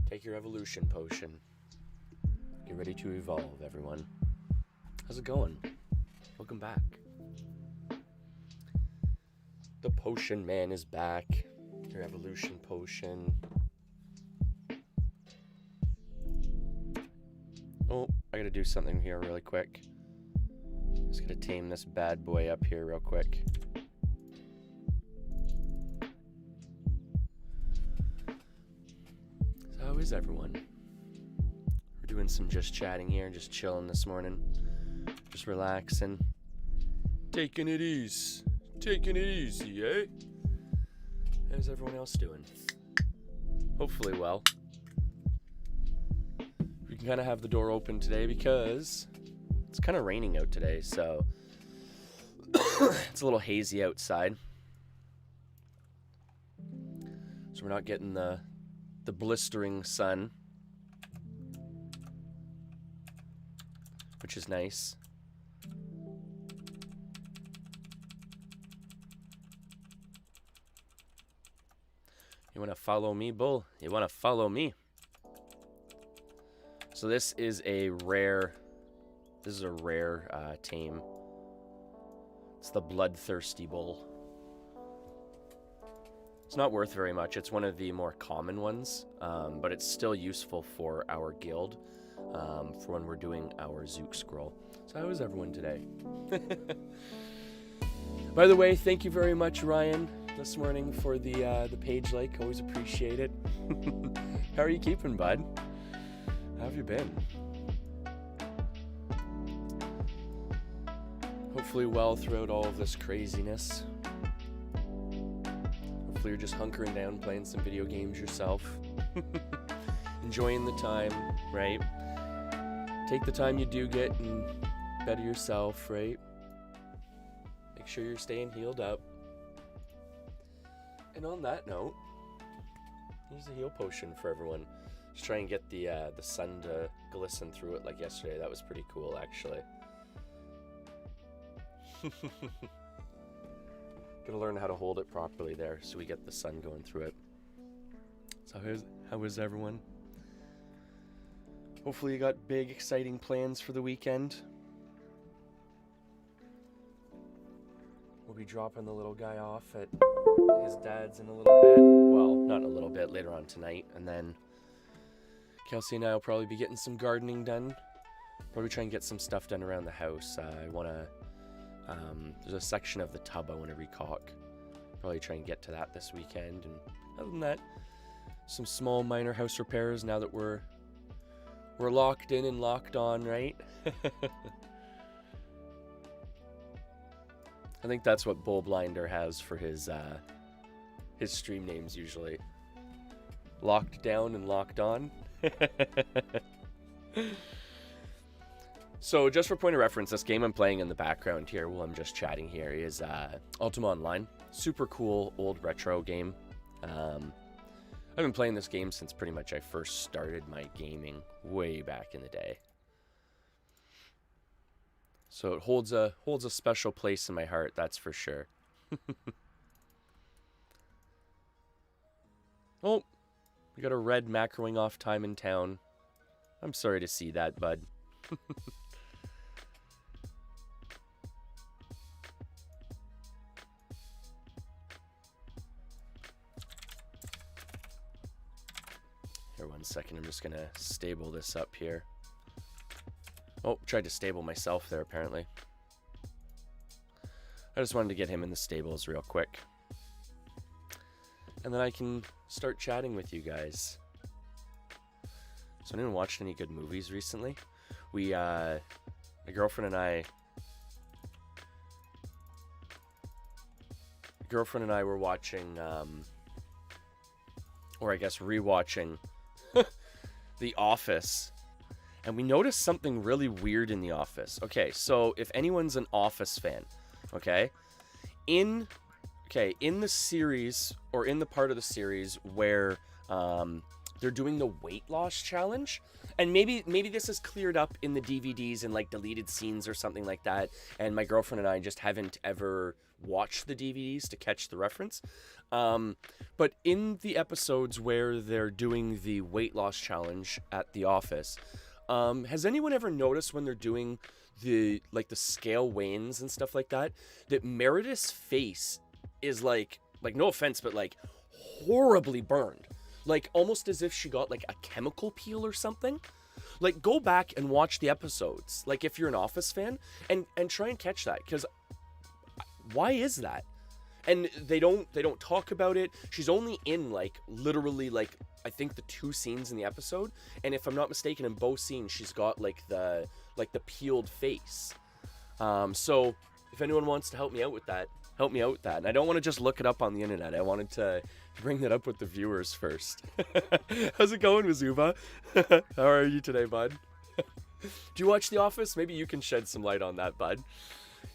Take your evolution potion. Get ready to evolve, everyone. How's it going? Welcome back. The potion man is back. Your evolution potion. Oh, I gotta do something here really quick. Just gotta tame this bad boy up here real quick. So how is everyone? We're doing some just chatting here, just chilling this morning. Just relaxing. Taking it easy. Taking it easy, eh? How's everyone else doing? Hopefully well. We can kind of have the door open today because it's kind of raining out today, so it's a little hazy outside. So we're not getting the blistering sun, which is nice. You want to follow me, bull? You want to follow me? So this is a rare tame. It's the bloodthirsty bull. It's not worth very much. It's one of the more common ones, but it's still useful for our guild, for when we're doing our Zook scroll. So how is everyone today? By the way, thank you very much, Ryan, this morning for the page like. Always appreciate it. How are you keeping, bud? How have you been? Hopefully well throughout all of this craziness. Hopefully you're just hunkering down, playing some video games yourself. Enjoying the time, right? Take the time you do get and better yourself, right? Make sure you're staying healed up. And on that note, use a heal potion for everyone. Just try and get the sun to glisten through it like yesterday. That was pretty cool, actually. Gotta learn how to hold it properly there so we get the sun going through it. So how is everyone? Hopefully you got big, exciting plans for the weekend. We'll be dropping the little guy off at his dad's in a little bit. Well, not in a little bit, later on tonight. And then Kelsey and I will probably be getting some gardening done. Probably try and get some stuff done around the house. I want to, there's a section of the tub I want to recaulk. Probably try and get to that this weekend. And other than that, some small minor house repairs now that we're locked in and locked on, right? I think that's what Bull Blinder has for his stream names usually. Locked down and locked on. So just for point of reference, this game I'm playing in the background here while I'm just chatting here is Ultima Online. Super cool old retro game. I've been playing this game since pretty much I first started my gaming way back in the day. So it holds a special place in my heart, that's for sure. Oh, we got a red macroing off time in town. I'm sorry to see that, bud. Here, 1 second. I'm just going to stable this up here. Oh, tried to stable myself there, apparently. I just wanted to get him in the stables real quick. And then I can start chatting with you guys. So anyone watched any good movies recently? We, my girlfriend and I were watching, or I guess rewatching The Office. And we noticed something really weird in The Office. Okay, so if anyone's an Office fan, okay, in the series, or in the part of the series where they're doing the weight loss challenge. And maybe this is cleared up in the DVDs and like deleted scenes or something like that. And my girlfriend and I just haven't ever watched the DVDs to catch the reference. But in the episodes where they're doing the weight loss challenge at the office, has anyone ever noticed when they're doing the scale weigh-ins and stuff like that, that Meredith's face is like no offense, but like horribly burned, like almost as if she got like a chemical peel or something? Like, go back and watch the episodes, like if you're an Office fan, and try and catch that, because why is that? And they don't talk about it. She's only in like literally like I think the 2 scenes in the episode, and if I'm not mistaken, in both scenes she's got like the peeled face. So if anyone wants to help me out with that, help me out with that. And I don't want to just look it up on the internet. I wanted to bring that up with the viewers first. How's it going, Mizuba? How are you today, bud? Do you watch The Office? Maybe you can shed some light on that, bud.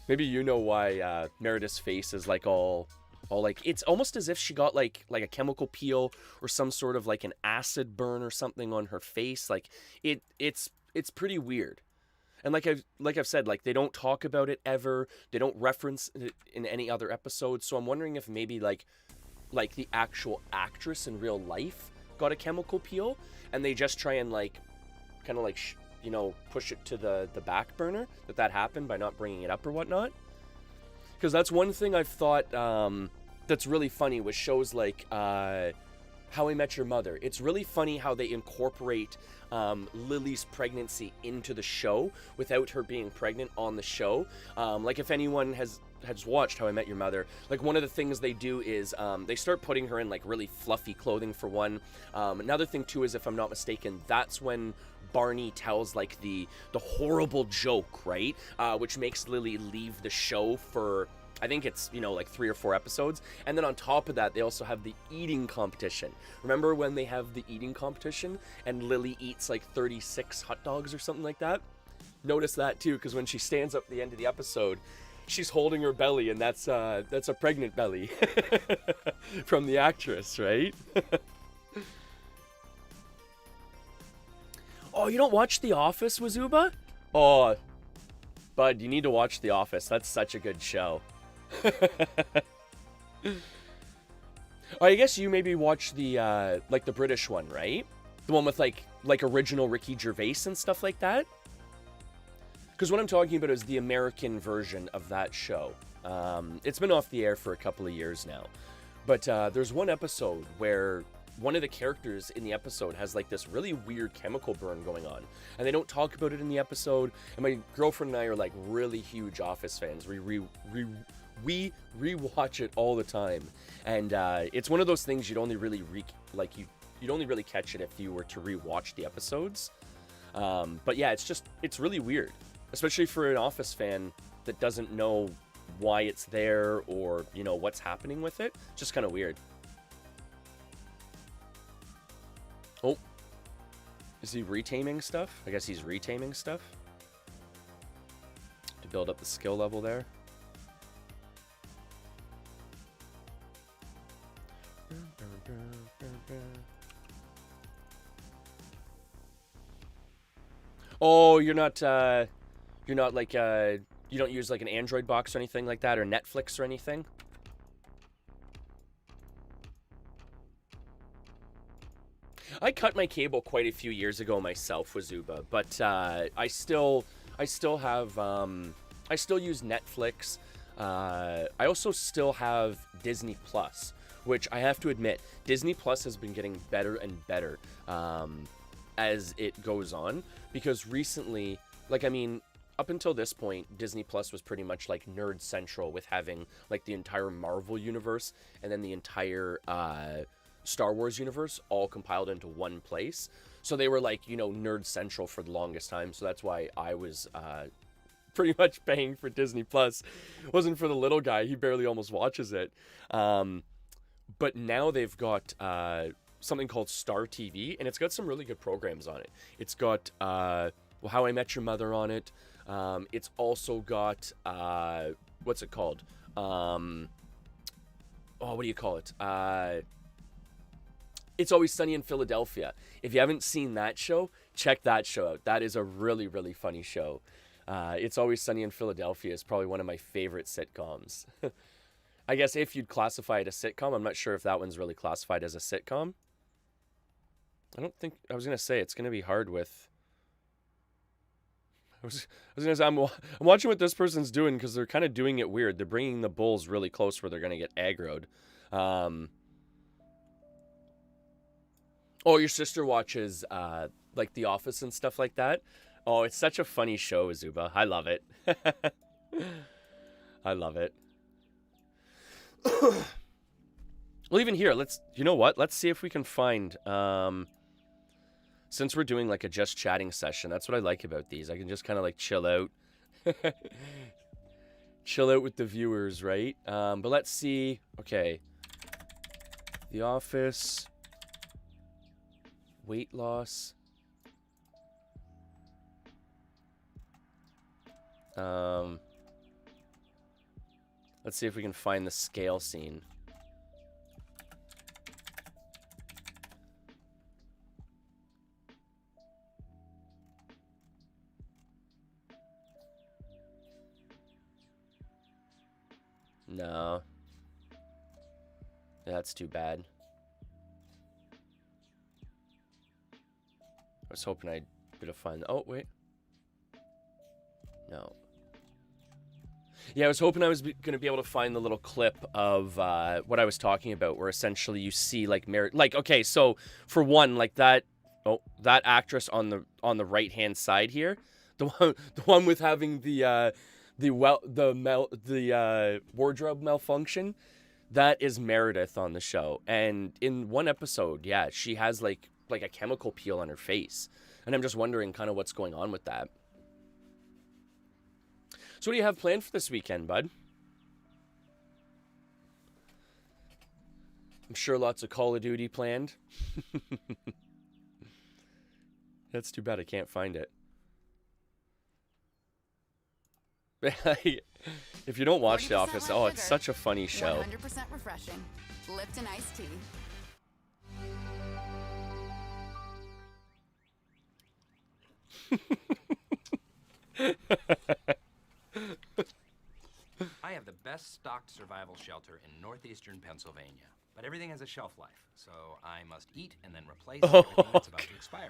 Maybe you know why Meredith's face is like all like, it's almost as if she got like a chemical peel or some sort of like an acid burn or something on her face. Like it's pretty weird. And like I've said, like they don't talk about it ever. They don't reference it in any other episode. So I'm wondering if maybe like the actual actress in real life got a chemical peel, and they just try and like kind of like push it to the back burner that happened by not bringing it up or whatnot. Because that's one thing I've thought that's really funny with shows like How I Met Your Mother. It's really funny how they incorporate Lily's pregnancy into the show without her being pregnant on the show. Like if anyone has watched How I Met Your Mother, like one of the things they do is they start putting her in like really fluffy clothing for one. Another thing too is, if I'm not mistaken, that's when Barney tells like the horrible joke, right? Which makes Lily leave the show for, I think it's, like 3 or 4 episodes. And then on top of that, they also have the eating competition. Remember when they have the eating competition and Lily eats like 36 hot dogs or something like that? Notice that too, because when she stands up at the end of the episode, she's holding her belly, and that's a pregnant belly from the actress, right? Oh, you don't watch The Office, Wazuba? Oh, bud, you need to watch The Office. That's such a good show. Oh, I guess you maybe watch the like the British one, right? The one with like original Ricky Gervais and stuff like that. Because what I'm talking about is the American version of that show. It's been off the air for a couple of years now, but there's one episode where one of the characters in the episode has like this really weird chemical burn going on, and they don't talk about it in the episode. And my girlfriend and I are like really huge Office fans. We rewatch it all the time, and it's one of those things you'd only really you'd only really catch it if you were to rewatch the episodes. But yeah, it's really weird, especially for an Office fan that doesn't know why it's there or what's happening with it. Just kind of weird. Oh, is he retaming stuff? I guess he's retaming stuff to build up the skill level there. Oh, you're not like you don't use like an Android box or anything like that, or Netflix or anything? I cut my cable quite a few years ago myself, Wazuba, but I still use Netflix. I also still have Disney Plus, which I have to admit, Disney Plus has been getting better and better as it goes on, because recently, up until this point, Disney Plus was pretty much like nerd central, with having like the entire Marvel universe and then the entire Star Wars universe all compiled into one place. So they were like, nerd central for the longest time. So that's why I was pretty much paying for Disney Plus. It wasn't for the little guy. He barely almost watches it. But now they've got something called Star TV, and it's got some really good programs on it. It's got How I Met Your Mother on it. It's also got what's it called? What do you call it? It's Always Sunny in Philadelphia. If you haven't seen that show, check that show out. That is a really, really funny show. It's Always Sunny in Philadelphia is probably one of my favorite sitcoms. I guess if you'd classify it as sitcom, I'm not sure if that one's really classified as a sitcom. I don't think, I was going to say, it's going to be hard with, I was going to say, I'm watching what this person's doing because they're kind of doing it weird. They're bringing the bulls really close where they're going to get aggroed. Oh, your sister watches, like The Office and stuff like that? Oh, it's such a funny show, Zuba. I love it. I love it. Well, even here, you know what? Let's see if we can find, since we're doing like a just chatting session, that's what I like about these. I can just kind of like chill out. Chill out with the viewers, right? But let's see. Okay. The Office. Weight loss. Let's see if we can find the scale scene. No. Yeah, that's too bad. I was hoping I'd be able to find... Oh, wait. No. Yeah, I was hoping I was going to be able to find the little clip of what I was talking about, where essentially you see like like, okay, so for one, like that actress on the right hand side here, the one with having the wardrobe malfunction, that is Meredith on the show. And in one episode, yeah, she has like a chemical peel on her face, and I'm just wondering kind of what's going on with that. So what do you have planned for this weekend, bud? I'm sure lots of Call of Duty planned. That's too bad I can't find it. If you don't watch The Office, oh, it's such a funny show. 100% refreshing. Lipton iced tea. I have the best stocked survival shelter in northeastern Pennsylvania, but everything has a shelf life, so I must eat and then replace everything that's about to expire.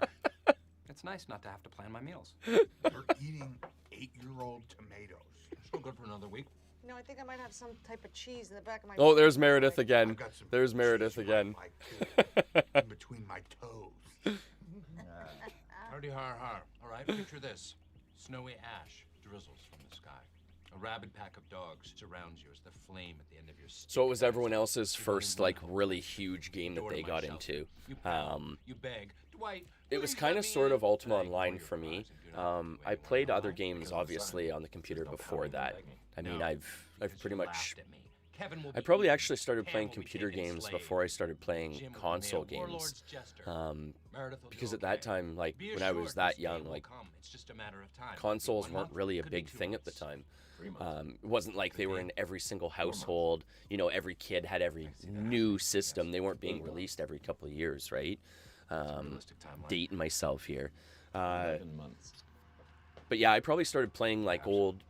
It's nice not to have to plan my meals. We're eating 8-year-old tomatoes. Still good for another week. No, I think I might have some type of cheese in the back of my... Oh, there's Meredith again. I've got some There's cheese Meredith right again. in between my toes. Howdy har har. All right, picture this. Snowy ash drizzles from the sky. A rabid pack of dogs surrounds you as the flame at the end of your stick. So it was everyone else's first like really huge game that they got into. You beg, Dwight. It was kind of sort of Ultima Online for me. I played other games obviously on the computer before that. I mean, I've pretty much... I probably actually started playing computer games before I started playing console games. Because at that time, like, when I was that young, like, consoles weren't really a big thing at the time. It wasn't like they were in every single household. You know, every kid had every new system. They weren't being released every couple of years, right? Dating myself here. 11 months. But yeah, I probably started playing, like, old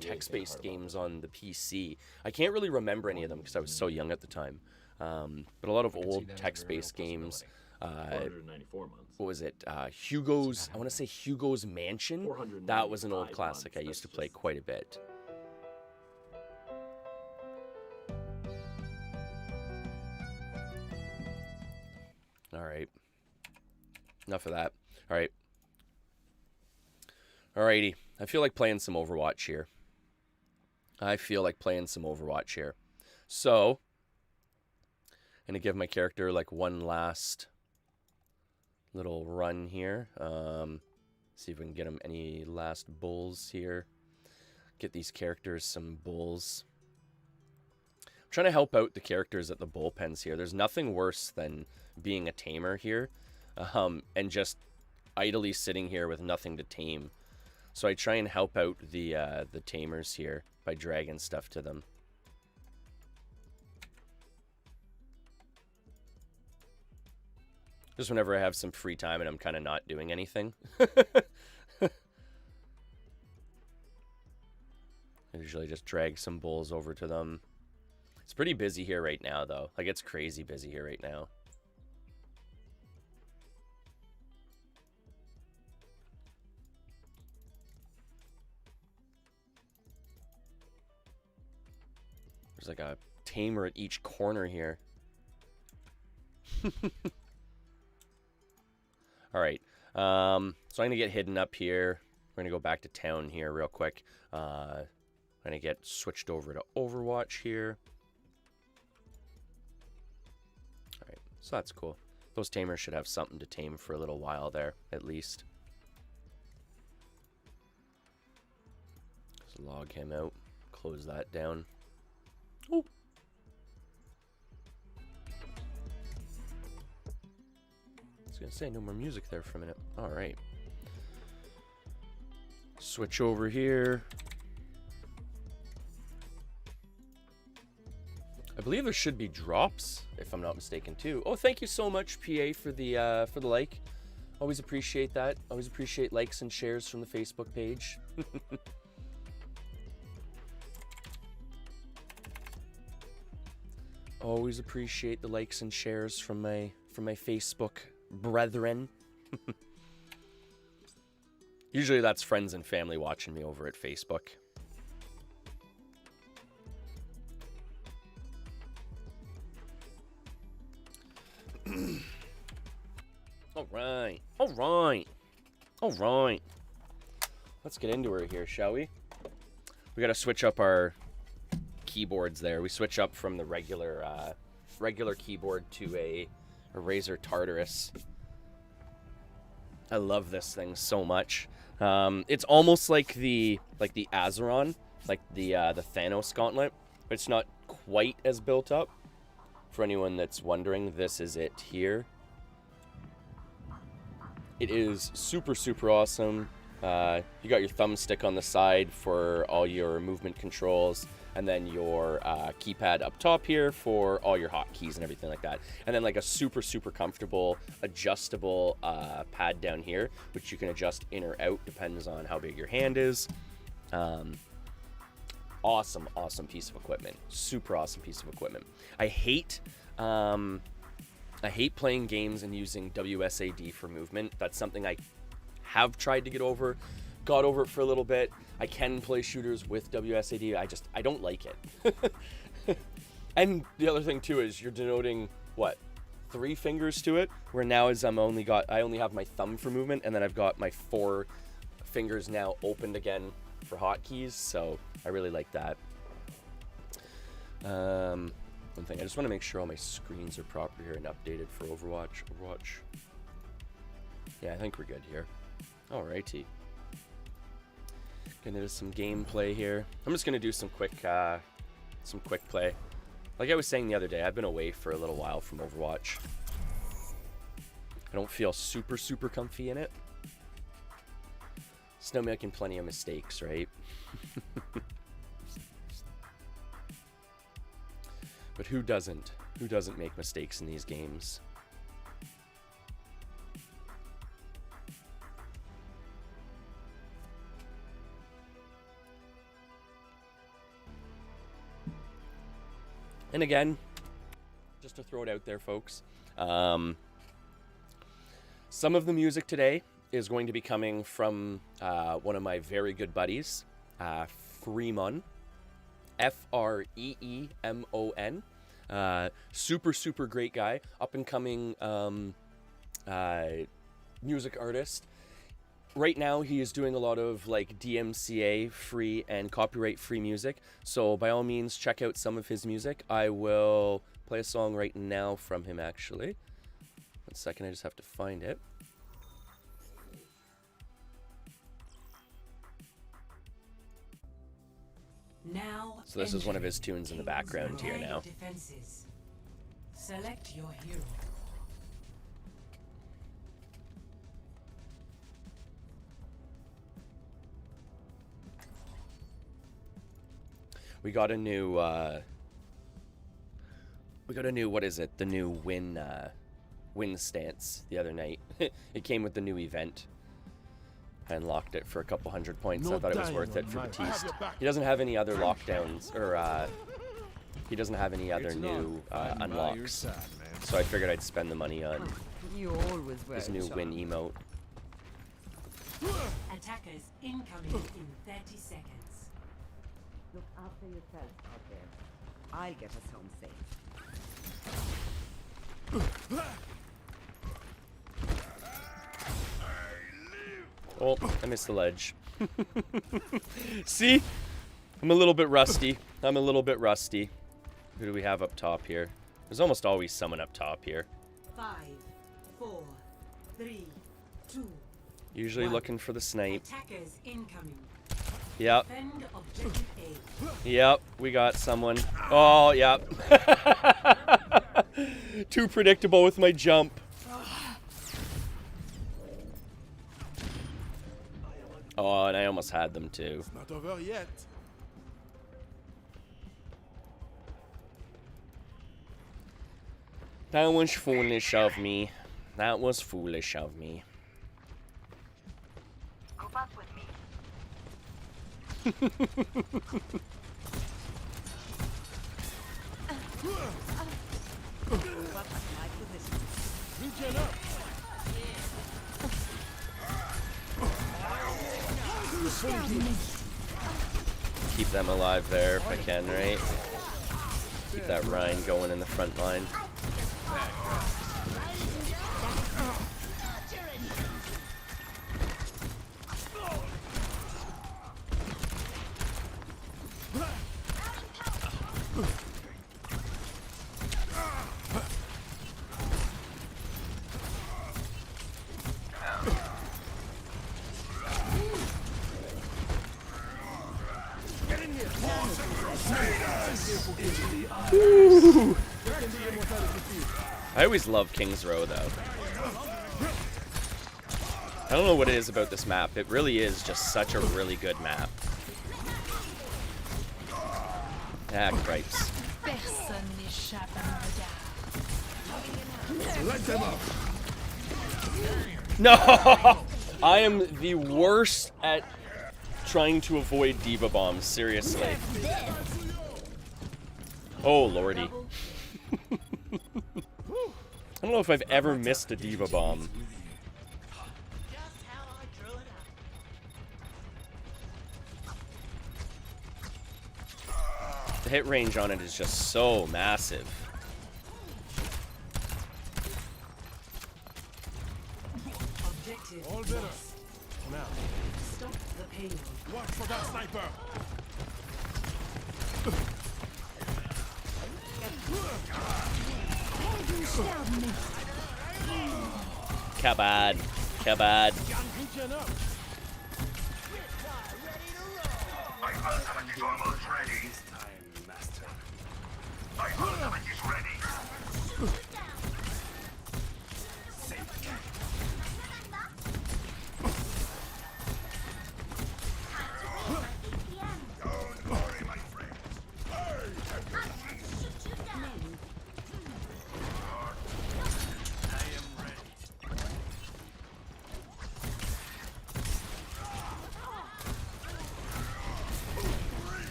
text-based games on the PC. I can't really remember any of them because I was so young at the time. But a lot of old text-based games. 494 months. What was it? Hugo's, I want to say Hugo's Mansion. That was an old classic I used to play quite a bit. All right. Enough of that. All right. Alrighty. I feel like playing some Overwatch here. So, I'm going to give my character like one last little run here. See if we can get him any last bulls here. Get these characters some bulls. I'm trying to help out the characters at the bullpens here. There's nothing worse than being a tamer here and just idly sitting here with nothing to tame. So I try and help out the tamers here by dragging stuff to them. Just whenever I have some free time and I'm kind of not doing anything. I usually just drag some bulls over to them. It's pretty busy here right now, though. Like, it's crazy busy here right now. There's like a tamer at each corner here. All right. So I'm going to get hidden up here. We're going to go back to town here real quick. I'm going to get switched over to Overwatch here. All right. So that's cool. Those tamers should have something to tame for a little while there, at least. Just log him out. Close that down. Oh. I was going to say, no more music there for a minute. All right. Switch over here. I believe there should be drops, if I'm not mistaken, too. Oh, thank you so much, PA, for the like. Always appreciate that. Always appreciate likes and shares from the Facebook page. Always appreciate the likes and shares from my Facebook brethren. Usually that's friends and family watching me over at Facebook. All right. All right. All right. Let's get into her here, shall we? We got to switch up our keyboards there. We switch up from the regular keyboard to a Razer Tartarus. I love this thing so much. It's almost like the Azeron, like the Thanos gauntlet, but it's not quite as built up. For anyone that's wondering, this is it here. It is super, super awesome. You got your thumbstick on the side for all your movement controls, and then your keypad up top here for all your hotkeys and everything like that. And then like a super, super comfortable, adjustable pad down here, which you can adjust in or out, depends on how big your hand is. Awesome, awesome piece of equipment. Super awesome piece of equipment. I hate playing games and using WSAD for movement. That's something I have tried to get over. Got over it for a little bit. I can play shooters with WSAD. I don't like it. And the other thing too is you're denoting what, 3 fingers to it, where now is I only have my thumb for movement, and then I've got my 4 fingers now opened again for hotkeys. So I really like that. One thing, I just want to make sure all my screens are proper here and updated for Overwatch. Yeah, I think we're good here. Alrighty. Getting into some gameplay here. I'm just gonna do some quick play. Like I was saying the other day, I've been away for a little while from Overwatch. I don't feel super, super comfy in it. Still making plenty of mistakes, right? But who doesn't? Who doesn't make mistakes in these games? And again, just to throw it out there, folks, some of the music today is going to be coming from one of my very good buddies, Freemon. Freemon. Super, super great guy. Up and coming music artist. Right now, he is doing a lot of like DMCA free and copyright free music. So by all means, check out some of his music. I will play a song right now from him, actually. 1 second, I just have to find it. Now So this is one of his tunes in the background here now. Defenses. Select your hero. We got a new, what is it? The new Win win stance the other night. It came with the new event. I unlocked it for a couple hundred points. I thought it was worth it for Batiste. He doesn't have any other lockdowns, or he doesn't have any other new unlocks. So I figured I'd spend the money on his new win emote. Attackers incoming in 30 seconds. Look after yourself out there. I'll get us home safe. Oh, I missed the ledge. See? I'm a little bit rusty. Who do we have up top here? There's almost always someone up top here. 5, 4, 3, 2. Usually looking for the snipe. Attackers incoming. Yep. Defend objective A. Yep, we got someone. Oh, yep. Too predictable with my jump. Oh, and I almost had them too. It's not over yet. That was foolish of me. That was foolish of me. Group up with me. Group up at my position. Regen up. Keep them alive there if I can, right? Keep that Rhine going in the front line. I always love King's Row, though. I don't know what it is about this map. It really is just such a really good map. Ah, cripes. Light them up. No! I am the worst at trying to avoid diva bombs, seriously. Oh, lordy. I don't know if I've ever missed a diva bomb. The hit range on it is just so massive. Objective. All better. Now, Stop the payload. watch for that sniper. Kabad. Kabad. Regen up.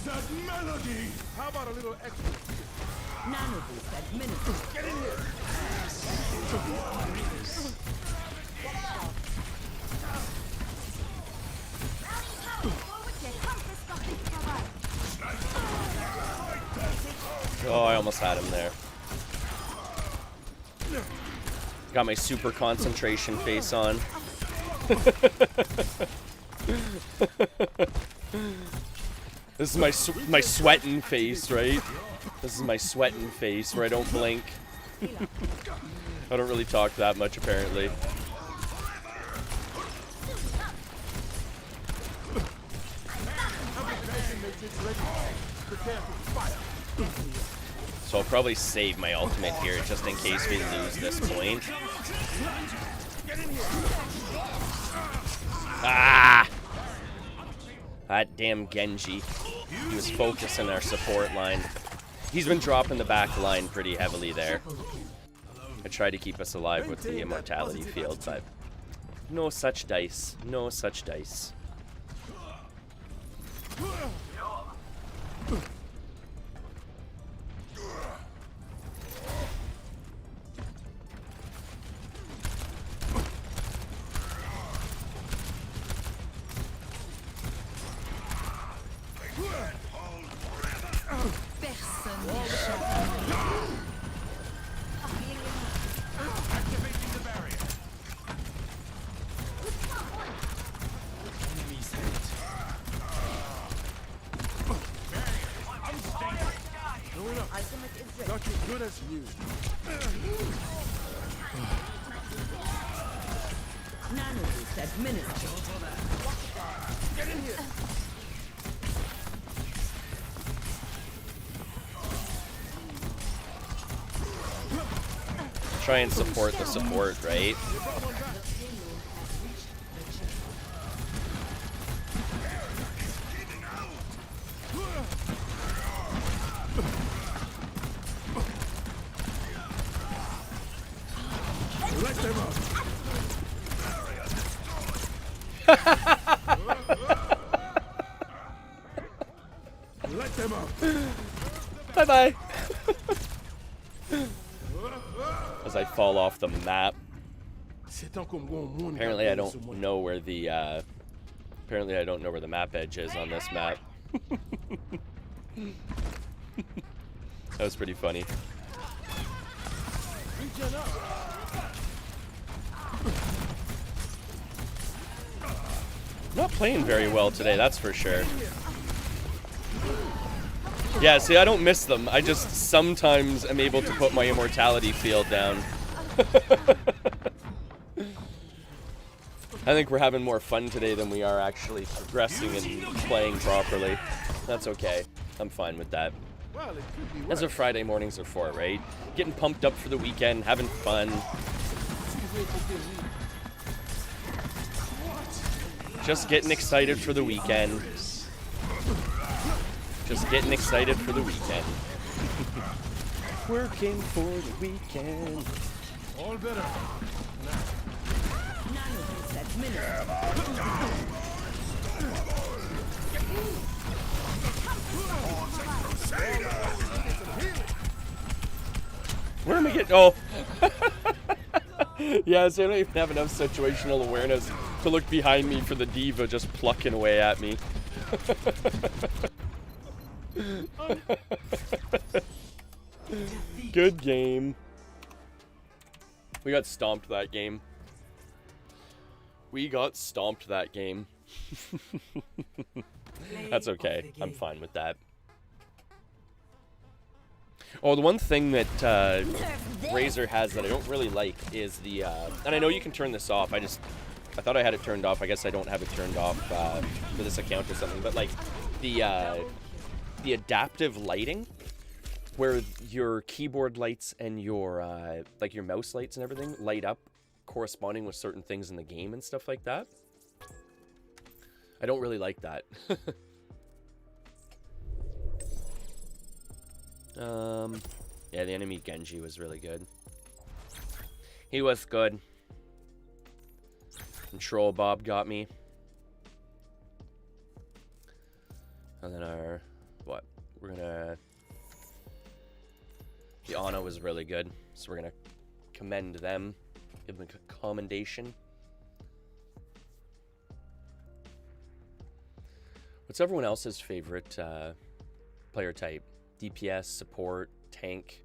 That melody. How about a little extra? Nano boost administered. Get in here. Oh, I almost had him there. Got my super concentration face on. This is my sweating face, right? This is my sweating face where I don't blink. I don't really talk that much, apparently. So I'll probably save my ultimate here just in case we lose this point. Ah! That damn Genji. He was focusing our support line. He's been dropping the back line pretty heavily there. I tried to keep us alive with the immortality field, but no such dice. No such dice. Not as good as you. Nanoboost administered. Get in here. Try and support the support, right? Let them up. Let them up. Bye-bye. As I fall off the map. Apparently I don't know where the apparently I don't know where the map edge is on this map. That was pretty funny. Not playing very well today, that's for sure. Yeah, see, I don't miss them. I just sometimes am able to put my immortality field down. I think we're having more fun today than we are actually progressing and playing properly. That's okay. I'm fine with that. That's what Friday mornings are for, right? Getting pumped up for the weekend, having fun. Just getting excited for the weekend. Just getting excited for the weekend. Working for the weekend. All better. Where am I getting? Oh. Yeah, so I don't even have enough situational awareness to look behind me for the diva just plucking away at me. Good game. We got stomped that game. We got stomped that game. That's okay. I'm fine with that. Oh, the one thing that Razor has that I don't really like is the, and I know you can turn this off. I thought I had it turned off. I guess I don't have it turned off for this account or something. But like the adaptive lighting, where your keyboard lights and your like your mouse lights and everything light up corresponding with certain things in the game and stuff like that. I don't really like that. Yeah, the enemy Genji was really good. He was good. Control Bob got me. And then our, what? We're gonna, the Ana was really good. So we're gonna commend them. Give them a commendation. What's everyone else's favorite player type? DPS, support, tank.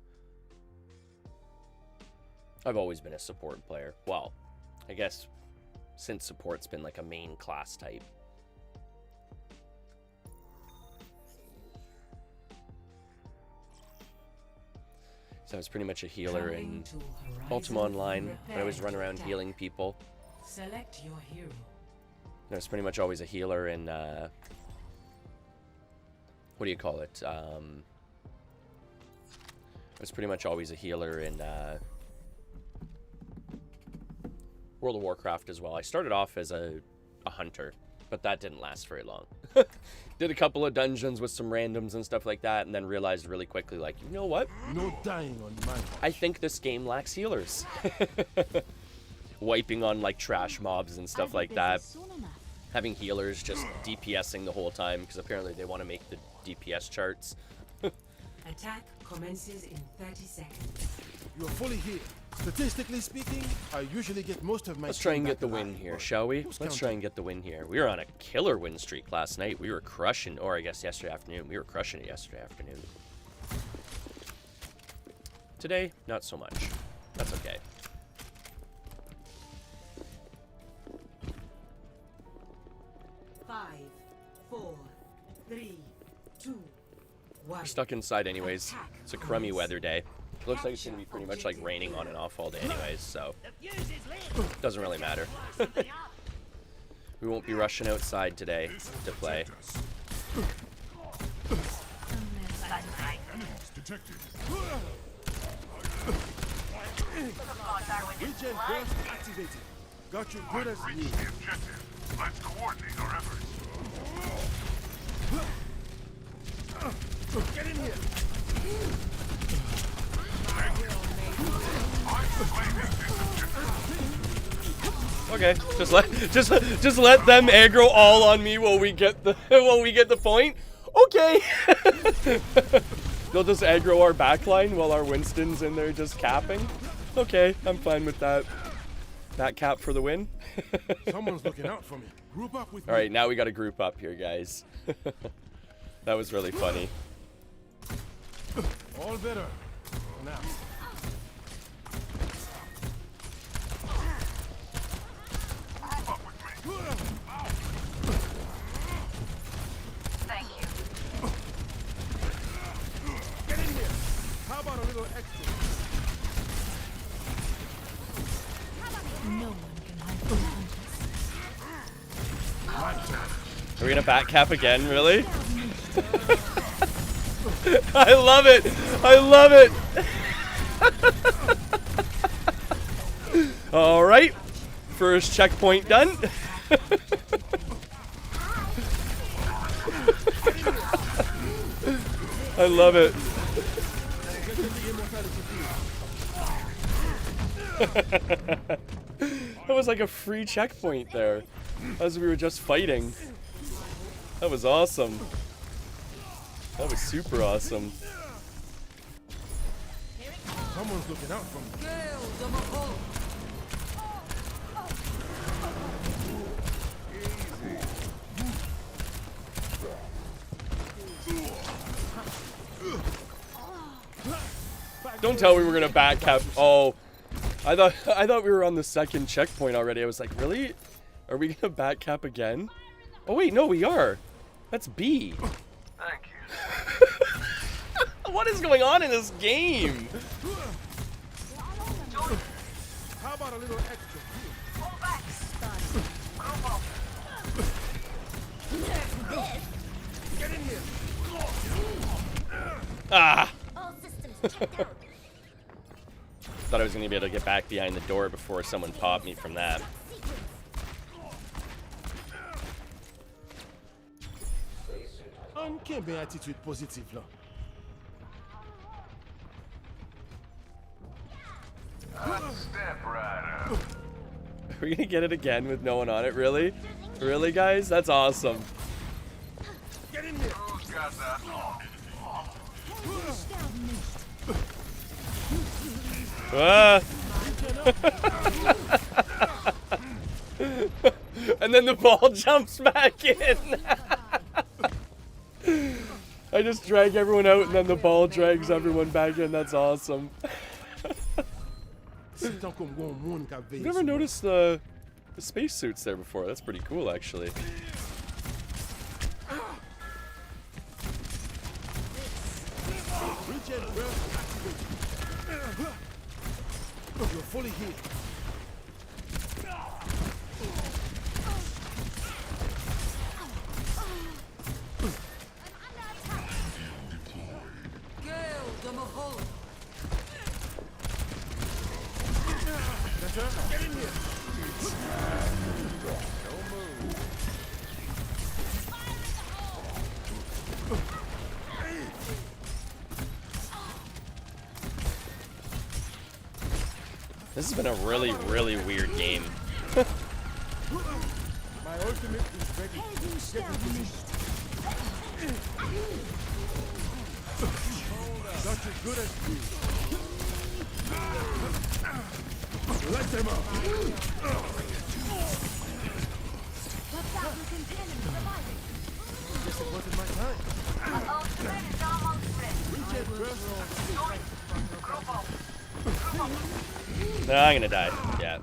I've always been a support player. Well, I guess since support's been like a main class type. So I was pretty much a healer in Ultima Online. I always run around healing people. Select your hero. I was pretty much always a healer in what do you call it? I was pretty much always a healer in World of Warcraft as well. I started off as a hunter, But that didn't last very long. Did a couple of dungeons with some randoms and stuff like that, and then realized really quickly, like, you know what? No dying on my watch. I think this game lacks healers. Wiping on like trash mobs and stuff like that. Having healers just DPSing the whole time, because apparently they want to make the DPS charts. Attack commences in 30 seconds. You're fully healed. Statistically speaking, I usually get most of my. Let's try and team get the back win alive, here, but shall we? who's Let's try and get the win here. We were on a killer win streak last night. We were crushing, or I guess yesterday afternoon. We were crushing it yesterday afternoon. Today, not so much. That's okay. Five, 4, 3, 2, 1. We're stuck inside anyways. It's a crummy weather day. Looks like it's going to be pretty much like raining on and off all day anyways, so doesn't really matter. We won't be rushing outside today to play. Regen burst activated. Got you good as new. Let's coordinate our efforts. Get in here. Okay, just let them aggro all on me while we get the point. Okay. They'll just aggro our backline while our Winston's in there just capping. Okay, I'm fine with that. That cap for the win. Someone's looking out for me. Group up with me. All right, now we got to group up here, guys. That was really funny. All better. Now. Thank you. Get in here. How about a little extra? No one can hide from hunters. Are we gonna back cap again? Really? I love it. I love it. All right, first checkpoint done. I love it. That was like a free checkpoint there, as we were just fighting. That was awesome. That was super awesome. Someone's looking out for me. Don't tell me we're gonna back cap. Oh, I thought we were on the second checkpoint already. I was like, really? Are we gonna back cap again? Oh wait, no, we are. That's B. Thank you. What is going on in this game? How about a little extra? Pull back. Group up. Get in here. Ah. All systems checked out. Thought I was gonna be able to get back behind the door before someone popped me from that. Quelle belle attitude positive là. Step right up. Are we gonna get it again with no one on it? Really? Really, guys? That's awesome. Get in here. Who's got that? Ah. And then the ball jumps back in. I just drag everyone out and then the ball drags everyone back in. That's awesome. I've never noticed the spacesuits there before. That's pretty cool, actually. You're fully healed. Let's This has been a really, really weird game. My ultimate is ready. Get in position. Such a good as you. Let them up. Guess it wasn't my time. No, I'm gonna die. Yeah.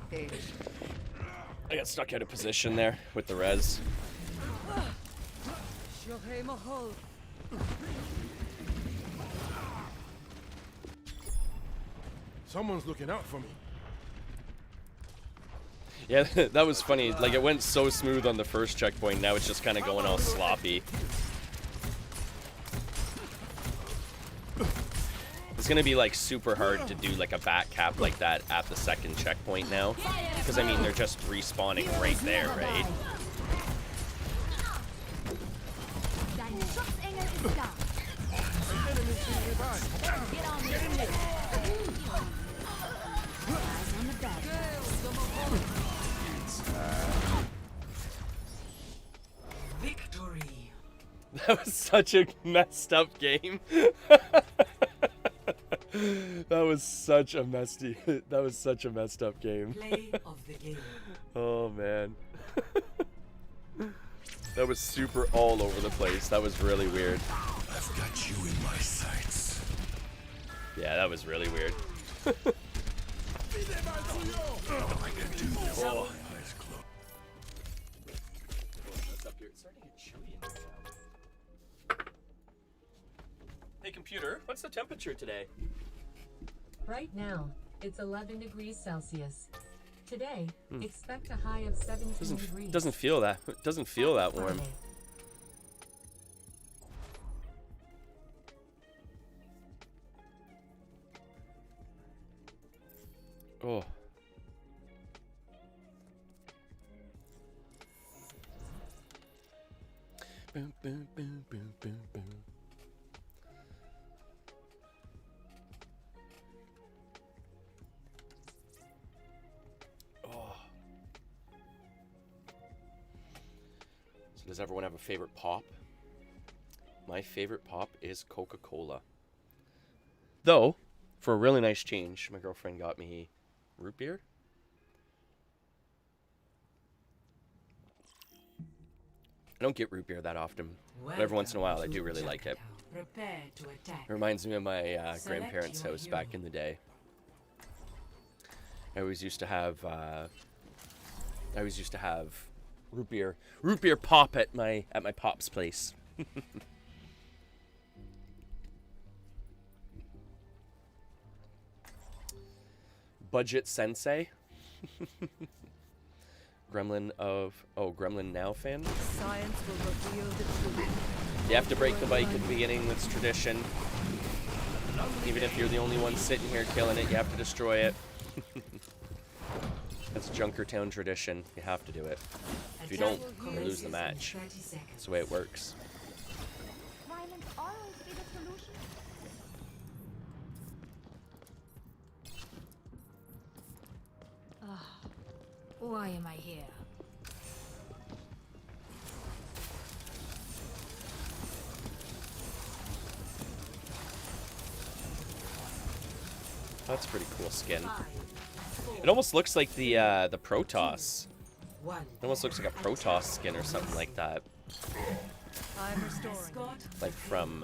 I got stuck out of position there with the res. Someone's looking out for me. Yeah, that was funny. Like, it went so smooth on the first checkpoint, now it's just kind of going all sloppy. It's gonna be like super hard to do like a back cap like that at the second checkpoint now. Because I mean, they're just respawning right there, right? Victory. That was such a messed up game. That was such a messed up game. Play of the game. Oh man. That was super all over the place. That was really weird. I've got you in my sights. Yeah, that was really weird. I can do this with my eyes closed. What's up here? It's starting to get chilly in here now. Hey computer, what's the temperature today? Right now, it's 11 degrees Celsius. Today, expect a high of 17 degrees. Doesn't feel that warm. Friday. Oh. Boom, boom, boom, boom, boom, boom. Oh. So does everyone have a favorite pop? My favorite pop is Coca-Cola. Though, for a really nice change, my girlfriend got me root beer. I don't get root beer that often, but every once in a while I do really like it. Prepare to attack. It reminds me of my grandparents' house back in the day. I always used to have root beer pop at my pop's place. Budget Sensei. Gremlin Now fan. Science will reveal the truth. You have to break the bike at the beginning, that's tradition. Even if you're the only one sitting here killing it, you have to destroy it. That's Junkertown tradition. You have to do it. If you don't, you lose the match. That's the way it works. Violence always be the solution? Why am I here? That's a pretty cool skin. It almost looks like the Protoss. It almost looks like a Protoss skin or something like that. I'm restoring. Like from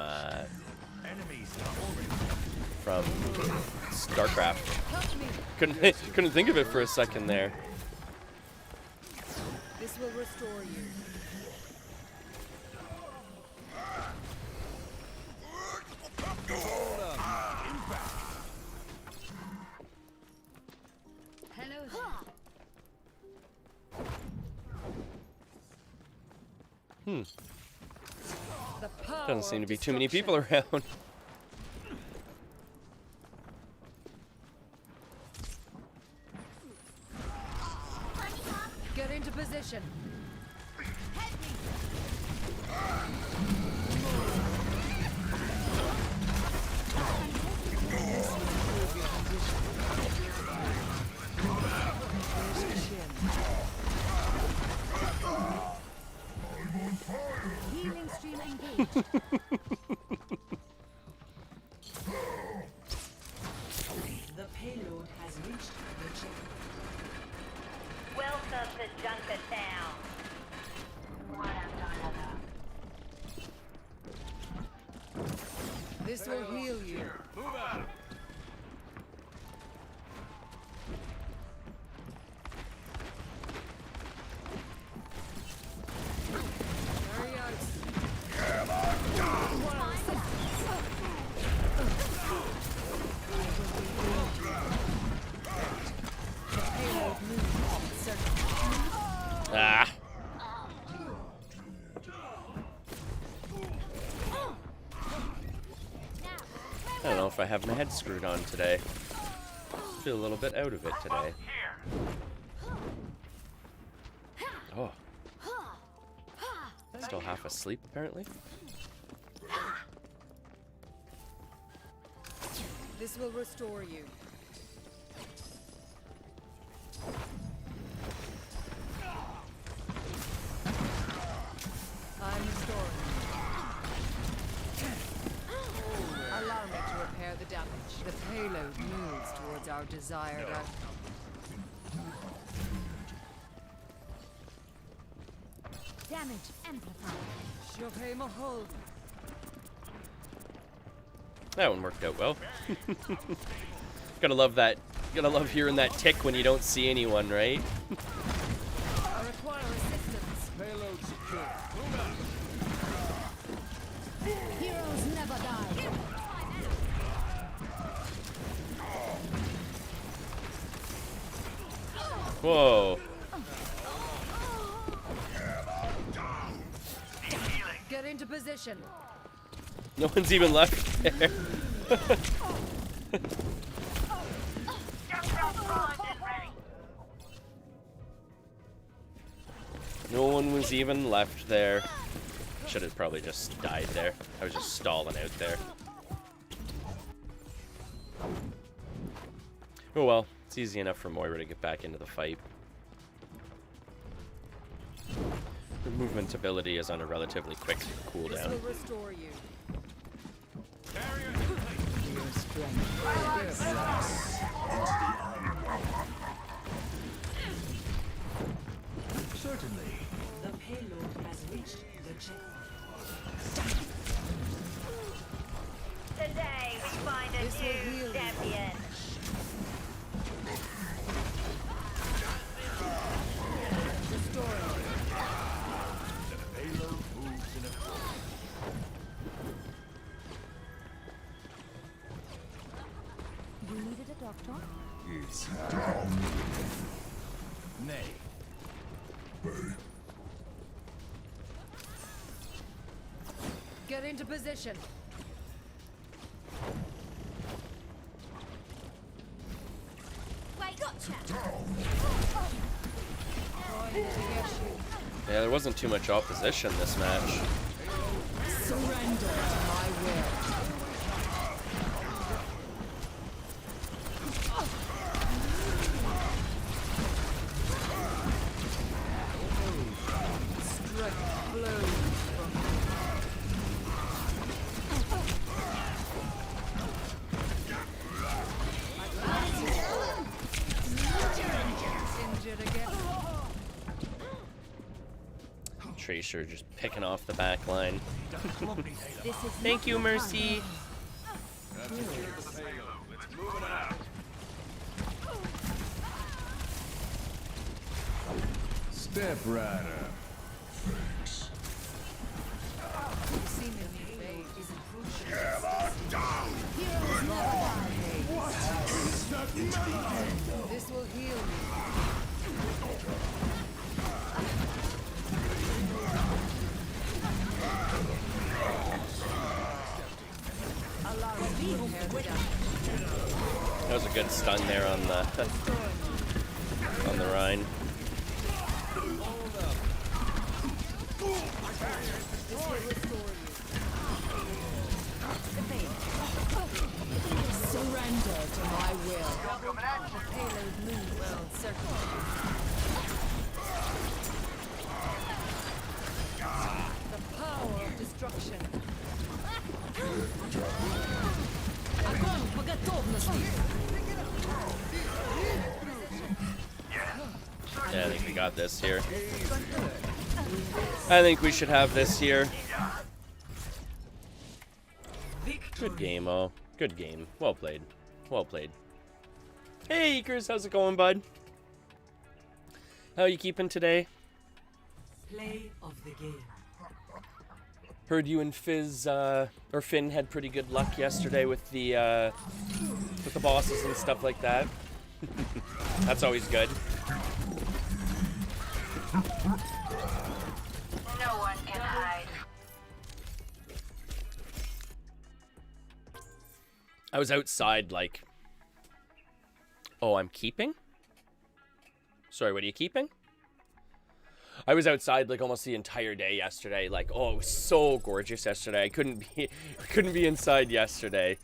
StarCraft. Couldn't think of it for a second there. This will restore you. Doesn't seem to be too many people around. Get into position. The payload has reached the checkpoint. Welcome to Junkertown. One after another. This will heal you. Move out. Hurry out. Ah. I don't know if I have my head screwed on today. I feel a little bit out of it today. Oh. Still half asleep, apparently. This will restore you. I'm restoring. Allow me to repair the damage. The payload moves towards our desired outcome. Damage amplified. Shohei Mahol. That one worked out well. Gotta love that. Gotta love hearing that tick when you don't see anyone, right? I require assistance. Payload secure. Heroes never die. Whoa. Get into position. No one's even left there. No one was even left there. Should have probably just died there. I was just stalling out there. Oh well, it's easy enough for Moira to get back into the fight. Her movement ability is on a relatively quick cooldown. This will restore you. Certainly. The payload has reached the checkpoint. Today we find a This will heal new you. champion. Restoring you. Payload moves in a You needed a doctor? It's down. Nay. Get into position. Wait, gotcha. Trying to get you. Yeah, there wasn't too much opposition this match. Surrender to my will. Strength flows from me. Injured again. Tracer just picking off the back line. This is Thank you, Mercy. Step right up. You seem in need of heroes never die. This will heal you. Allow me to repair the damage. That was a good stun there on the Rhine. This will restore you. Surrender to my will. The payload moves on certainty. The power of destruction. got this here. I think we should have this here. Good game, oh. Good game. Well played. Well played. Hey, Ekers, how's it going, bud? How you keeping today? Play of the game. Heard you and Finn had pretty good luck yesterday with the bosses and stuff like that. That's always good. No one can hide. I was outside like... Oh, I'm keeping? Sorry, what are you keeping? I was outside like almost the entire day yesterday. Like, oh, it was so gorgeous yesterday. I couldn't be inside yesterday.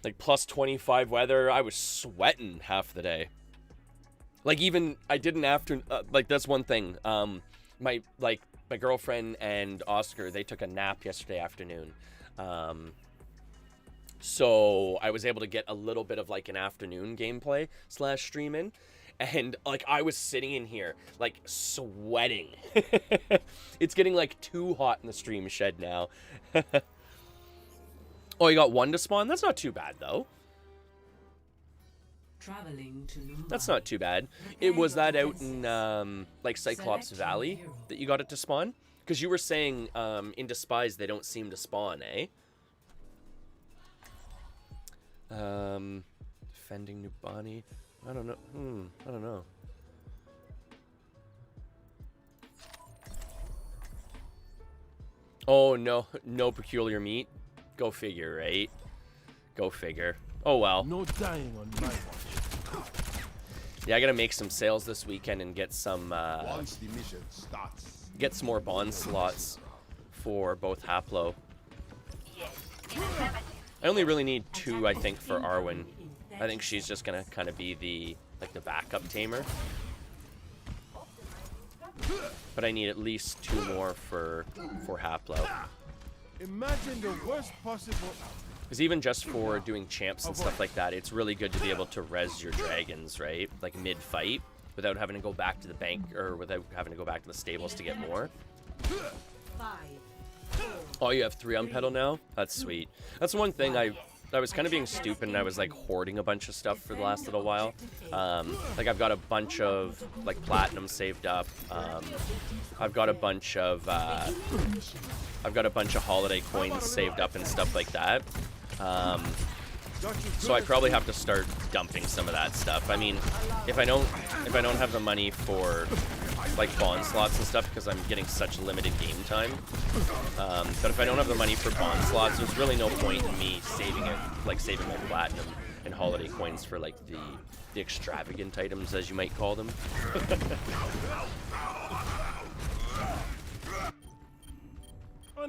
Like plus 25 weather. I was sweating half the day. Like even I didn't like that's one thing. My girlfriend and Oscar, they took a nap yesterday afternoon. So I was able to get a little bit of like an afternoon gameplay / stream in. And, like, I was sitting in here, like, sweating. It's getting, like, too hot in the stream shed now. Oh, you got one to spawn? That's not too bad, though. Traveling to Mumbai. That's not too bad. It was that out in, like, Cyclops Valley that you got it to spawn? Because you were saying, in Despise, they don't seem to spawn, eh? Defending Nubani... I don't know. I don't know. Oh, no peculiar meat. Go figure, right? Go figure. Oh, well. No dying on my watch. Yeah, I gotta make some sales this weekend and get some, Once the mission starts. get some more bond slots for both Haplo. I only really need 2, I think, for Arwen. I think she's just gonna kind of be the backup tamer. But I need at least 2 more for Haplo. Imagine the worst possible. Because even just for doing champs and stuff like that, it's really good to be able to res your dragons, right? Like mid-fight, without having to go back to the bank, or without having to go back to the stables to get more. Oh, you have 3 on pedal now? That's sweet. That's one thing I was kind of being stupid, and I was like hoarding a bunch of stuff for the last little while. Like I've got a bunch of like platinum saved up. I've got a bunch of holiday coins saved up and stuff like that. So I probably have to start dumping some of that stuff. I mean, if I don't have the money for like bond slots and stuff, because I'm getting such limited game time. But if I don't have the money for bond slots, there's really no point in me saving my platinum and holiday coins for like the extravagant items, as you might call them.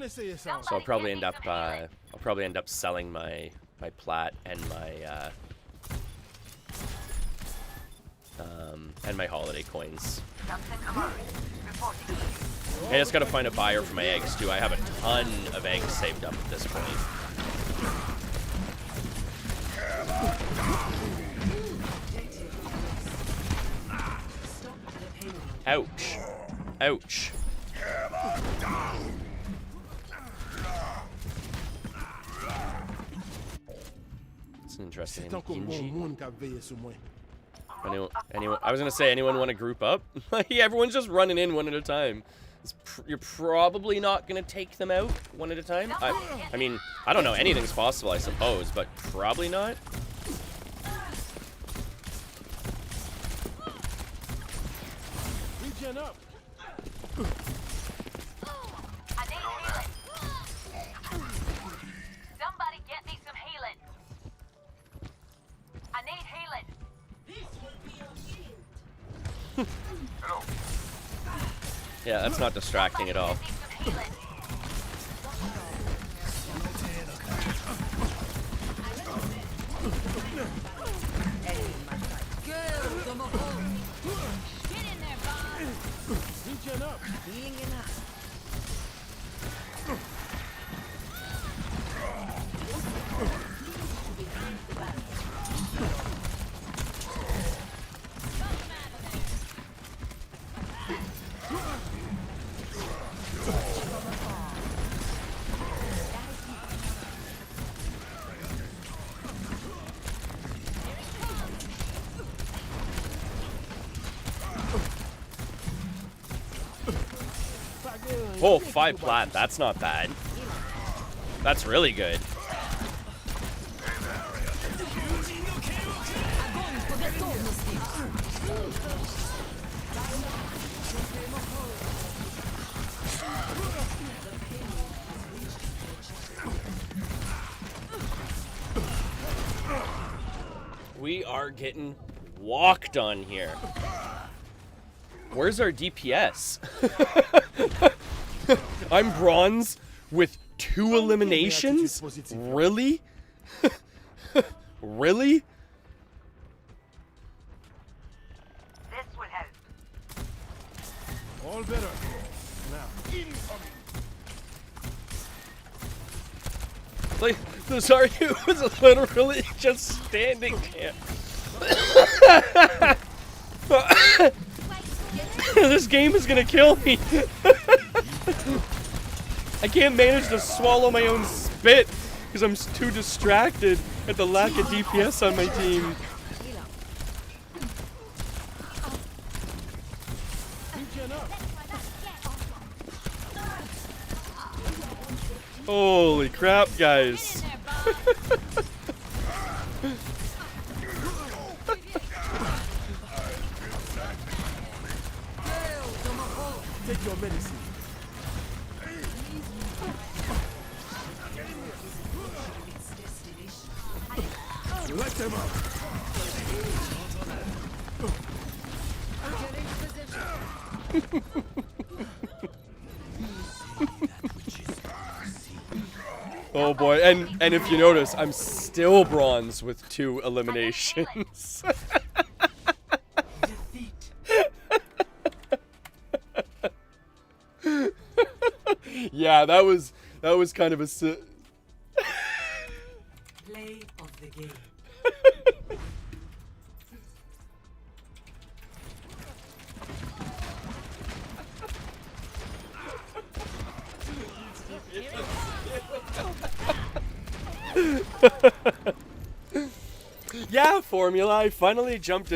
So I'll probably end up selling my plat and my holiday coins. I just gotta find a buyer for my eggs too. I have a ton of eggs saved up at this point. Ouch. Ouch. It's an interesting name. Anyone? I was gonna say, anyone want to group up? Everyone's just running in one at a time. You're probably not gonna take them out one at a time. I mean, I don't know. Anything's possible, I suppose, but probably not. Regen up. I need healing. Somebody get me some healing. I need healing. Yeah, that's not distracting at all. Oh, 5 plat. That's not bad. That's really good. We are getting walked on here. Where's our DPS? I'm bronze with 2 eliminations? Really? Really? This would help. All better. Now, incoming. Like, the Zarya was literally just standing there. This game is gonna kill me. I can't manage to swallow my own spit because I'm too distracted at the lack of DPS on my team. Holy crap, guys. Take your medicine. Light them up. Oh boy, and if you notice, I'm still bronze with 2 eliminations. Yeah, that was kind of a Play of the game. Yeah, Formula. I finally jumped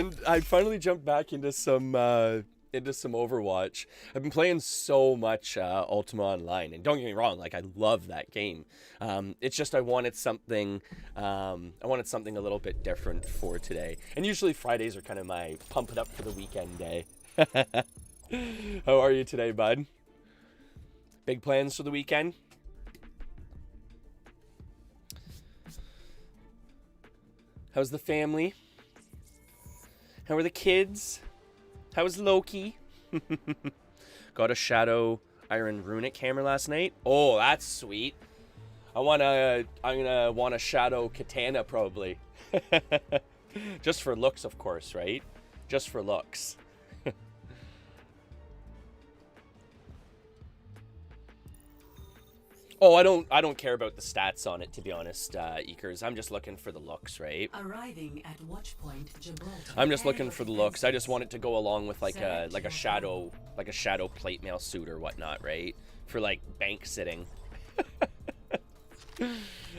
back into some Overwatch. I've been playing so much Ultima Online, and don't get me wrong, like I love that game. It's just I wanted something a little bit different for today. And usually Fridays are kind of my pump it up for the weekend day. How are you today, bud? Big plans for the weekend? How's the family? How are the kids? How was Loki? Got a Shadow Iron Runic hammer last night. Oh, that's sweet. I'm gonna want a Shadow Katana probably. Just for looks, of course, right? Just for looks. Oh, I don't care about the stats on it, to be honest, Ekers. I'm just looking for the looks, right? Arriving at Watchpoint Gibraltar. I'm just looking for the looks. I just want it to go along with like a shadow plate mail suit or whatnot, right? For like bank sitting.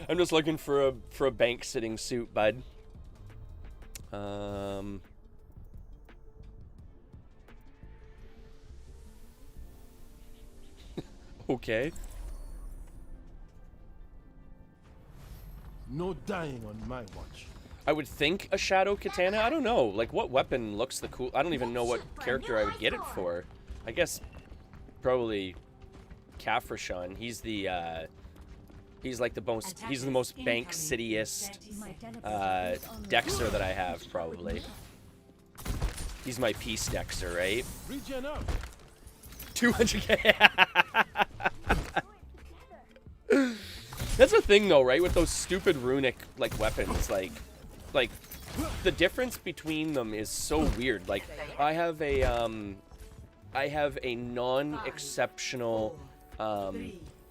I'm just looking for a bank sitting suit, bud. Okay. No dying on my watch. I would think a Shadow Katana. I don't know. Like, what weapon looks the cool? I don't even know what character I would get it for. I guess probably Kafrashon. He's the like the most. He's the most bank city-est Dexter that I have, probably. He's my peace Dexter, right? 200K. That's the thing, though, right? With those stupid runic like weapons, like the difference between them is so weird. Like, I have a non-exceptional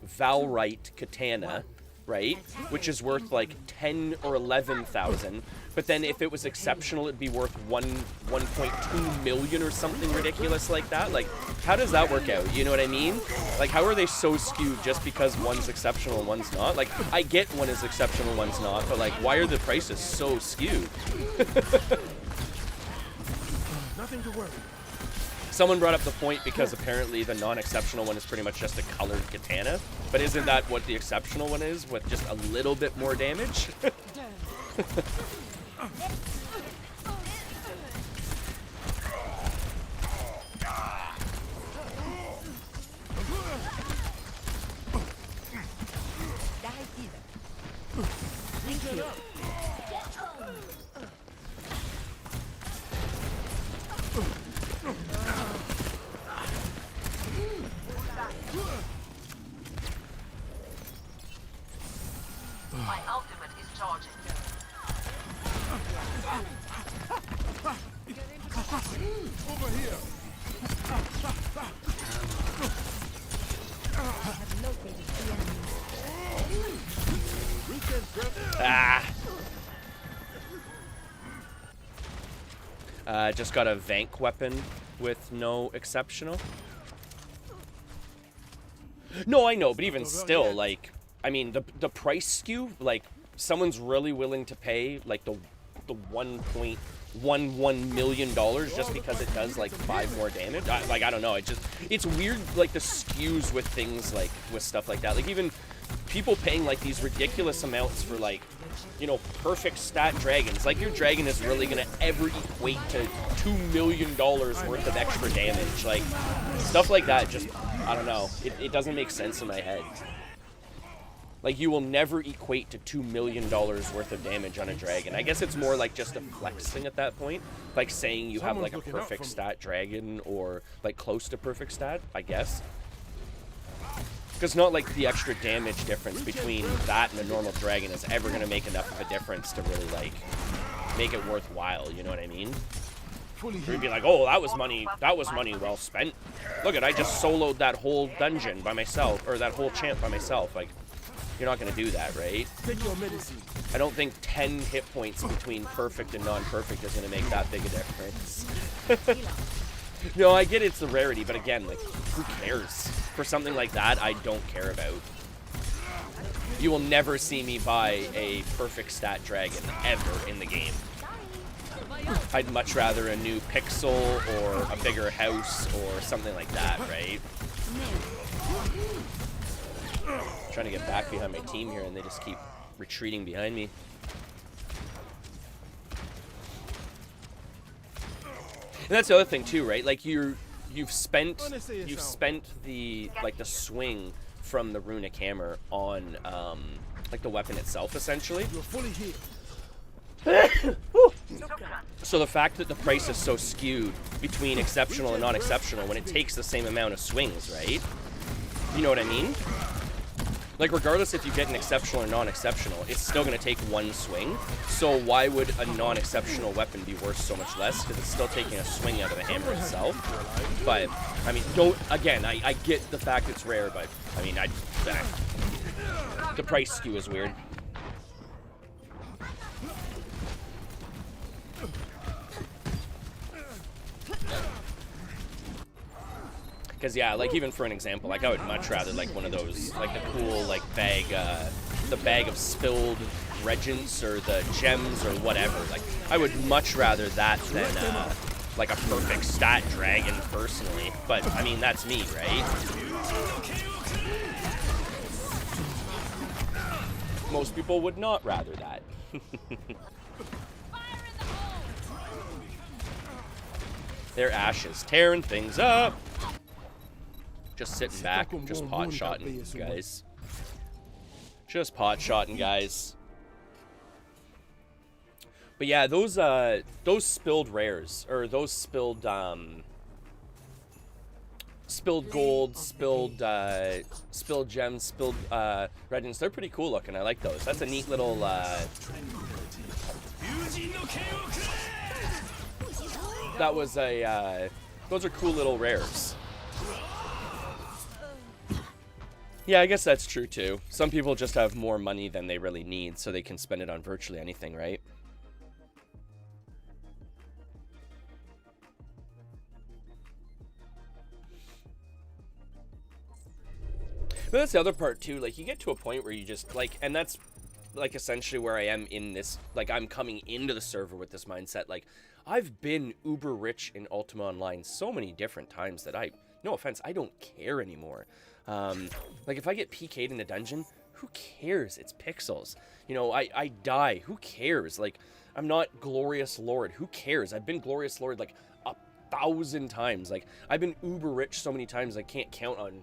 Valrite katana, right? Which is worth like 10 or 11,000. But then if it was exceptional, it'd be worth 1.2 million or something ridiculous like that. Like, how does that work out? You know what I mean? Like, how are they so skewed just because one's exceptional and one's not? Like, I get one is exceptional, one's not, but like, why are the prices so skewed? Nothing to worry. Someone brought up the point because apparently the non-exceptional one is pretty much just a colored katana. But isn't that what the exceptional one is, with just a little bit more damage? My ultimate is charging. Over here. Ah. Just got a Vank weapon with no exceptional. No, I know, but even still, like, I mean, the price skew, like, someone's really willing to pay, like, the $1.11 million just because it does, like, 5 more damage. I don't know, it's weird, like, the skews with things, like, with stuff like that. Like, even people paying, like, these ridiculous amounts for, like, you know, perfect stat dragons. Like, your dragon is really gonna ever equate to $2 million worth of extra damage. Like, stuff like that just, I don't know. It doesn't make sense in my head. Like, you will never equate to $2 million worth of damage on a dragon. I guess it's more like just a flex thing at that point. Like saying you have, like, a perfect stat dragon or, like, close to perfect stat, I guess. Because not like the extra damage difference between that and a normal dragon is ever going to make enough of a difference to really, like, make it worthwhile, you know what I mean? You'd be like, oh, that was money well spent. Look at, I just soloed that whole dungeon by myself, or that whole champ by myself. Like, you're not going to do that, right? Take your medicine. I don't think 10 hit points between perfect and non-perfect is going to make that big a difference. No, I get it's the rarity, but again, like, who cares? For something like that, I don't care about. You will never see me buy a perfect stat dragon ever in the game. I'd much rather a new pixel or a bigger house or something like that, right? I'm trying to get back behind my team here and they just keep retreating behind me. And that's the other thing too, right? Like you've spent the like the swing from the runic hammer on like the weapon itself essentially. You're fully healed. So the fact that the price is so skewed between exceptional and non-exceptional when it takes the same amount of swings, right? You know what I mean? Like, regardless if you get an exceptional or non-exceptional, it's still going to take one swing. So why would a non-exceptional weapon be worth so much less? Because it's still taking a swing out of the hammer itself. But, I mean, I get the fact it's rare, but, I mean, the price skew is weird. Because, yeah, like, even for an example, like, I would much rather, like, one of those, like, the cool, like, the bag of spilled regents or the gems or whatever. Like, I would much rather that than, like, a perfect stat dragon, personally. But, I mean, that's me, right? Most people would not rather that. They're ashes, tearing things up. Just sitting back, just pot-shotting, guys. Just pot-shotting, guys. But yeah, those spilled rares, or those spilled gold, spilled gems, spilled regents, they're pretty cool looking. I like those. That's a neat little that was a those are cool little rares. Yeah, I guess that's true too. Some people just have more money than they really need, so they can spend it on virtually anything, right? But that's the other part too, like, you get to a point where you just, like, and that's like essentially where I am in this, like I'm coming into the server with this mindset. Like I've been uber rich in Ultima Online so many different times that no offense, I don't care anymore. Like if I get PK'd in a dungeon, who cares? It's pixels. You know, I die. Who cares? Like, I'm not Glorious Lord. Who cares? I've been Glorious Lord like 1,000 times. Like, I've been uber rich so many times I can't count on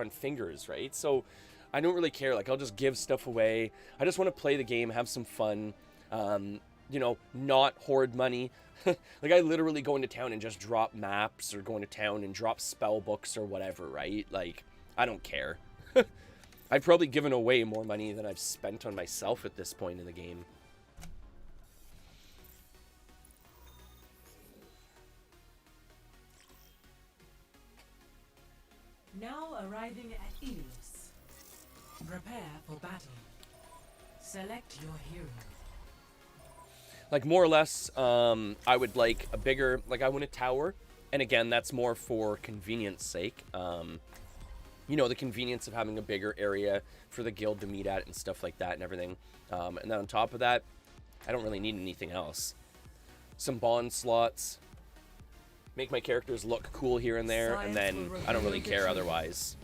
fingers, right? So I don't really care. Like, I'll just give stuff away. I just want to play the game, have some fun, you know, not hoard money. Like, I literally go into town and just drop maps, or go into town and drop spell books or whatever, right? Like, I don't care. I've probably given away more money than I've spent on myself at this point in the game. Now arriving at Ilios. Prepare for battle. Select your hero. Like, more or less, I would like a bigger, like, I want a tower. And again, that's more for convenience sake. You know, the convenience of having a bigger area for the guild to meet at and stuff like that and everything. And then on top of that, I don't really need anything else. Some bond slots. Make my characters look cool here and there, and then I don't really care otherwise.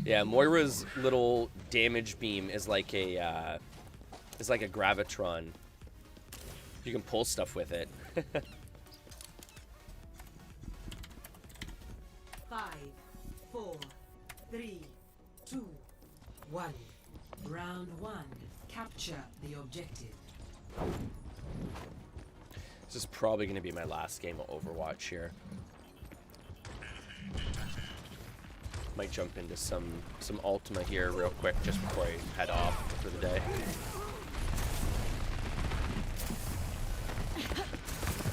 Yeah, Moira's little damage beam is like a gravitron. You can pull stuff with it. 5, 4, 3, 2, 1. Round 1. Capture the objective. This is probably going to be my last game of Overwatch here. Might jump into some Ultima here real quick just before I head off for the day.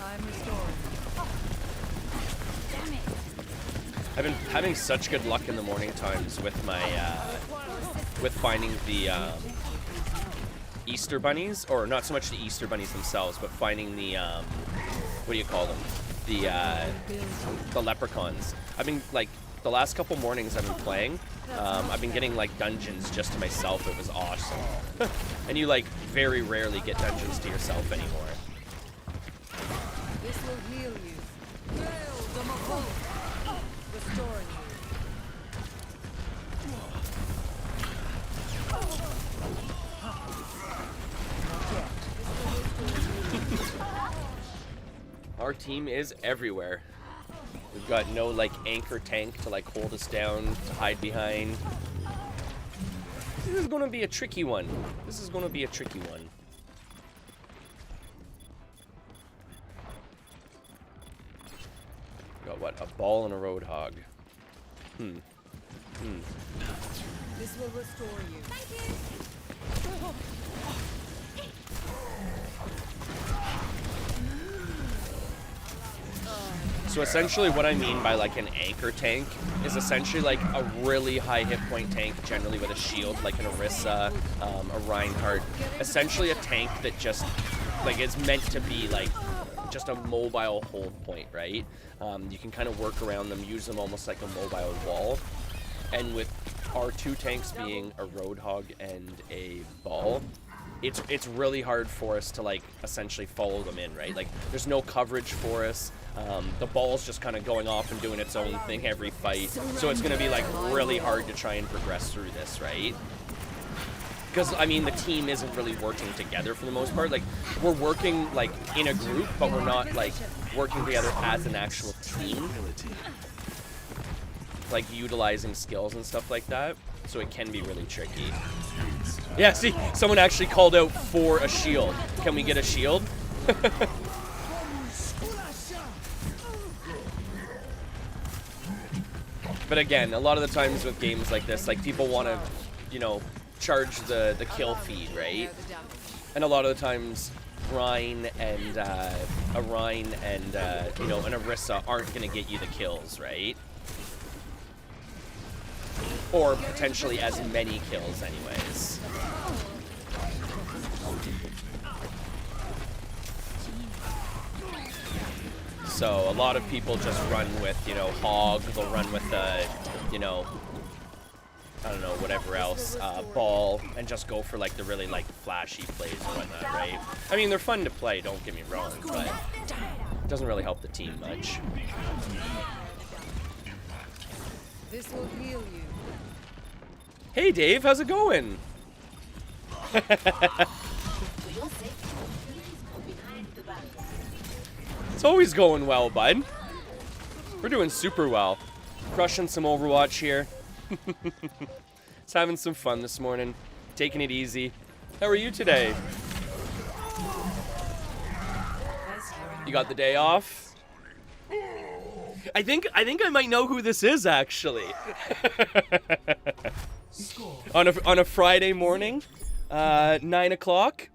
I'm restoring. Damn it. I've been having such good luck in the morning times with my with finding the Easter bunnies, or not so much the Easter bunnies themselves, but finding the what do you call them? The leprechauns. I've been like the last couple mornings I've been playing, I've been getting like dungeons just to myself. It was awesome. And you like very rarely get dungeons to yourself anymore. This will heal you. Restoring you. Our team is everywhere. We've got no like anchor tank to like hold us down, to hide behind. This is gonna be a tricky one. This is gonna be a tricky one. Got what? A ball and a roadhog. This will restore you. Thank you. So essentially what I mean by like an anchor tank is essentially like a really high hit point tank, generally with a shield, like an Orisa, a Reinhardt. Essentially a tank that just like is meant to be like just a mobile hold point, right? You can kind of work around them, use them almost like a mobile wall. And with our two tanks being a Roadhog and a Ball, it's really hard for us to like essentially follow them in, right? Like there's no coverage for us. The Ball's just kind of going off and doing its own thing every fight. So it's going to be like really hard to try and progress through this, right? Because, I mean, the team isn't really working together for the most part. Like, we're working, like, in a group, but we're not, like, working together as an actual team. Like, utilizing skills and stuff like that. So it can be really tricky. Yeah, see, someone actually called out for a shield. Can we get a shield? But again, a lot of the times with games like this, like, people want to, you know, charge the kill feed, right? And a lot of the times Rein and you know, an Orisa aren't gonna get you the kills, right? Or potentially as many kills anyways. So a lot of people just run with, you know, hog. They'll run with you know, I don't know, whatever else, ball, and just go for like the really like flashy plays or whatnot, right? I mean, they're fun to play, don't get me wrong, but it doesn't really help the team much. This will heal you. Hey Dave, how's it going? It's always going well, bud. We're doing super well. Crushing some Overwatch here. Just having some fun this morning. Taking it easy. How are you today? You got the day off? I think I might know who this is actually. on a Friday morning, 9 o'clock.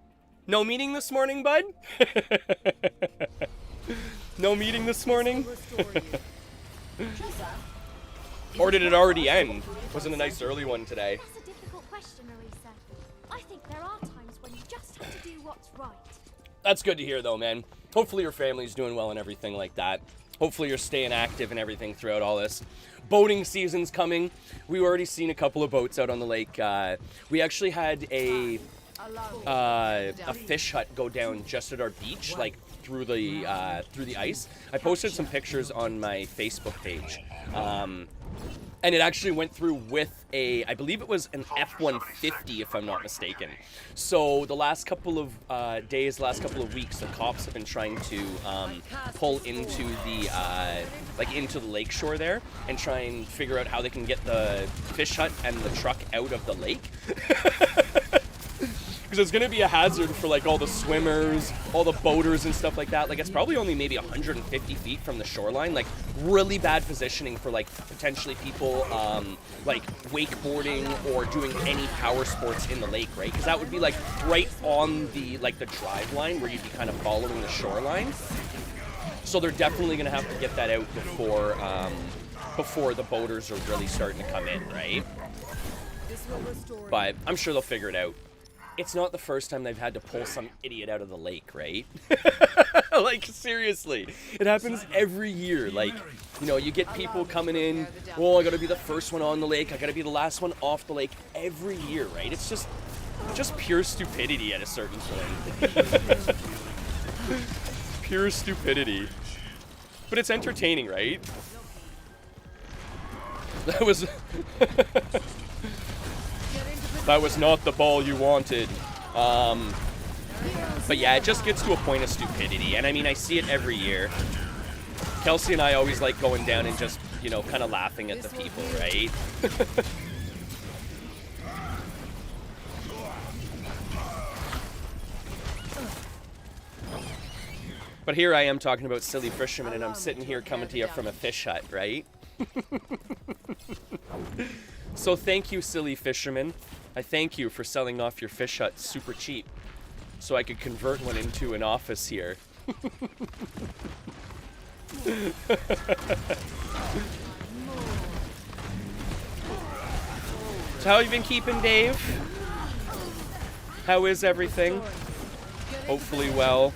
No meeting this morning, bud? No meeting this morning? Or did it already end? Wasn't a nice early one today. That's a difficult question, Marisa. I think there are times when you just have to do what's right. That's good to hear though, man. Hopefully your family's doing well and everything like that. Hopefully you're staying active and everything throughout all this. Boating season's coming. We've already seen a couple of boats out on the lake. We actually had a fish hut go down just at our beach, like through the ice. I posted some pictures on my Facebook page. And it actually went through with I believe it was an F-150, if I'm not mistaken. So the last couple of days, last couple of weeks, the cops have been trying to pull into the into the lakeshore there and try and figure out how they can get the fish hut and the truck out of the lake. Because it's going to be a hazard for like all the swimmers, all the boaters and stuff like that. Like it's probably only maybe 150 feet from the shoreline. Like really bad positioning for like potentially people like wakeboarding or doing any power sports in the lake, right? Because that would be like right on the the drive line where you'd be kind of following the shoreline. So they're definitely going to have to get that out before the boaters are really starting to come in, right? But I'm sure they'll figure it out. It's not the first time they've had to pull some idiot out of the lake, right? Like, seriously. It happens every year. Like, you know, you get people coming in, oh, I gotta be the first one on the lake, I gotta be the last one off the lake every year, right? It's just pure stupidity at a certain point. Pure stupidity. But it's entertaining, right? That was... That was not the ball you wanted. But yeah, it just gets to a point of stupidity. And I mean, I see it every year. Kelsey and I always like going down and just, you know, kind of laughing at the people, right? But here I am talking about silly fishermen, and I'm sitting here coming to you from a fish hut, right? So thank you, silly fisherman. I thank you for selling off your fish hut super cheap so I could convert one into an office here. So how have you been keeping, Dave? How is everything? Hopefully well.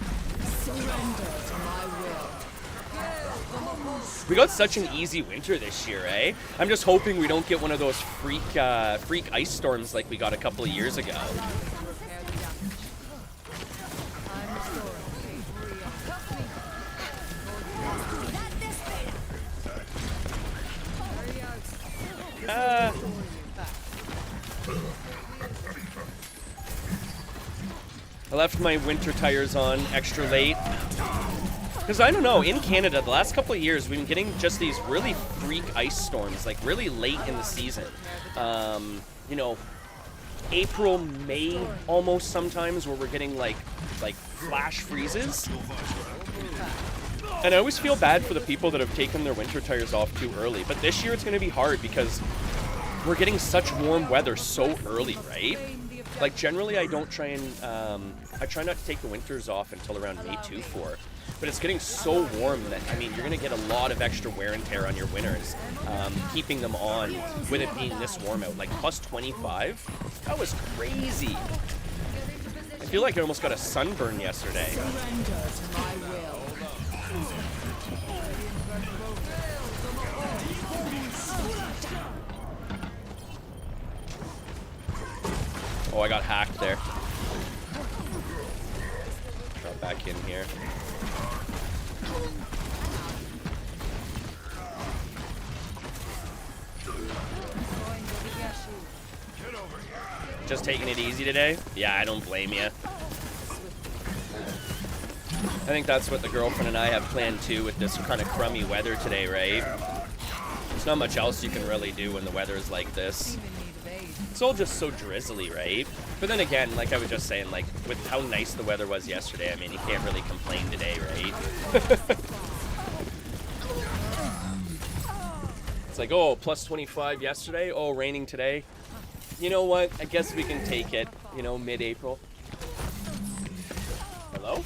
We got such an easy winter this year, eh? I'm just hoping we don't get one of those freak ice storms like we got a couple of years ago. I left my winter tires on extra late. Because I don't know, in Canada, the last couple of years, we've been getting just these really freak ice storms, like really late in the season. You know, April, May, almost sometimes, where we're getting like flash freezes. And I always feel bad for the people that have taken their winter tires off too early. But this year it's going to be hard because we're getting such warm weather so early, right? Like generally I don't try and, I try not to take the winters off until around May 2-4. But it's getting so warm that, I mean, you're going to get a lot of extra wear and tear on your winters, keeping them on with it being this warm out. Like plus 25, that was crazy. I feel like I almost got a sunburn yesterday. Oh, I got hacked there. Drop back in here. Just taking it easy today? Yeah, I don't blame you. I think that's what the girlfriend and I have planned too with this kind of crummy weather today, right? There's not much else you can really do when the weather is like this. It's all just so drizzly, right? But then again, like I was just saying, like with how nice the weather was yesterday, I mean, you can't really complain today, right? It's like, oh, plus 25 yesterday, oh, raining today. You know what? I guess we can take it, you know, mid-April. Hello?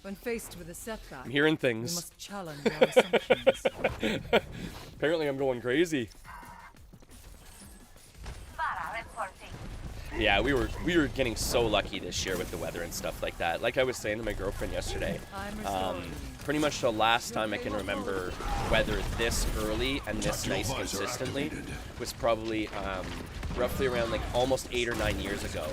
When faced with a setback, I'm hearing things. we must challenge our assumptions. Apparently I'm going crazy. Yeah, we were getting so lucky this year with the weather and stuff like that. Like I was saying to my girlfriend yesterday, pretty much the last time I can remember weather this early and this nice consistently was probably roughly around like almost 8 or 9 years ago.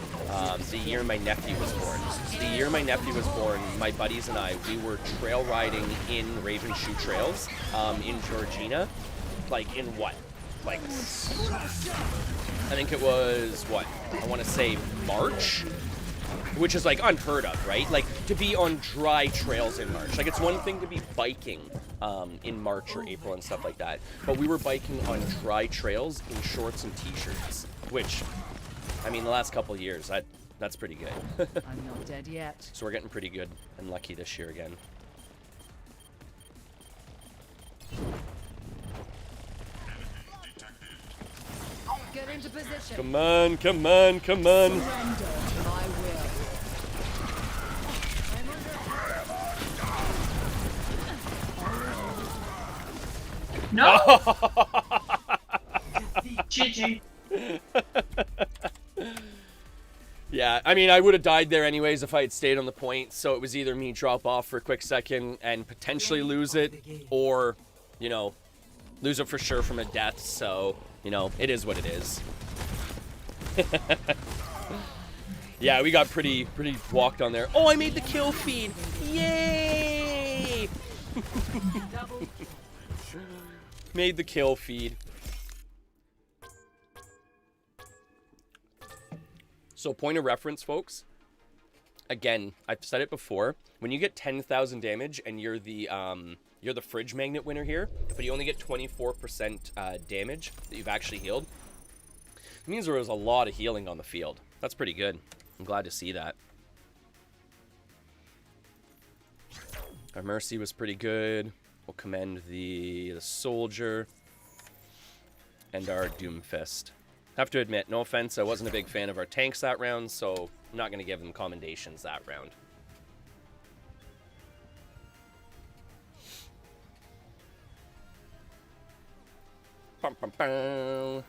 The year my nephew was born. The year my nephew was born, my buddies and I, we were trail riding in Raven Shoe Trails in Georgina, like in what? Like, I think it was, what, I want to say March, which is like unheard of, right? Like to be on dry trails in March. Like it's one thing to be biking in March or April and stuff like that, but we were biking on dry trails in shorts and t-shirts, which, I mean, the last couple of years, that's pretty good. I'm not dead yet. So we're getting pretty good and lucky this year again. Get into position. Come on, come on, come on. Surrender to my will. No. GG. Yeah, I mean, I would have died there anyways if I had stayed on the point, so it was either me drop off for a quick second and potentially lose it, or, you know, lose it for sure from a death, so, you know, it is what it is. Yeah, we got pretty walked on there. Oh, I made the kill feed! Yay! Made the kill feed. So, point of reference, folks. Again, I've said it before. When you get 10,000 damage and you're the fridge magnet winner here, but you only get 24% damage that you've actually healed, it means there was a lot of healing on the field. That's pretty good. I'm glad to see that. Our Mercy was pretty good. We'll commend the soldier and our Doomfist. Have to admit, no offense, I wasn't a big fan of our tanks that round, so I'm not going to give them commendations that round. Bum, bum, bum.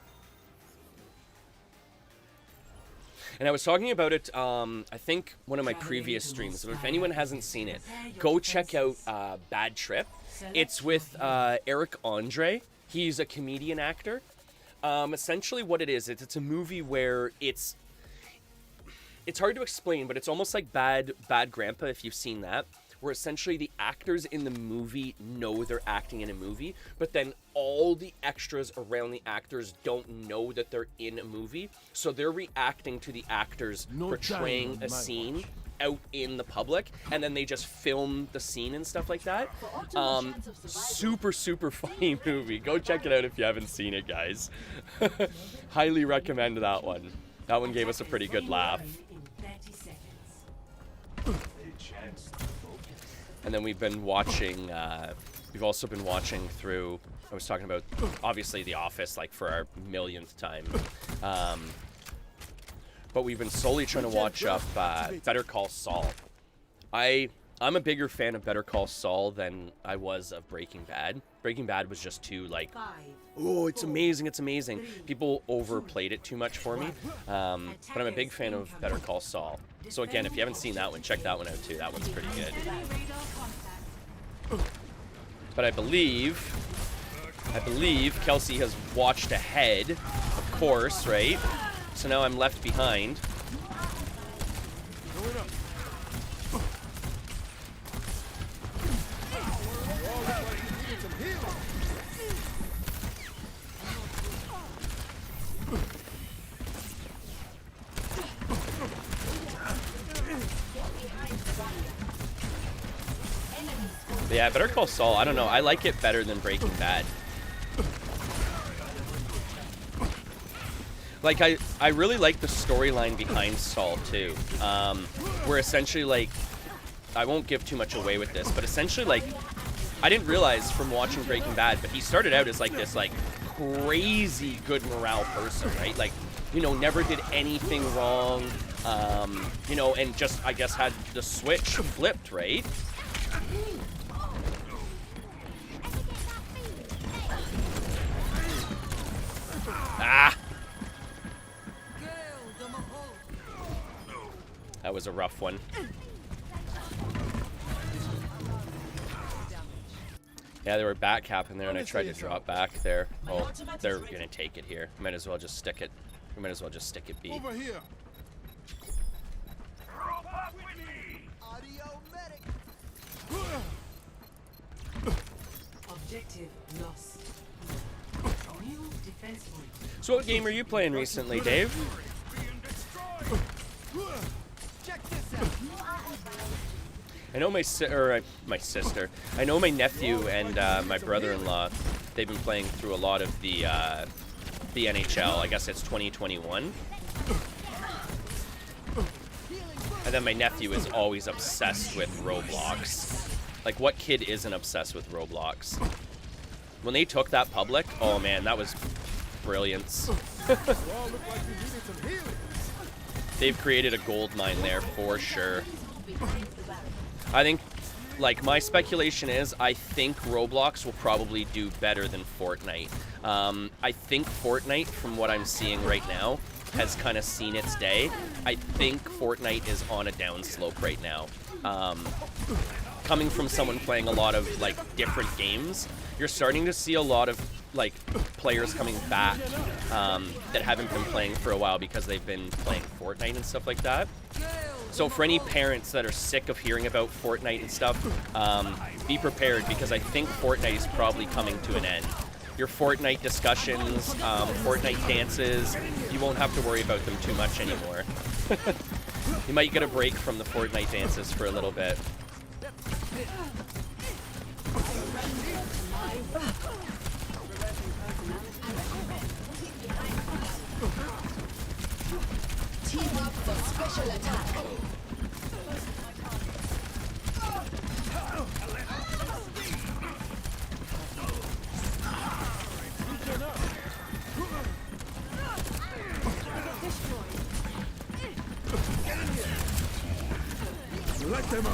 And I was talking about it, I think, one of my previous streams. So if anyone hasn't seen it, go check out Bad Trip. It's with Eric Andre. He's a comedian actor. Essentially what it is, it's a movie where it's hard to explain, but it's almost like Bad Grandpa, if you've seen that, where essentially the actors in the movie know they're acting in a movie, but then all the extras around the actors don't know that they're in a movie, so they're reacting to the actors portraying a scene out in the public, and then they just film the scene and stuff like that. Super funny movie. Go check it out if you haven't seen it, guys. Highly recommend that one. That one gave us a pretty good laugh. And then we've been watching, we've also been watching through, I was talking about, obviously, The Office, like, for our millionth time. But we've been slowly trying to watch up Better Call Saul. I'm a bigger fan of Better Call Saul than I was of Breaking Bad. Breaking Bad was just too, like, oh, it's amazing, it's amazing. People overplayed it too much for me. But I'm a big fan of Better Call Saul. So again, if you haven't seen that one, check that one out too. That one's pretty good. But I believe Kelsey has watched ahead, of course, right? So now I'm left behind. Yeah, Better Call Saul, I don't know. I like it better than Breaking Bad. Like, I really like the storyline behind Saul, too. Where essentially, like, I won't give too much away with this, but essentially, like, I didn't realize from watching Breaking Bad, but he started out as, like, this, like, crazy good morale person, right? Like, you know, never did anything wrong, you know, and just, I guess, had the switch flipped, right? Ah! That was a rough one. Yeah, there were back cap in there, and I tried to drop back there. Oh, they're gonna take it here. Might as well just stick it. We might as well just stick it B. Over here. Objective lost. New defense point. So what game are you playing recently, Dave? I know my sister. I know my nephew and my brother-in-law. They've been playing through a lot of the NHL. I guess it's 2021. And then my nephew is always obsessed with Roblox. Like, what kid isn't obsessed with Roblox? When they took that public, oh man, that was brilliance. They've created a gold mine there for sure. I think, like, my speculation is, I think Roblox will probably do better than Fortnite. I think Fortnite, from what I'm seeing right now, has kind of seen its day. I think Fortnite is on a downslope right now. Coming from someone playing a lot of, like, different games, you're starting to see a lot of, like, players coming back that haven't been playing for a while because they've been playing Fortnite and stuff like that. So for any parents that are sick of hearing about Fortnite and stuff, be prepared, because I think Fortnite is probably coming to an end. Your Fortnite discussions, Fortnite dances, you won't have to worry about them too much anymore. You might get a break from the Fortnite dances for a little bit. Team up for special attack. Let them out.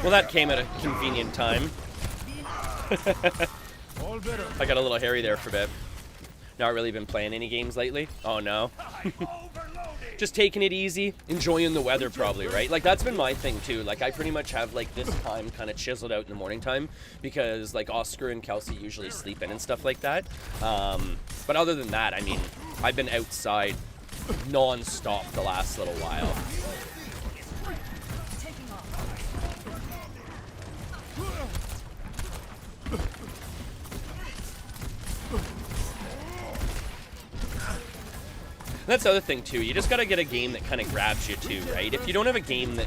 Well, that came at a convenient time. I got a little hairy there for a bit. Not really been playing any games lately. Oh no. Just taking it easy, enjoying the weather probably, right? Like, that's been my thing too. Like, I pretty much have, like, this time kind of chiseled out in the morning time because, like, Oscar and Kelsey usually sleep in and stuff like that. But other than that, I mean, I've been outside non-stop the last little while. That's the other thing too, you just gotta get a game that kind of grabs you too, right? If you don't have a game that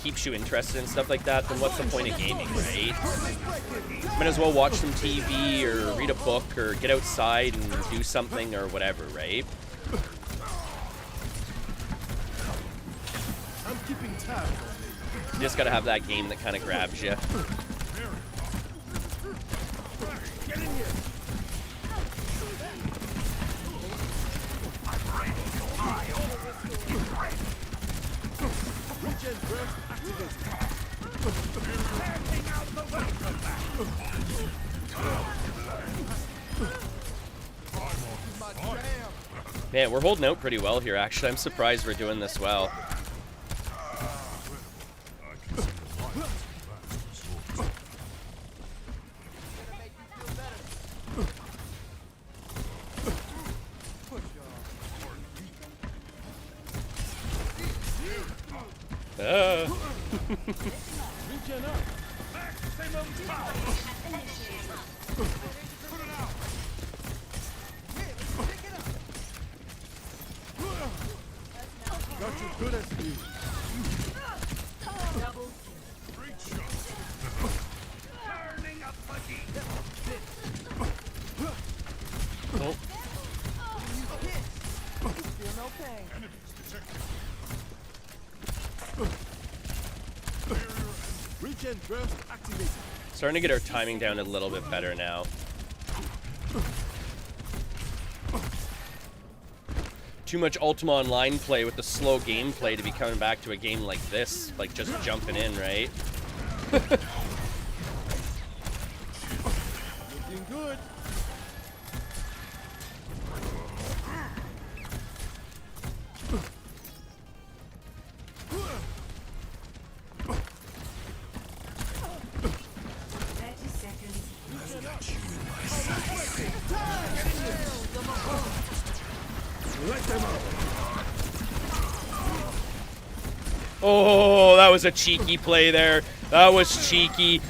keeps you interested in stuff like that, then what's the point of gaming, right? Might as well watch some TV or read a book or get outside and do something or whatever, right? I'm keeping tabs. You just gotta have that game that kind of grabs you. Get in here. Man, we're holding out pretty well here, actually. I'm surprised we're doing this well. Got you good as new. Double Oh. Feel no pain. Regen burst activated. Starting to get our timing down a little bit better now. Too much Ultima Online play with the slow gameplay to be coming back to a game like this, like just jumping in, right? Looking good. Oh, that was a cheeky play there. That was cheeky.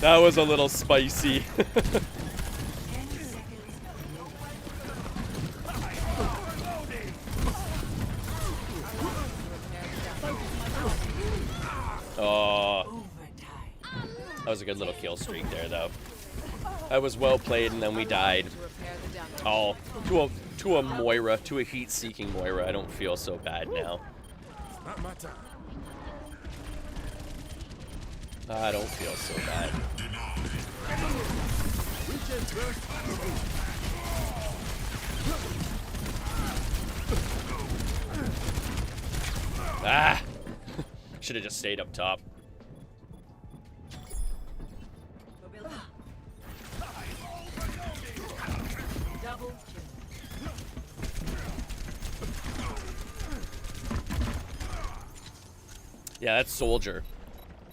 That was a little spicy. Oh, that was a good little kill streak there, though. That was well played, and then we died. Oh, to a Moira, to a heat-seeking Moira. I don't feel so bad now. Not my time. I don't feel so bad. Regen burst activated. Ah! Should have just stayed up top. double Yeah, that's Soldier.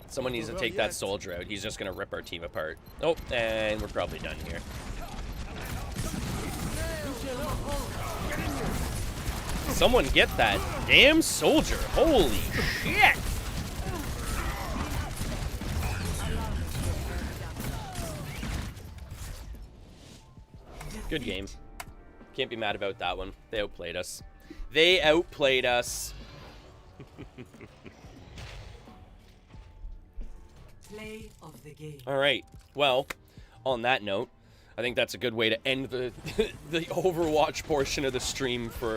Someone needs to take that Soldier out. He's just going to rip our team apart. Oh, and we're probably done here. Someone get that damn Soldier. Holy shit! Good game. Can't be mad about that one. They outplayed us. They outplayed us. play of the game. All right. Well, on that note, I think that's a good way to end the the Overwatch portion of the stream for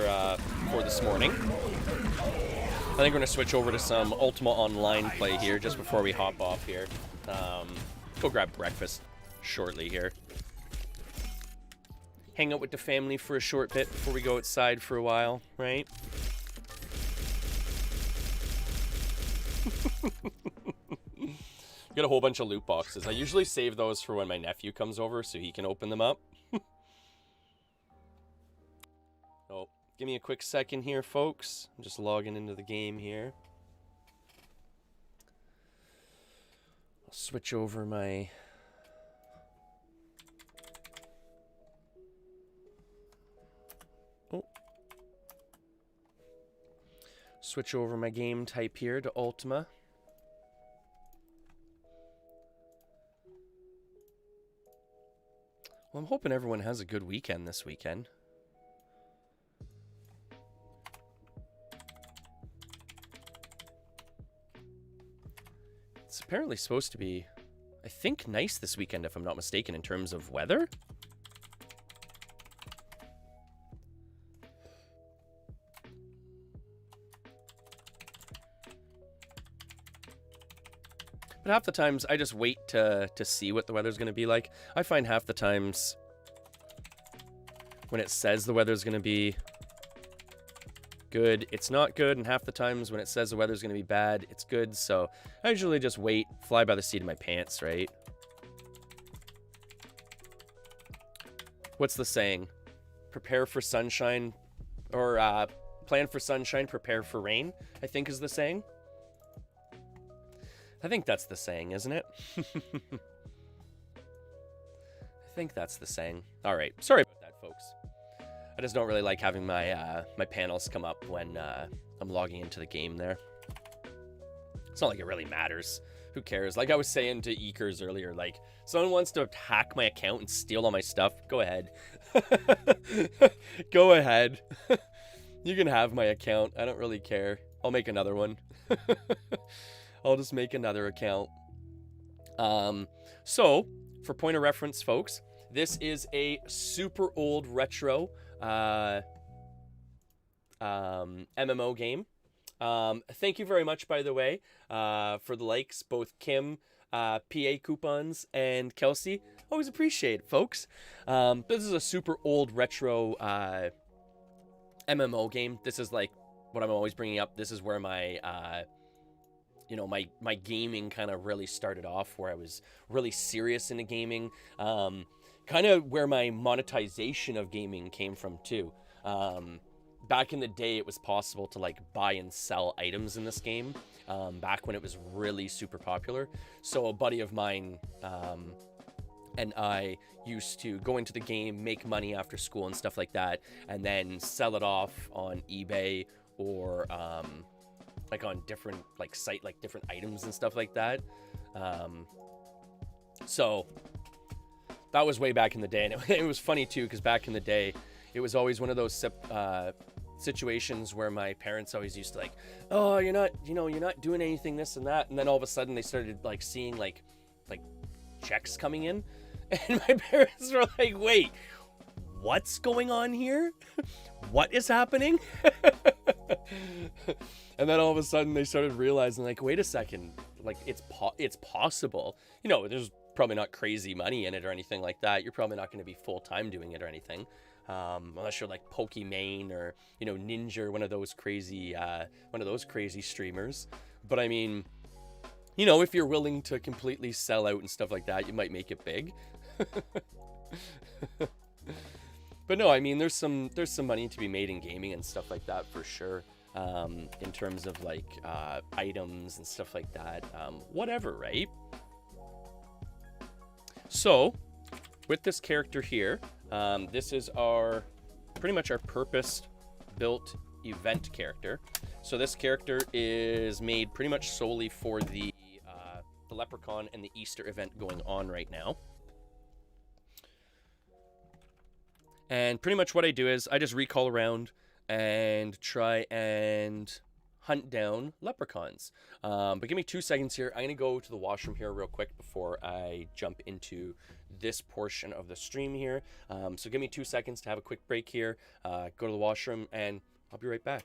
this morning. I think we're gonna switch over to some Ultima Online play here just before we hop off here. Go grab breakfast shortly here. Hang out with the family for a short bit before we go outside for a while, right? Got a whole bunch of loot boxes. I usually save those for when my nephew comes over so he can open them up. Oh, give me a quick second here, folks. I'm just logging into the game here. I'll switch over my... Oh. Switch over my game type here to Ultima. Well, I'm hoping everyone has a good weekend this weekend. It's apparently supposed to be, I think, nice this weekend, if I'm not mistaken, in terms of weather. But half the times, I just wait to see what the weather's going to be like. I find half the times when it says the weather's going to be good, it's not good. And half the times when it says the weather's going to be bad, it's good. So I usually just wait, fly by the seat of my pants, right? What's the saying? Prepare for sunshine, or plan for sunshine, prepare for rain, I think is the saying. I think that's the saying, isn't it? I think that's the saying. All right, sorry about that, folks. I just don't really like having my my panels come up when I'm logging into the game there. It's not like it really matters. Who cares? Like I was saying to Ekers earlier, like, someone wants to hack my account and steal all my stuff, go ahead. Go ahead. You can have my account. I don't really care. I'll make another one. I'll just make another account. So, for point of reference, folks, this is a super old retro MMO game. Thank you very much, by the way, for the likes, both Kim, PA Coupons, and Kelsey. Always appreciate it, folks. This is a super old retro MMO game. This is like what I'm always bringing up. This is where my you know, my gaming kind of really started off, where I was really serious into gaming. Kind of where my monetization of gaming came from too. Back in the day, it was possible to like buy and sell items in this game, back when it was really super popular. So a buddy of mine and I used to go into the game, make money after school and stuff like that, and then sell it off on eBay or like on different like site, like different items and stuff like that. So that was way back in the day, and it was funny too, because back in the day, it was always one of those situations where my parents always used to like, oh, you're not doing anything, this and that, and then all of a sudden they started like seeing like checks coming in, and my parents were like, wait, what's going on here? What is happening? And then all of a sudden they started realizing, like, wait a second, like it's possible. You know, there's probably not crazy money in it or anything like that. You're probably not going to be full-time doing it or anything. Unless you're like Pokimane or, you know, Ninja, one of those crazy streamers. But I mean, you know, if you're willing to completely sell out and stuff like that, you might make it big. But no, I mean, there's some money to be made in gaming and stuff like that for sure. In terms of like items and stuff like that, whatever, right? So with this character here, this is pretty much our purpose-built event character. So this character is made pretty much solely for the Leprechaun and the Easter event going on right now. And pretty much what I do is I just recall around and try and hunt down leprechauns. But give me 2 seconds here. I'm going to go to the washroom here real quick before I jump into this portion of the stream here. So give me 2 seconds to have a quick break here, go to the washroom, and I'll be right back.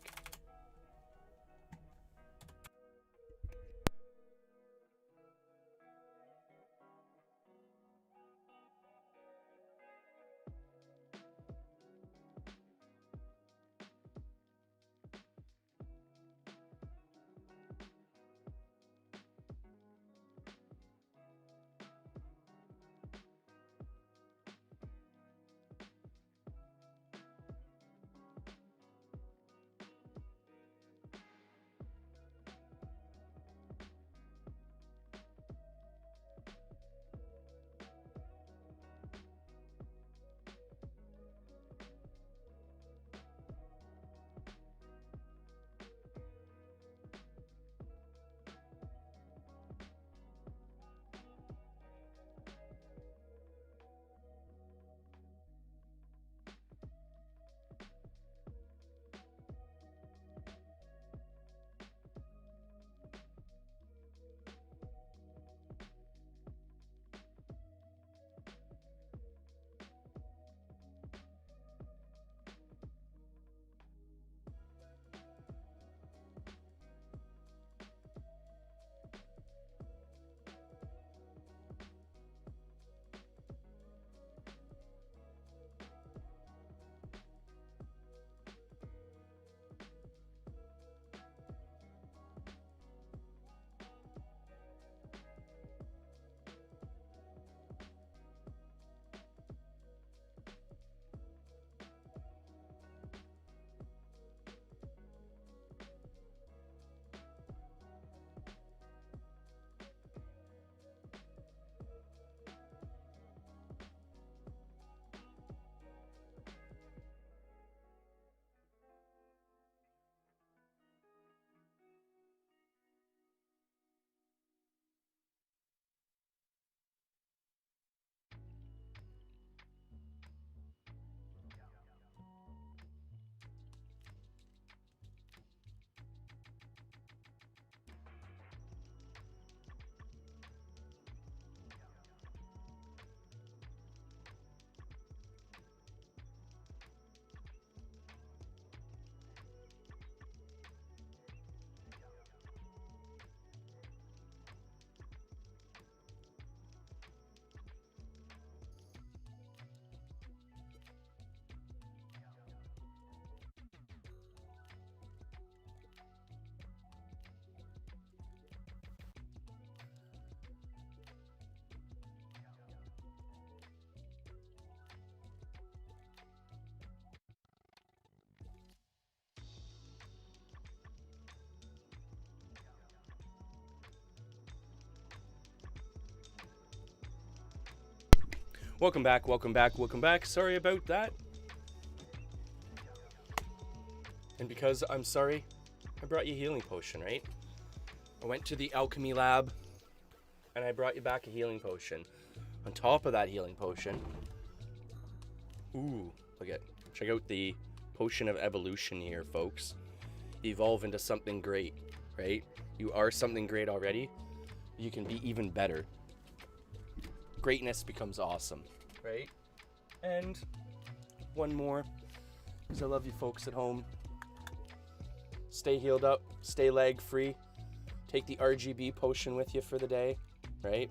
Welcome back, welcome back, welcome back. Sorry about that. And because I'm sorry, I brought you a healing potion, right? I went to the alchemy lab, and I brought you back a healing potion. On top of that healing potion, ooh, check out the potion of evolution here, folks. Evolve into something great, right? You are something great already. You can be even better. Greatness becomes awesome, right? And one more, because I love you folks at home. Stay healed up, stay lag free. Take the RGB potion with you for the day, right?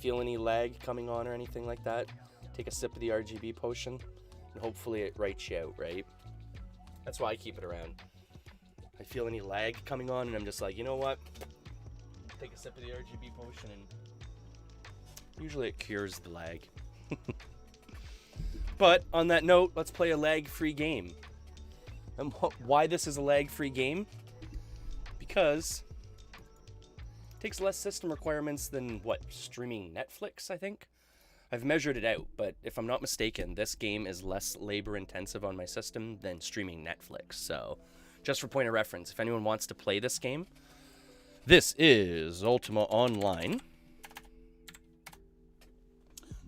Feel any lag coming on or anything like that, take a sip of the RGB potion, and hopefully it writes you out, right? That's why I keep it around. I feel any lag coming on and I'm just like, you know what? Take a sip of the RGB potion and usually it cures the lag. But on that note, let's play a lag-free game. And why this is a lag-free game? Because it takes less system requirements than, what, streaming Netflix, I think? I've measured it out, but if I'm not mistaken, this game is less labor-intensive on my system than streaming Netflix. So, just for point of reference, if anyone wants to play this game, this is Ultima Online.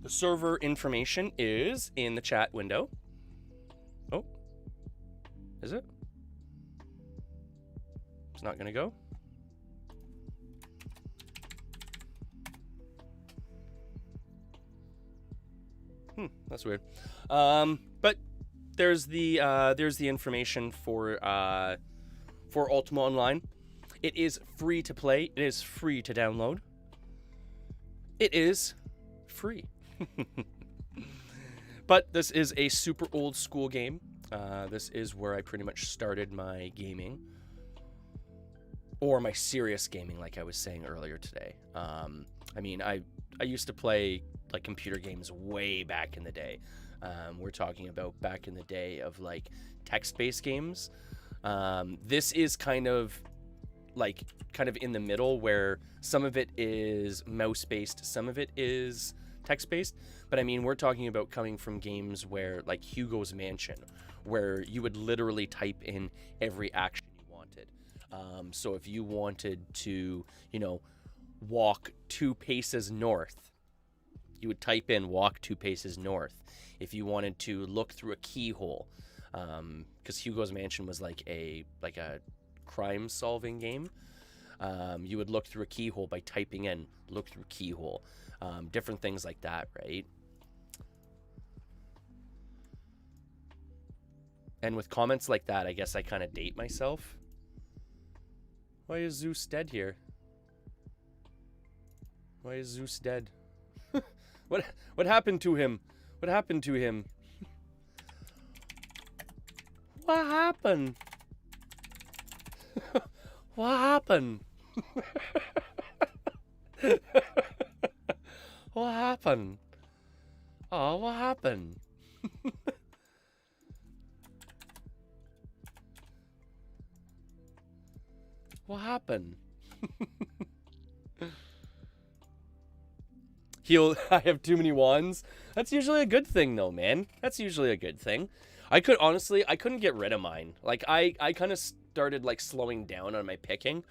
The server information is in the chat window. Oh. Is it? It's not gonna go? That's weird. But there's the information for Ultima Online. It is free to play. It is free to download. It is free. But this is a super old school game. This is where I pretty much started my gaming. Or my serious gaming, like I was saying earlier today. I mean, I used to play like computer games way back in the day. We're talking about back in the day of like text-based games. This is kind of in the middle where some of it is mouse-based, some of it is text-based. But I mean, we're talking about coming from games where like Hugo's Mansion, where you would literally type in every action you wanted. So if you wanted to, walk 2 paces north, you would type in walk 2 paces north. If you wanted to look through a keyhole, because Hugo's Mansion was like a crime solving game, you would look through a keyhole by typing in look through keyhole. Different things like that, right? And with comments like that, I guess I kind of date myself. Why is Zeus dead here? Why is Zeus dead? What happened to him? What happened to him? What happened? What happened? What happened? Oh, what happened? What happened? I have too many wands. That's usually a good thing though, man. That's usually a good thing. I couldn't get rid of mine. Like I kind of started like slowing down on my picking.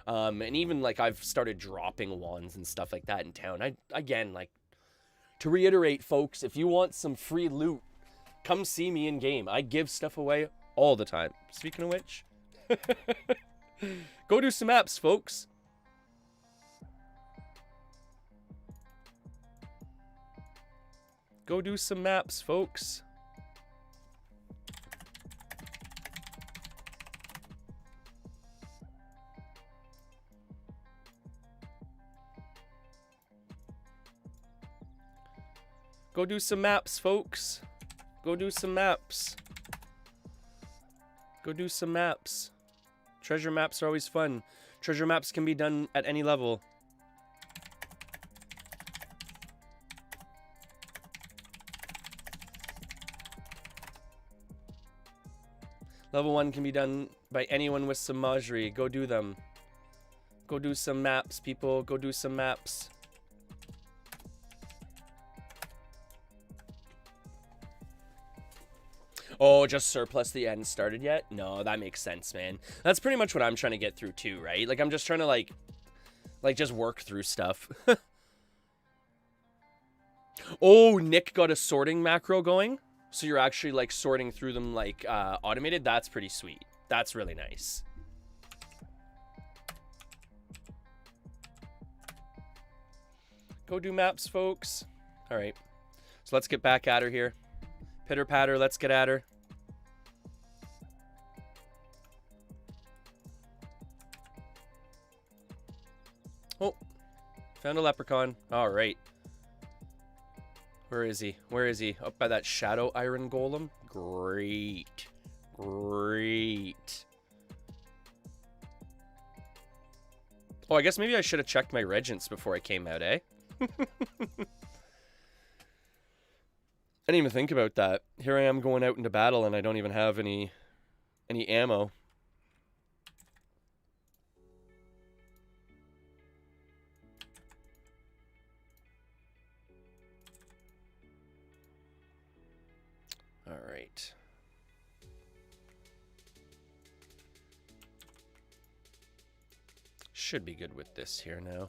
And even like I've started dropping wands and stuff like that in town. To reiterate, folks, if you want some free loot, come see me in game. I give stuff away all the time. Speaking of which, go do some apps, folks. Go do some maps, folks. Go do some maps, folks. Go do some maps. Go do some maps. Treasure maps are always fun. Treasure maps can be done at any level. Level 1 can be done by anyone with some Majri. Go do them. Go do some maps, people. Go do some maps. Oh, just surplus the end started yet? No, that makes sense, man. That's pretty much what I'm trying to get through too, right? Like, I'm just trying to, like just work through stuff. Oh, Nick got a sorting macro going. So you're actually, like, sorting through them, like, automated. That's pretty sweet. That's really nice. Go do maps, folks. All right. So let's get back at her here. Pitter patter, let's get at her. Oh, found a leprechaun. All right. Where is he? Where is he? Up by that shadow iron golem? Great. Great. Oh, I guess maybe I should have checked my regents before I came out, eh? I didn't even think about that. Here I am going out into battle and I don't even have any ammo. All right. Should be good with this here now.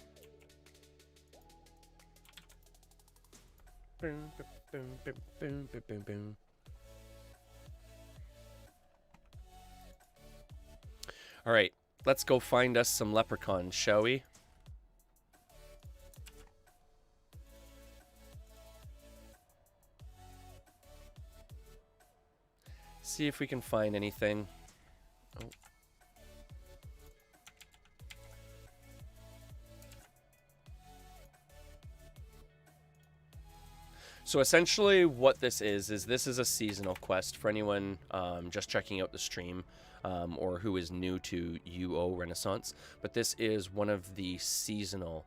Boom, boom, boom, boom, boom, boom, boom. All right, let's go find us some leprechauns, shall we? See if we can find anything. Oh. So essentially what this is this is a seasonal quest for anyone just checking out the stream or who is new to UO Renaissance. But this is one of the seasonal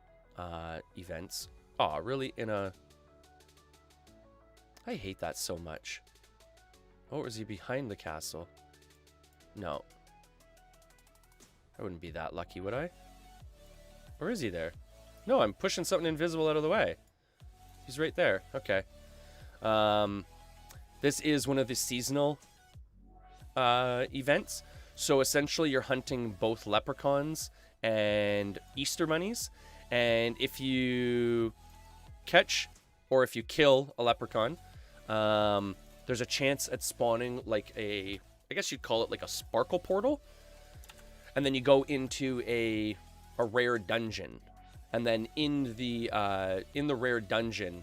events. Aw, really in a... I hate that so much. Oh, is he behind the castle? No. I wouldn't be that lucky, would I? Or is he there? No, I'm pushing something invisible out of the way. He's right there. Okay. This is one of the seasonal events. So essentially you're hunting both leprechauns and Easter bunnies. And if you catch or if you kill a leprechaun, there's a chance at spawning like I guess you'd call it like a sparkle portal. And then you go into a rare dungeon. And then in the rare dungeon,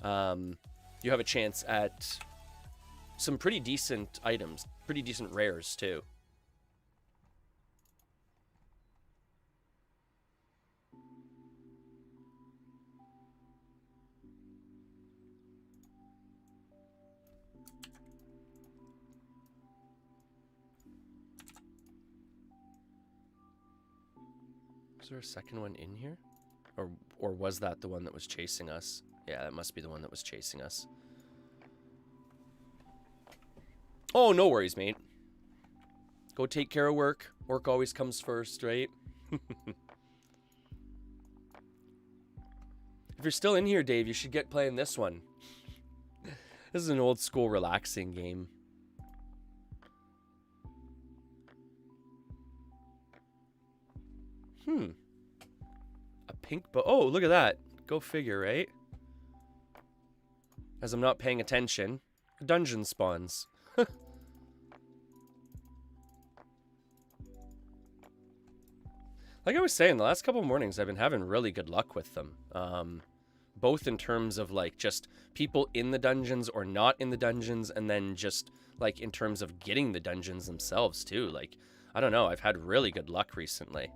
you have a chance at some pretty decent items, pretty decent rares too. Is there a second one in here? Or was that the one that was chasing us? Yeah, that must be the one that was chasing us. Oh, no worries, mate. Go take care of work. Work always comes first, right? If you're still in here, Dave, you should get playing this one. This is an old school relaxing game. A pink bow. Oh, look at that. Go figure, right? As I'm not paying attention, a dungeon spawns. Like I was saying, the last couple mornings I've been having really good luck with them. Both in terms of like just people in the dungeons or not in the dungeons, and then just like in terms of getting the dungeons themselves too. Like, I don't know, I've had really good luck recently.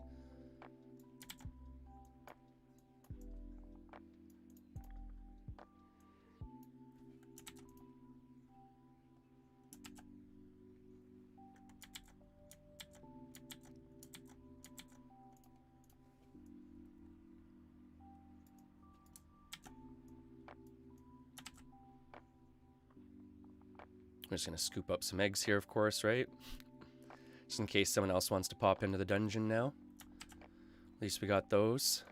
I'm just going to scoop up some eggs here, of course, right? Just in case someone else wants to pop into the dungeon now. At least we got those.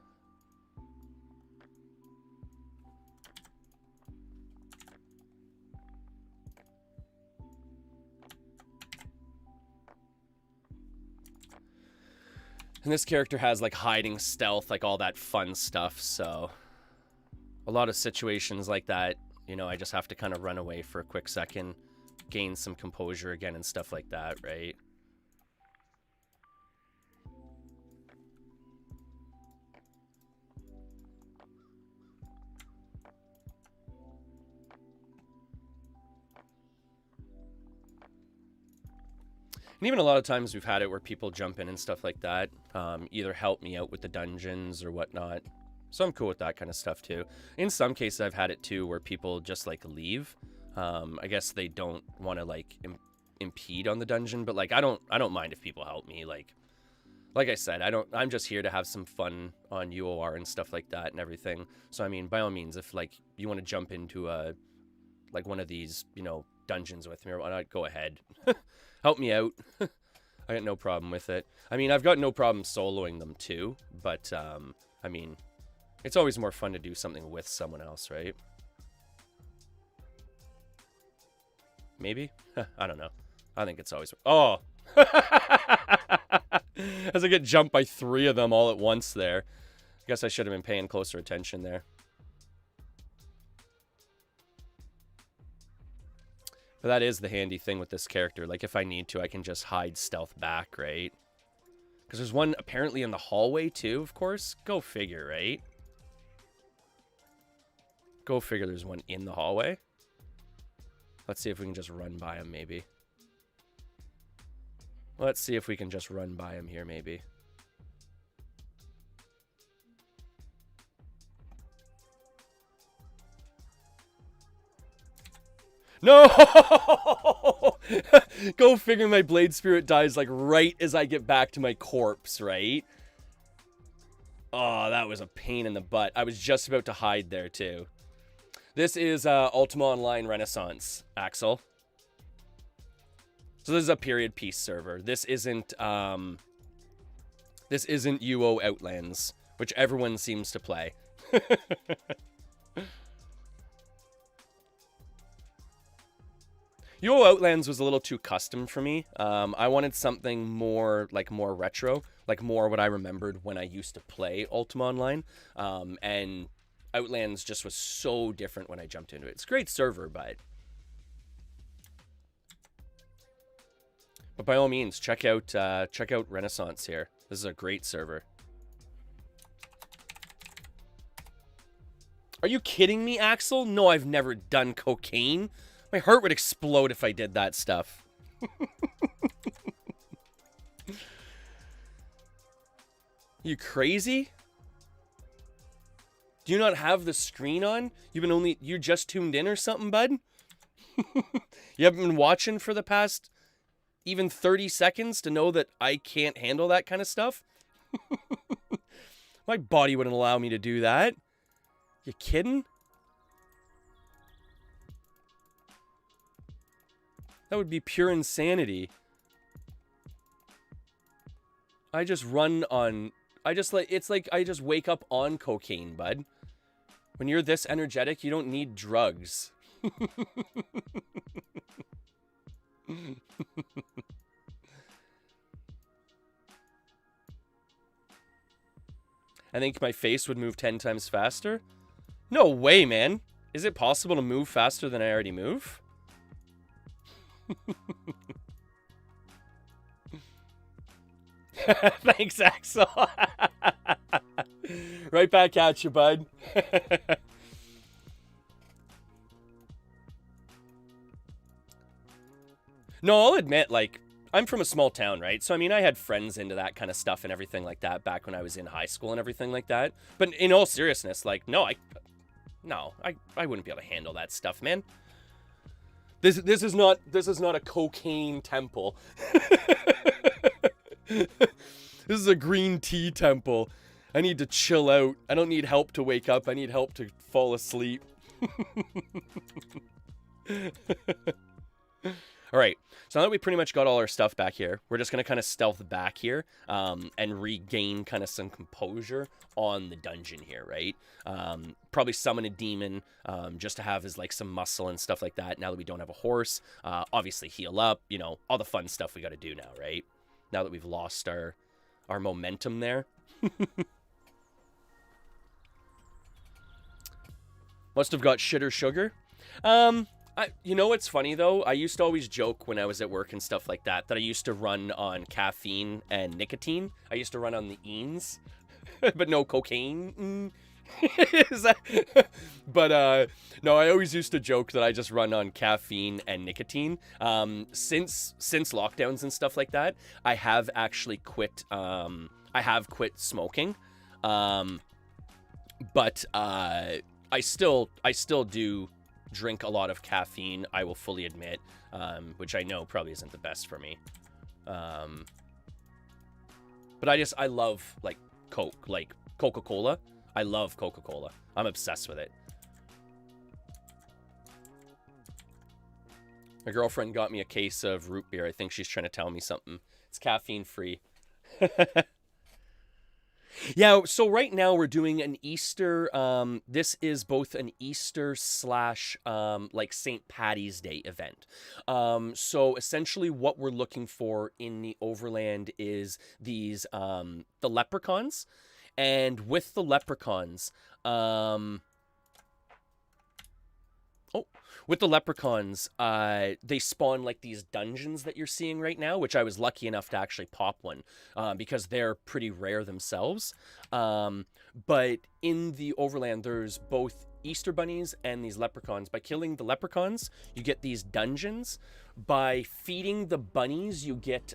And this character has like hiding, stealth, like all that fun stuff, so a lot of situations like that, you know, I just have to kind of run away for a quick second, gain some composure again and stuff like that, right? And even a lot of times we've had it where people jump in and stuff like that, either help me out with the dungeons or whatnot. So I'm cool with that kind of stuff too. In some cases I've had it too where people just like leave. I guess they don't want to like impede on the dungeon, but like I don't mind if people help me. Like I said, I'm just here to have some fun on UOR and stuff like that and everything. So I mean, by all means, if like you want to jump into a like one of these, you know, dungeons with me or whatnot, go ahead. Help me out. I got no problem with it. I mean, I've got no problem soloing them too, but I mean, it's always more fun to do something with someone else, right? Maybe? I don't know. I think it's always... Oh! As I get jumped by 3 of them all at once there. I guess I should have been paying closer attention there. But that is the handy thing with this character. Like, if I need to, I can just hide stealth back, right? Because there's one apparently in the hallway, too, of course. Go figure, right? Go figure there's one in the hallway. Let's see if we can just run by him, maybe. Let's see if we can just run by him here, maybe. No! Go figure my blade spirit dies like right as I get back to my corpse, right? Oh, that was a pain in the butt. I was just about to hide there too. This is Ultima Online Renaissance, Axel. So this is a period piece server. This isn't UO Outlands, which everyone seems to play. UO Outlands was a little too custom for me. I wanted something more retro, like more what I remembered when I used to play Ultima Online. And Outlands just was so different when I jumped into it. It's a great server, but by all means, check out Renaissance here. This is a great server. Are you kidding me, Axel? No, I've never done cocaine. My heart would explode if I did that stuff. You crazy? Do you not have the screen on? You just tuned in or something, bud? You haven't been watching for the past even 30 seconds to know that I can't handle that kind of stuff? My body wouldn't allow me to do that. You kidding? That would be pure insanity. I just run on... it's like I just wake up on cocaine, bud. When you're this energetic, you don't need drugs. I think my face would move 10 times faster. No way, man. Is it possible to move faster than I already move? Thanks, Axel. Right back at you, bud. No, I'll admit, like, I'm from a small town, right? So, I mean, I had friends into that kind of stuff and everything like that back when I was in high school and everything like that. But in all seriousness, like, no, I wouldn't be able to handle that stuff, man. This is not a cocaine temple. This is a green tea temple. I need to chill out. I don't need help to wake up. I need help to fall asleep. All right. So now that we pretty much got all our stuff back here, we're just going to kind of stealth back here and regain kind of some composure on the dungeon here, right? Probably summon a demon just to have as like some muscle and stuff like that now that we don't have a horse. Obviously heal up, you know, all the fun stuff we got to do now, right? Now that we've lost our our momentum there. Must have got shit or sugar. You know what's funny though? I used to always joke when I was at work and stuff like that I used to run on caffeine and nicotine. I used to run on the eens, but no cocaine. Is that... But no, I always used to joke that I just run on caffeine and nicotine. Since lockdowns and stuff like that, I have actually quit. I have quit smoking, but I still do drink a lot of caffeine, I will fully admit, which I know probably isn't the best for me. But I love, like, Coke, like Coca-Cola. I love Coca-Cola. I'm obsessed with it. My girlfriend got me a case of root beer. I think she's trying to tell me something. It's caffeine-free. Yeah, so right now we're doing an Easter, this is both an Easter slash, like St. Paddy's Day event. So essentially what we're looking for in the Overland is these, the leprechauns. And with the leprechauns, they spawn like these dungeons that you're seeing right now, which I was lucky enough to actually pop one, because they're pretty rare themselves. But in the Overland, there's both Easter bunnies and these leprechauns. By killing the leprechauns, you get these dungeons. By feeding the bunnies, you get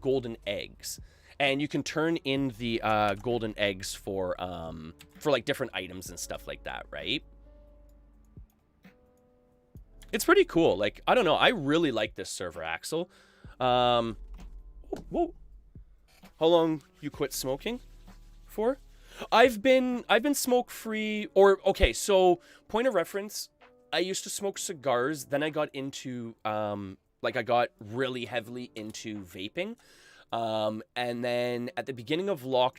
golden eggs. And you can turn in the golden eggs for like different items and stuff like that, right? It's pretty cool. Like, I don't know. I really like this server, Axel. Whoa. How long you quit smoking for? I've been smoke free, or okay, so point of reference, I used to smoke cigars, then I got into like I got really heavily into vaping. And then at the beginning of whoa.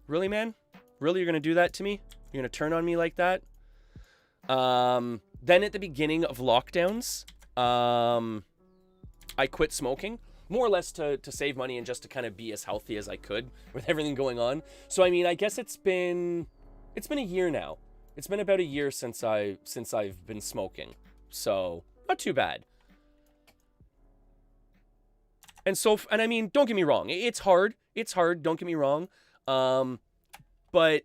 Really, man? Really, you're gonna do that to me? You're gonna turn on me like that? Then at the beginning of lockdowns, I quit smoking, more or less to save money and just to kind of be as healthy as I could with everything going on. So I mean, I guess it's been a year now. It's been about a year since I've been smoking. So not too bad. And I mean, don't get me wrong. It's hard. Don't get me wrong. But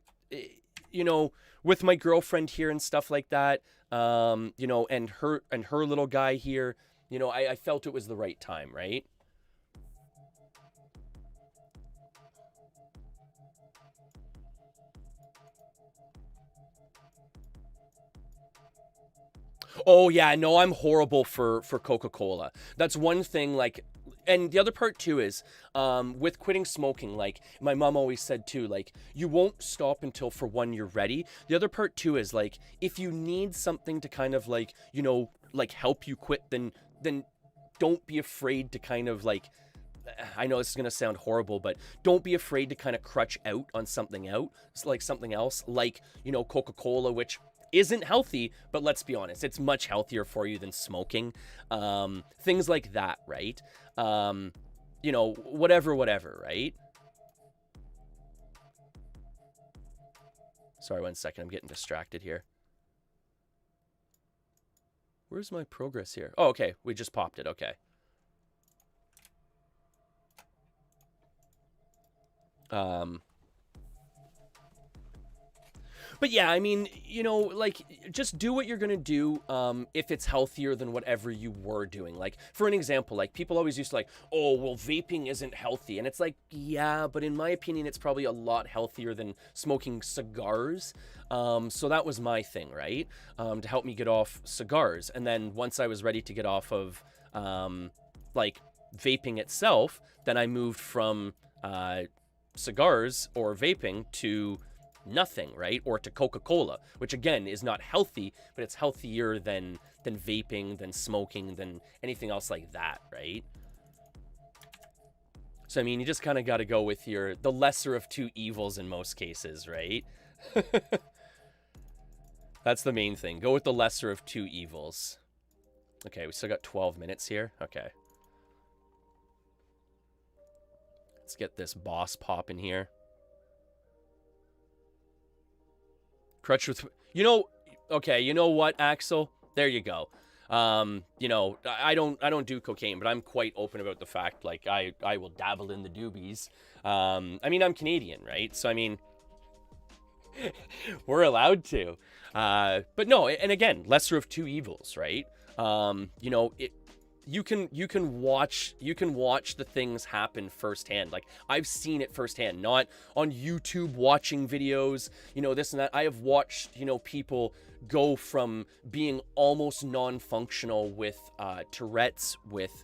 you know, with my girlfriend here and stuff like that, you know, and her little guy here, you know, I felt it was the right time, right? Oh yeah, no, I'm horrible for Coca-Cola. That's one thing, like, and the other part too is, with quitting smoking, like, my mom always said too, like, you won't stop until, for one, you're ready. The other part too is, like, if you need something to kind of, like, you know, like, help you quit, then don't be afraid to kind of, like, I know this is going to sound horrible, but don't be afraid to kind of crutch out on something like something else, like, you know, Coca-Cola, which isn't healthy, but let's be honest, it's much healthier for you than smoking. Things like that, right? You know, whatever, right? Sorry, 1 second, I'm getting distracted here. Where's my progress here? Oh, okay, we just popped it, okay. But yeah, I mean, you know, like, just do what you're gonna do if it's healthier than whatever you were doing. Like, for an example, like, people always used to like, oh, well, vaping isn't healthy. And it's like, yeah, but in my opinion, it's probably a lot healthier than smoking cigars. So that was my thing, right? To help me get off cigars. And then once I was ready to get off of, like, vaping itself, then I moved from cigars or vaping to nothing, right? Or to Coca-Cola, which again is not healthy, but it's healthier than vaping, than smoking, than anything else like that, right? So I mean, you just kind of got to go with the lesser of two evils in most cases, right? That's the main thing. Go with the lesser of two evils. Okay, we still got 12 minutes here. Okay. Let's get this boss popping here. Crutch with, you know, okay, you know what, Axel? There you go. You know, I don't do cocaine, but I'm quite open about the fact, like, I will dabble in the doobies. I mean, I'm Canadian, right? So, I mean, we're allowed to. But no, and again, lesser of two evils, right? You know, you can watch the things happen firsthand. Like, I've seen it firsthand, not on YouTube watching videos, you know, this and that. I have watched, you know, people go from being almost non-functional with Tourette's, with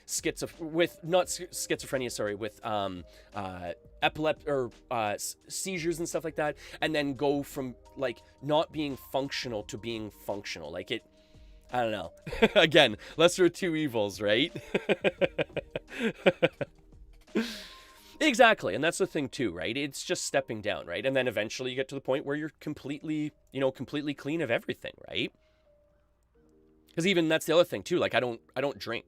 schizophrenia, sorry, with epilepsy or seizures and stuff like that, and then go from like not being functional to being functional. Like, it, I don't know. Again, lesser of two evils, right? Exactly, and that's the thing too, right? It's just stepping down, right? And then eventually you get to the point where you're completely, you know, completely clean of everything, right? Because even that's the other thing too. Like, I don't drink.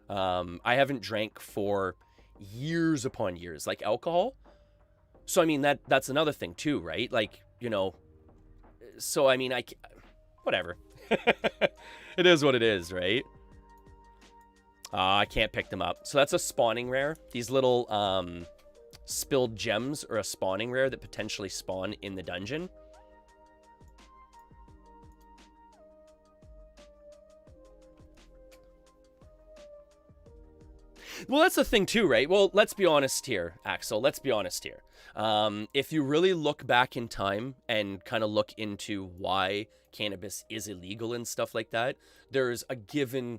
I haven't drank for years upon years, like alcohol. So I mean, that's another thing too, right? Like, you know, so I mean, whatever. It is what it is, right? I can't pick them up. So that's a spawning rare. These little spilled gems are a spawning rare that potentially spawn in the dungeon. Well, that's the thing too, right? Well, let's be honest here, Axel. Let's be honest here. If you really look back in time and kind of look into why cannabis is illegal and stuff like that, there's a given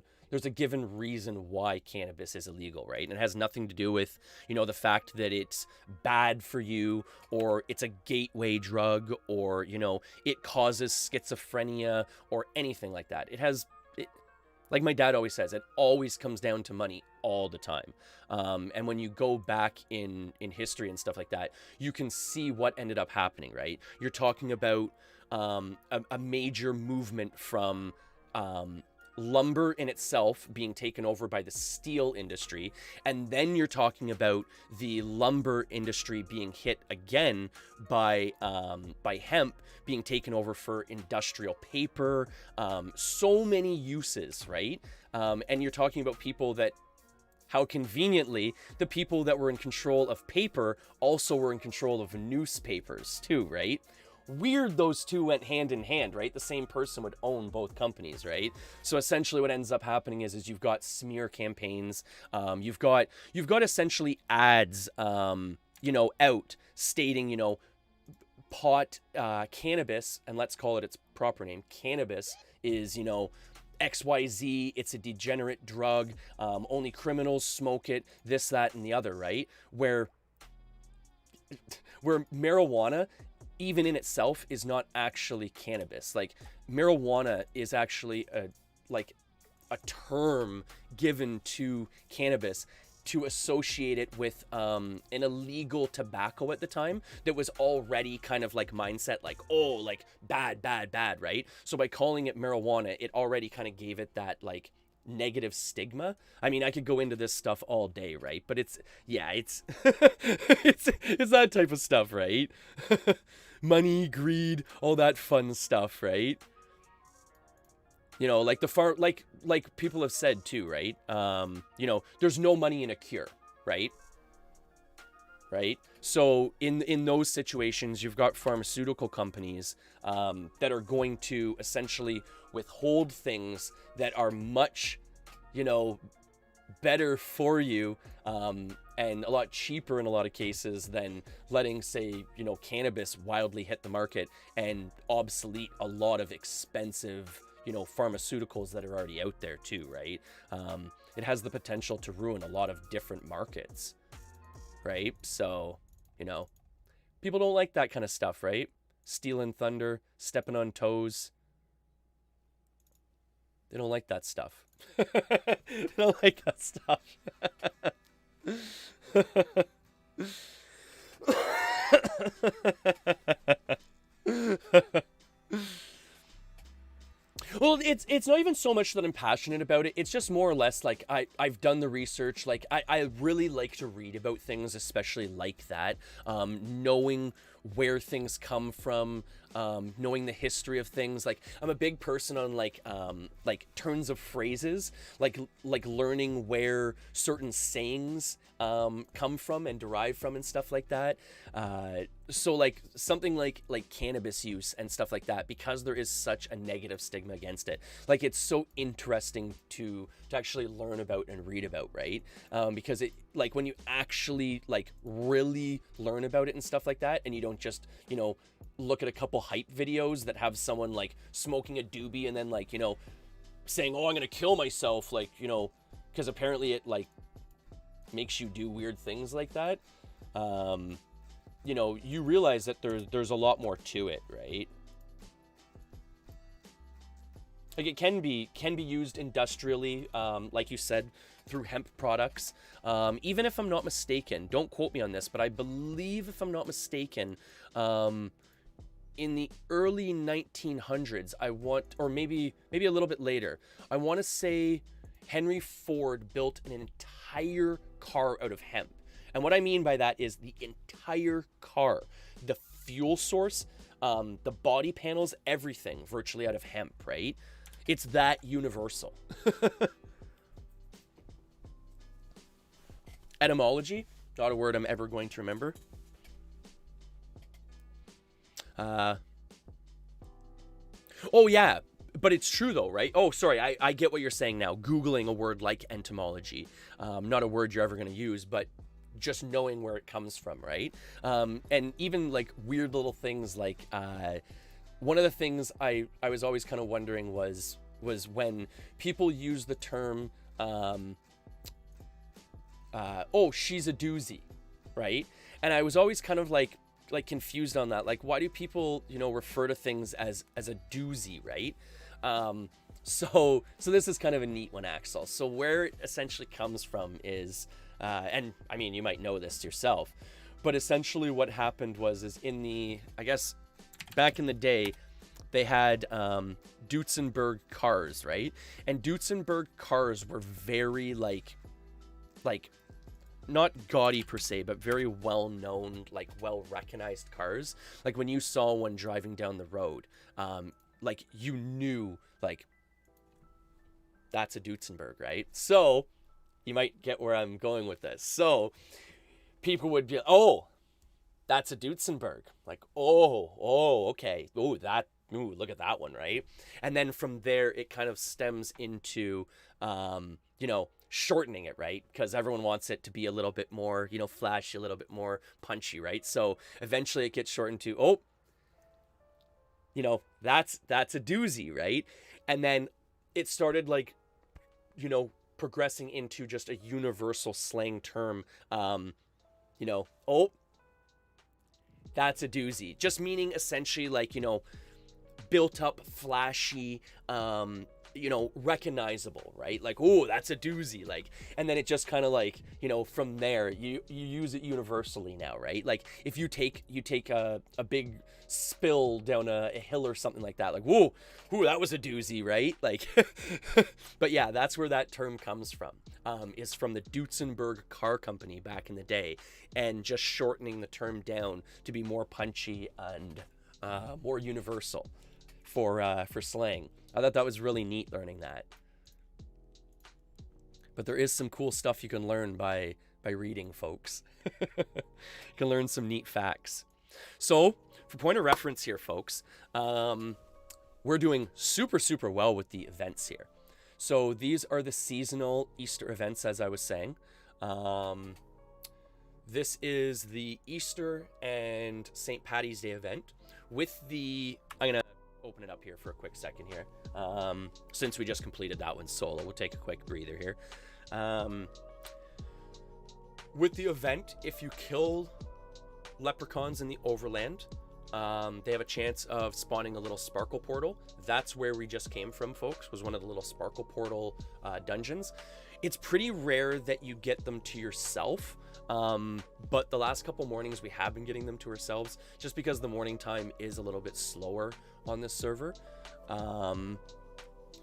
reason why cannabis is illegal, right? And it has nothing to do with, you know, the fact that it's bad for you, or it's a gateway drug, or, you know, it causes schizophrenia or anything like that. Like my dad always says, it always comes down to money all the time. And when you go back in history and stuff like that, you can see what ended up happening, right? You're talking about a major movement from lumber in itself being taken over by the steel industry, and then you're talking about the lumber industry being hit again by hemp being taken over for industrial paper, so many uses, right? And you're talking about people that, how conveniently, the people that were in control of paper also were in control of newspapers too, right? Weird, those two went hand in hand, right? The same person would own both companies, right? So essentially what ends up happening is you've got smear campaigns, you've got essentially ads, you know, out stating, you know, pot, cannabis, and let's call it its proper name, cannabis is, you know, XYZ, it's a degenerate drug, only criminals smoke it, this, that, and the other, right? Where marijuana, even in itself, is not actually cannabis. Like, marijuana is actually a term given to cannabis to associate it with an illegal tobacco at the time that was already kind of like mindset, like, oh, like bad, right? So by calling it marijuana, it already kind of gave it that like negative stigma. I mean, I could go into this stuff all day, right? But it's it's that type of stuff, right? Money, greed, all that fun stuff, right? You know, like like people have said too, right? You know, there's no money in a cure, right? Right? So in those situations, you've got pharmaceutical companies that are going to essentially withhold things that are much, you know, better for you, and a lot cheaper in a lot of cases than letting, say, you know, cannabis wildly hit the market and obsolete a lot of expensive, you know, pharmaceuticals that are already out there too, right? It has the potential to ruin a lot of different markets, right? So, you know, people don't like that kind of stuff, right? Stealing thunder, stepping on toes. They don't like that stuff. They don't like that stuff. Well, it's not even so much that I'm passionate about it. It's just more or less like I've done the research. Like I really like to read about things, especially like that. Knowing where things come from, knowing the history of things. Like I'm a big person on like turns of phrases, like learning where certain sayings come from and derive from and stuff like that. So like something like cannabis use and stuff like that, because there is such a negative stigma against it. Like it's so interesting to actually learn about and read about, right? Because it, like, when you actually like really learn about it and stuff like that, and you don't just, you know, look at a couple hype videos that have someone like smoking a doobie and then like, you know, saying, oh, I'm gonna kill myself, like, you know, because apparently it like makes you do weird things like that. You know, you realize that there's a lot more to it, right? Like it can be used industrially, like you said, through hemp products. Even if I'm not mistaken, don't quote me on this, but I believe, if I'm not mistaken, in the early 1900s, or maybe a little bit later, I want to say Henry Ford built an entire car out of hemp. And what I mean by that is the entire car, the fuel source, the body panels, everything virtually out of hemp, right? It's that universal. Etymology, not a word I'm ever going to remember. Oh yeah, but it's true though, right? Oh, sorry, I get what you're saying now. Googling a word like entomology, not a word you're ever going to use, but just knowing where it comes from, right? And even like weird little things like, one of the things I was always kind of wondering was when people use the term, oh, she's a doozy, right? And I was always kind of like confused on that. Like, why do people, you know, refer to things as a doozy, right? So this is kind of a neat one, Axel. So where it essentially comes from is, and I mean, you might know this yourself, but essentially what happened is in the, I guess, back in the day, they had Duesenberg cars, right? And Duesenberg cars were very like not gaudy per se, but very well-known, like well-recognized cars. Like when you saw one driving down the road, like you knew, like, that's a Duesenberg, right? So you might get where I'm going with this. So people would be, oh, that's a Duesenberg. Like, oh, okay. Oh, look at that one, right? And then from there, it kind of stems into, you know, shortening it, right? Because everyone wants it to be a little bit more, you know, flashy, a little bit more punchy, right? So eventually it gets shortened to, oh, you know, that's a doozy, right? And then it started like, you know, progressing into just a universal slang term, you know, oh, that's a doozy. Just meaning essentially like, you know, built up, flashy, you know, recognizable, right? Like, oh, that's a doozy. Like, and then it just kind of like, you know, from there, you use it universally now, right? Like if you take a big spill down a hill or something like that, like, whoa, that was a doozy, right? Like, but yeah, that's where that term comes from, is from the Duesenberg car company back in the day, and just shortening the term down to be more punchy and more universal for slang. I thought that was really neat learning that. But there is some cool stuff you can learn by reading, folks. You can learn some neat facts. So, for point of reference here, folks, we're doing super, super well with the events here. So these are the seasonal Easter events, as I was saying. This is the Easter and St. Paddy's Day event with the... I'm going to open it up here for a quick second here. Since we just completed that one solo, we'll take a quick breather here. With the event, if you kill leprechauns in the overland, they have a chance of spawning a little sparkle portal. That's where we just came from, folks, was one of the little sparkle portal dungeons. It's pretty rare that you get them to yourself, but the last couple mornings we have been getting them to ourselves, just because the morning time is a little bit slower on this server.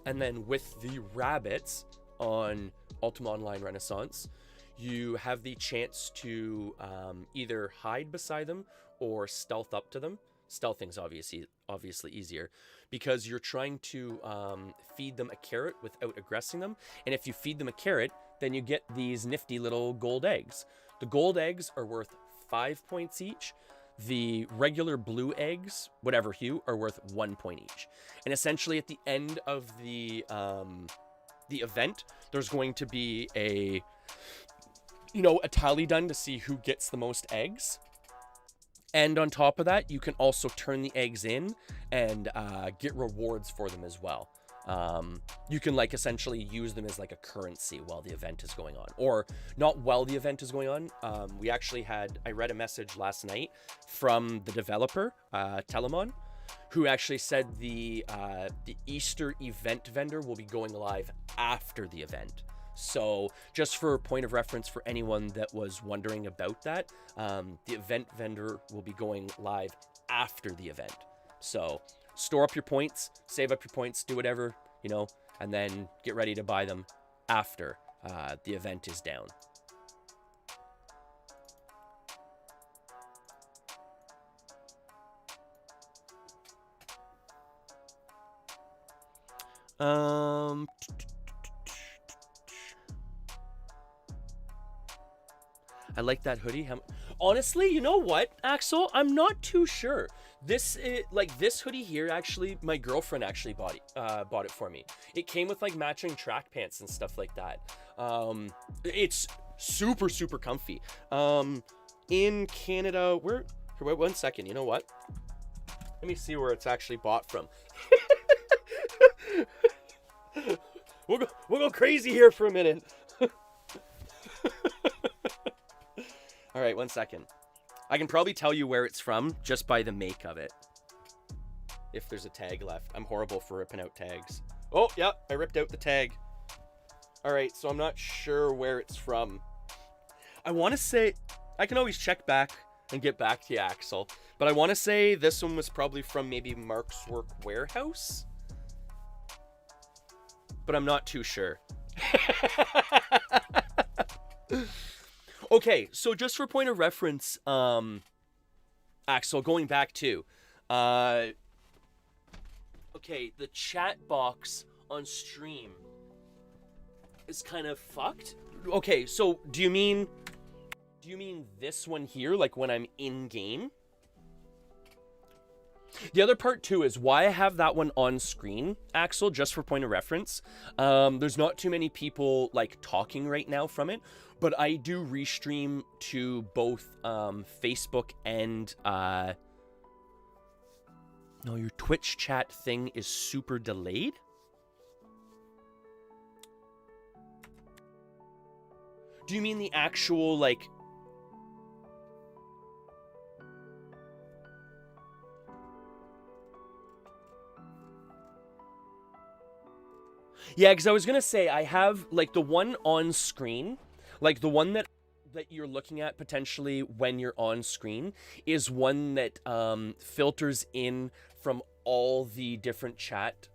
And then with the rabbits on Ultima Online Renaissance, you have the chance to either hide beside them or stealth up to them. Stealthing's obviously easier because you're trying to feed them a carrot without aggressing them. And if you feed them a carrot, then you get these nifty little gold eggs. The gold eggs are worth 5 points each. The regular blue eggs, whatever hue, are worth 1 point each. And essentially at the end of the event, there's going to be a tally done to see who gets the most eggs. And on top of that, you can also turn the eggs in and get rewards for them as well. You can like essentially use them as like a currency while the event is going on, or not while the event is going on. I read a message last night from the developer, Telemon, who actually said the Easter event vendor will be going live after the event. So just for a point of reference for anyone that was wondering about that, the event vendor will be going live after the event. So store up your points, save up your points, do whatever, and then get ready to buy them after the event is down. I like that hoodie. Honestly, you know what, Axel? I'm not too sure. This hoodie here, actually, my girlfriend actually bought it for me. It came with like matching track pants and stuff like that. It's super, super comfy. In Canada, wait 1 second. You know what? Let me see where it's actually bought from. We'll go crazy here for a minute. All right, 1 second. I can probably tell you where it's from just by the make of it. If there's a tag left. I'm horrible for ripping out tags. Oh, yeah, I ripped out the tag. All right, so I'm not sure where it's from. I want to say, I can always check back and get back to you, Axel. But I want to say this one was probably from maybe Mark's Work Warehouse. But I'm not too sure. Okay, so just for point of reference, Axel, going back to, okay, the chat box on stream is kind of fucked. Okay, so do you mean this one here, like when I'm in game? The other part too is why I have that one on screen, Axel, just for point of reference. There's not too many people like talking right now from it, but I do restream to both Facebook and no, your Twitch chat thing is super delayed. Do you mean the actual like Yeah, because I was going to say, I have, like, the one on screen, like, the one that you're looking at potentially when you're on screen is one that filters in from all the different chat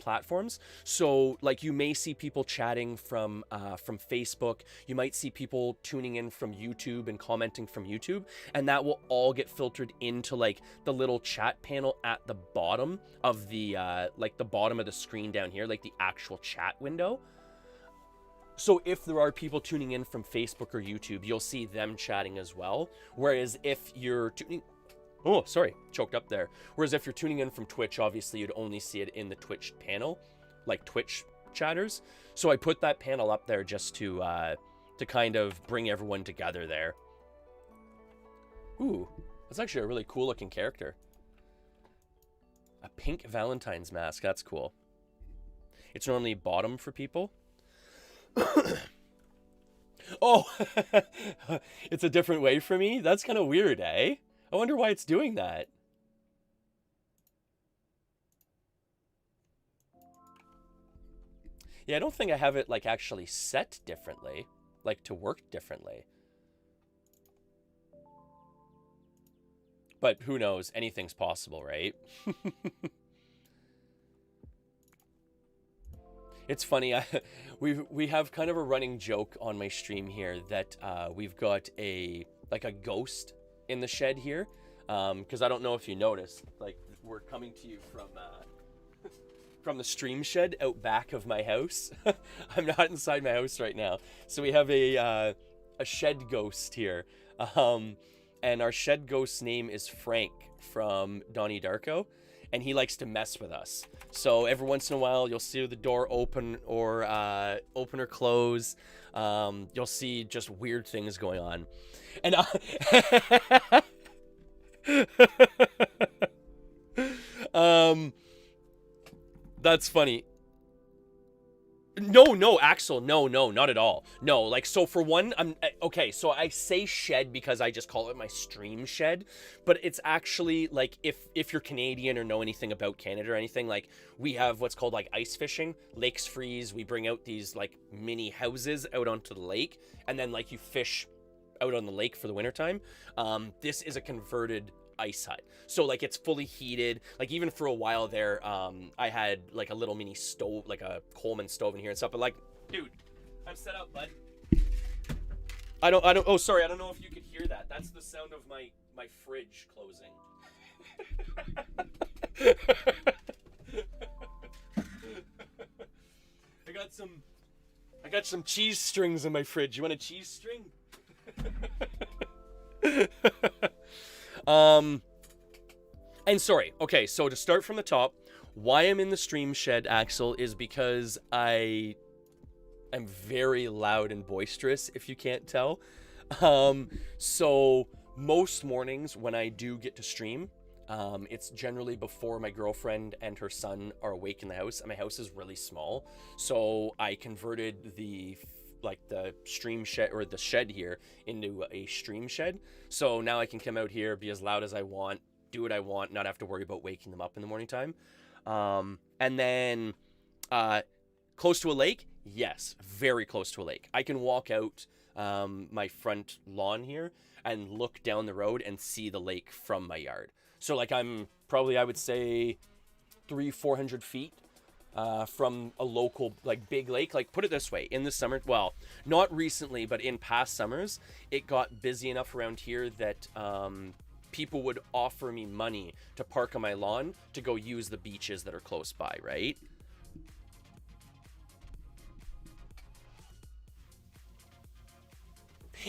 platforms. So, like, you may see people chatting from Facebook, you might see people tuning in from YouTube and commenting from YouTube, and that will all get filtered into, like, the little chat panel at the bottom of the, like, the bottom of the screen down here, like the actual chat window. So if there are people tuning in from Facebook or YouTube, you'll see them chatting as well. Whereas if you're tuning... Oh, sorry, choked up there. Whereas if you're tuning in from Twitch, obviously you'd only see it in the Twitch panel, like Twitch chatters. So I put that panel up there just to kind of bring everyone together there. Ooh, that's actually a really cool looking character. A pink Valentine's mask, that's cool. It's normally bottom for people. Oh, it's a different way for me? That's kind of weird, eh? I wonder why it's doing that. Yeah, I don't think I have it, like, actually set differently. Like, to work differently. But who knows? Anything's possible, right? It's funny. We have kind of a running joke on my stream here that we've got a ghost in the shed here, because I don't know if you noticed, like we're coming to you from the stream shed out back of my house. I'm not inside my house right now, so we have a shed ghost here, and our shed ghost's name is Frank from Donnie Darko. And he likes to mess with us. So every once in a while, you'll see the door open or close. You'll see just weird things going on. And that's funny. No, Axel, no, not at all. No, like, so for one, okay, so I say shed because I just call it my stream shed, but it's actually, like, if you're Canadian or know anything about Canada or anything, like, we have what's called, like, ice fishing. Lakes freeze, we bring out these, like, mini houses out onto the lake, and then, like, you fish out on the lake for the wintertime. This is a converted ice hut, so like it's fully heated. Like even for a while there, I had like a little mini stove, like a Coleman stove in here and stuff, but like, dude, I'm set up, bud. I don't oh sorry, I don't know if you could hear that. That's the sound of my fridge closing. I got some cheese strings in my fridge. You want a cheese string? And sorry, okay, so to start from the top, why I'm in the stream shed, Axel, is because I am very loud and boisterous, if you can't tell. So most mornings when I do get to stream, it's generally before my girlfriend and her son are awake in the house, and my house is really small, so I converted the stream shed, or the shed here, into a stream shed. So now I can come out here, be as loud as I want, do what I want, not have to worry about waking them up in the morning time. And then close to a lake? Yes, very close to a lake. I can walk out my front lawn here and look down the road and see the lake from my yard. So like I'm probably, I would say, 300-400 feet from a local, like, big lake. Like, put it this way, in the summer, well, not recently, but in past summers, it got busy enough around here that people would offer me money to park on my lawn to go use the beaches that are close by, right?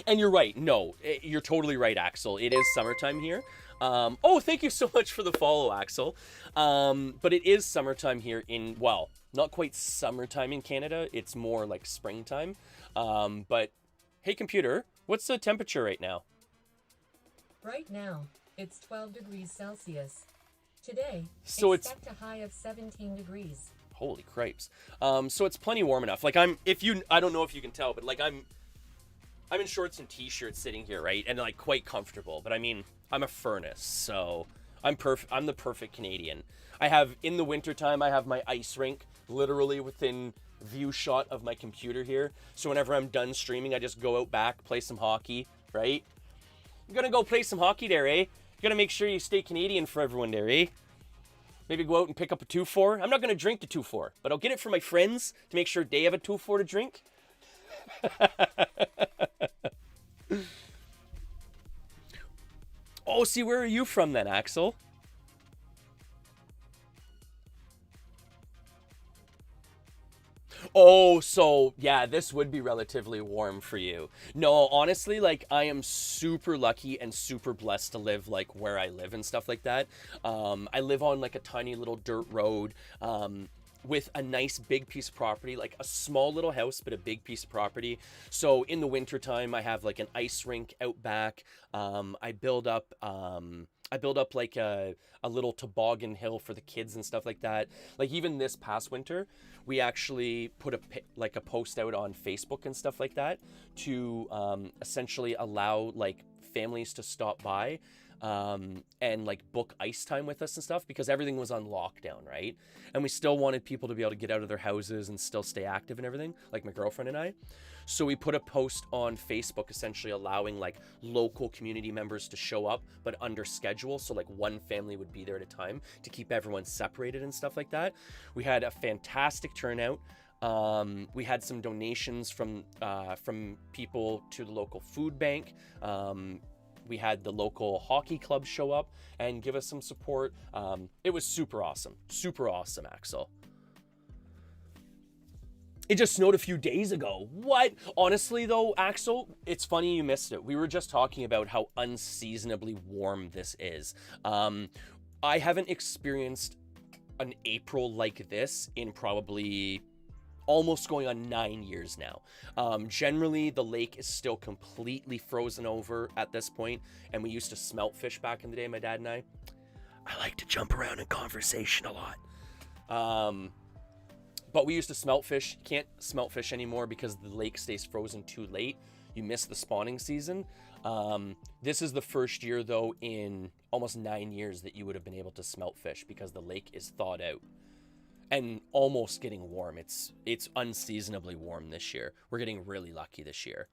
And you're right. No, you're totally right, Axel. It is summertime here. Oh, thank you so much for the follow, Axel. But it is summertime here in, well, not quite summertime in Canada. It's more like springtime. But hey, computer, what's the temperature right now? Right now, it's 12 degrees Celsius. Today, so expect a high of 17 degrees. Holy cripes. So it's plenty warm enough. Like I don't know if you can tell, but like I'm in shorts and t-shirts sitting here, right? And like quite comfortable. But I mean, I'm a furnace, so I'm the perfect Canadian. I have, in the wintertime, I have my ice rink literally within view shot of my computer here. So whenever I'm done streaming, I just go out back, play some hockey, right? You're gonna go play some hockey there, eh? You gotta make sure you stay Canadian for everyone there, eh? Maybe go out and pick up a 2-4. I'm not gonna drink the 2-4, but I'll get it for my friends to make sure they have a 2-4 to drink. Oh, see, where are you from then, Axel? Oh, so yeah, this would be relatively warm for you. No, honestly, like I am super lucky and super blessed to live like where I live and stuff like that. I live on like a tiny little dirt road with a nice big piece of property, like a small little house, but a big piece of property. So in the wintertime, I have like an ice rink out back. I build up like a little toboggan hill for the kids and stuff like that. Like even this past winter, we actually put a post out on Facebook and stuff like that to essentially allow like families to stop by and like book ice time with us and stuff, because everything was on lockdown, right? And we still wanted people to be able to get out of their houses and still stay active and everything, like my girlfriend and I. So we put a post on Facebook essentially allowing like local community members to show up, but under schedule. So like one family would be there at a time to keep everyone separated and stuff like that. We had a fantastic turnout. We had some donations from people to the local food bank. We had the local hockey club show up and give us some support. It was super awesome, Axel. It just snowed a few days ago. What? Honestly though, Axel, it's funny you missed it. We were just talking about how unseasonably warm this is. I haven't experienced an April like this in probably almost going on 9 years now. Generally, the lake is still completely frozen over at this point, and we used to smelt fish back in the day, my dad and I. I like to jump around in conversation a lot. But we used to smelt fish. You can't smelt fish anymore because the lake stays frozen too late. You miss the spawning season. This is the first year, though, in almost 9 years that you would have been able to smelt fish because the lake is thawed out and almost getting warm. It's unseasonably warm this year. We're getting really lucky this year.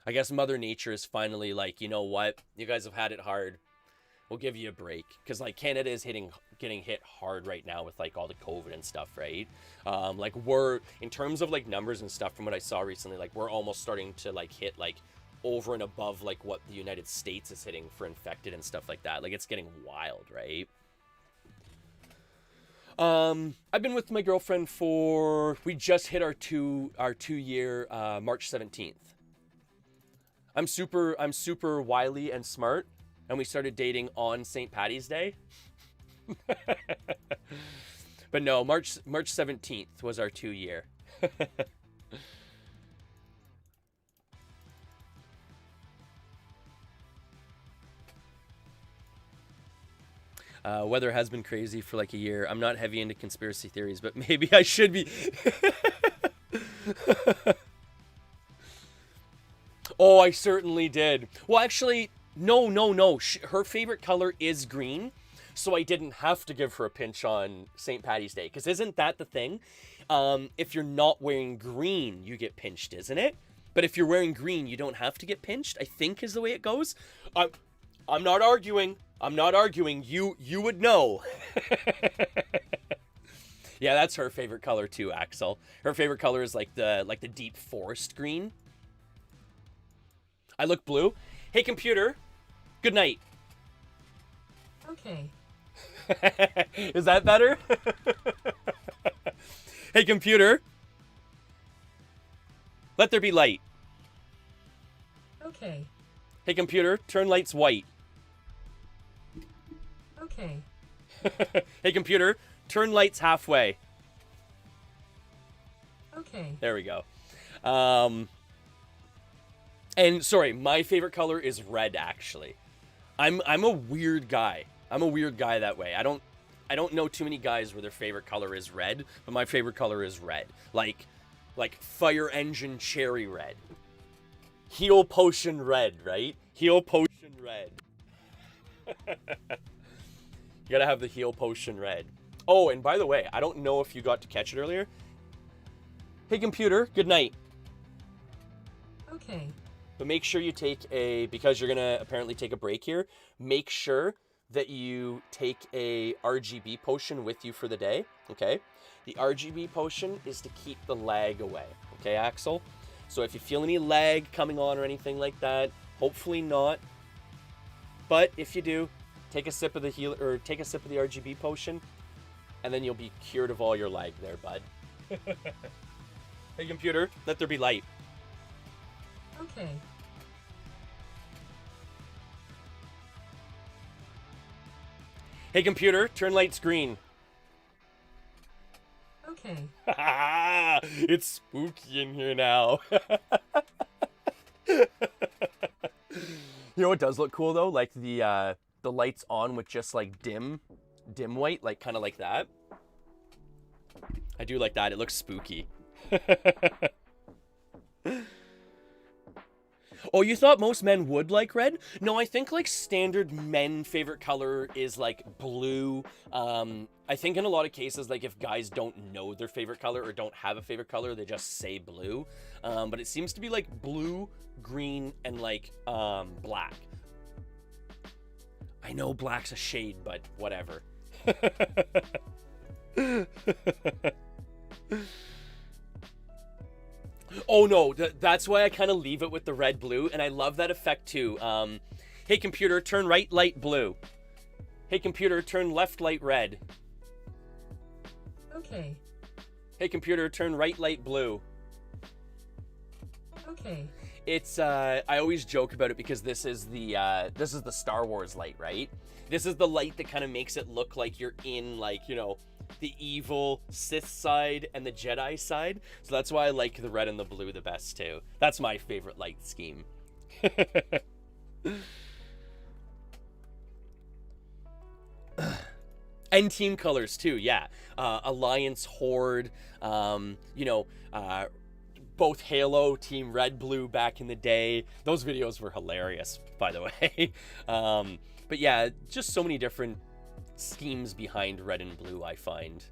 I guess Mother Nature is finally like, you know what? You guys have had it hard. We'll give you a break. Because, like, Canada is getting hit hard right now with, like, all the COVID and stuff, right? Like, we're, in terms of, like, numbers and stuff from what I saw recently, like, we're almost starting to, like, hit, like, over and above, like, what the United States is hitting for infected and stuff like that. Like, it's getting wild, right? I've been with my girlfriend we just hit our two year, March 17th. I'm super wily and smart. And we started dating on St. Paddy's Day. But no, March 17th was our 2 year. Weather has been crazy for like a year. I'm not heavy into conspiracy theories, but maybe I should be. Oh, I certainly did. Well, actually, no. Her favorite color is green, so I didn't have to give her a pinch on St. Paddy's Day. Because isn't that the thing? If you're not wearing green, you get pinched, isn't it? But if you're wearing green, you don't have to get pinched, I think is the way it goes. I'm not arguing. You would know. Yeah, that's her favorite color too, Axel. Her favorite color is like the deep forest green. I look blue. Hey, computer. Good night. Okay. Is that better? Hey, computer. Let there be light. Okay. Hey, computer. Turn lights white. Okay. Hey, computer. Turn lights halfway. Okay. There we go. And sorry, my favorite color is red, actually. I'm a weird guy. I'm a weird guy that way. I don't know too many guys where their favorite color is red, but my favorite color is red. Like fire engine cherry red. Heal potion red, right? Heal potion red. You gotta have the heal potion red. Oh, and by the way, I don't know if you got to catch it earlier. Hey, computer, good night. Okay. But make sure you because you're gonna apparently take a break here, make sure that you take a RGB potion with you for the day, okay? The RGB potion is to keep the lag away, okay, Axel? So if you feel any lag coming on or anything like that, hopefully not. But if you do, take a sip of the RGB potion, and then you'll be cured of all your lag there, bud. Hey, computer, let there be light. Okay. Hey, computer, turn lights green. Okay. It's spooky in here now. You know what does look cool though? Like the lights on with just like dim white, like kind of like that. I do like that. It looks spooky. Oh, you thought most men would like red? No, I think like standard men favorite color is like blue. I think in a lot of cases, like if guys don't know their favorite color or don't have a favorite color, they just say blue. But it seems to be like blue, green, and like black. I know black's a shade, but whatever. Oh no, that's why I kind of leave it with the red blue, and I love that effect too. Hey computer, turn right light blue. Hey computer, turn left light red. Okay. Hey computer, turn right light blue. Okay. It's I always joke about it because this is the Star Wars light, right? This is the light that kind of makes it look like you're in, like, you know, the evil Sith side and the Jedi side. So that's why I like the red and the blue the best too. That's my favorite light scheme. And team colors too, yeah. Alliance, Horde, you know, both Halo, Team Red, Blue back in the day. Those videos were hilarious, by the way. But yeah, just so many different schemes behind red and blue, I find.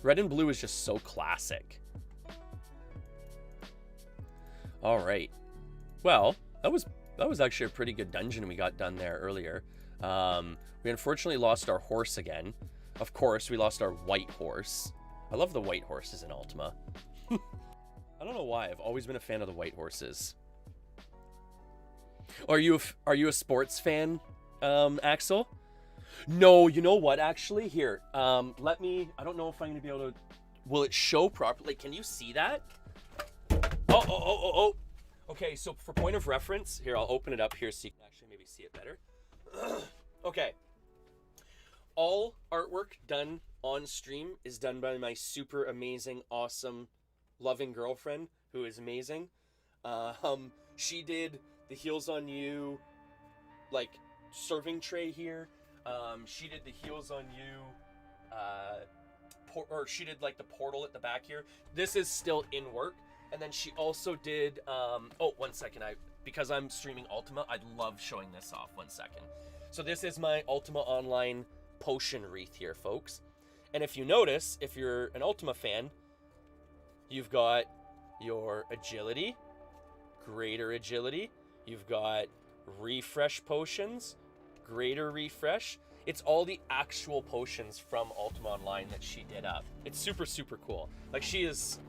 Red and blue is just so classic. All right. Well, that was actually a pretty good dungeon we got done there earlier. We unfortunately lost our horse again. Of course, we lost our white horse. I love the white horses in Ultima. I don't know why. I've always been a fan of the white horses. Are you a sports fan, Axel? No, you know what? Actually, here. Let me. I don't know if I'm gonna be able to. Will it show properly? Can you see that? Oh. Okay, so for point of reference, here I'll open it up here so you can actually maybe see it better. Okay. All artwork done on stream is done by my super amazing, awesome, loving girlfriend, who is amazing. She did the Heels on You, like, serving tray here. She did the Heels on You, or she did, like, the portal at the back here. This is still in work. And then she also did, oh, 1 second. Because I'm streaming Ultima, I love showing this off. 1 second. So this is my Ultima Online potion wreath here, folks. And if you notice, if you're an Ultima fan, you've got your agility, greater agility. You've got refresh potions, greater refresh. It's all the actual potions from Ultima Online that she did up. It's super, super cool. Like, she is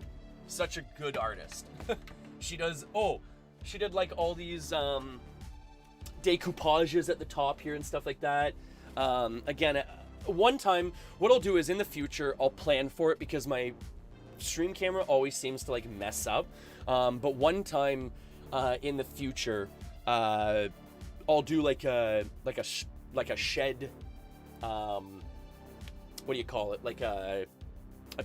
such a good artist. She did like all these decoupages at the top here and stuff like that. Again, one time, what I'll do is in the future, I'll plan for it because my stream camera always seems to like mess up. But one time in the future, I'll do like a shed. What do you call it? Like a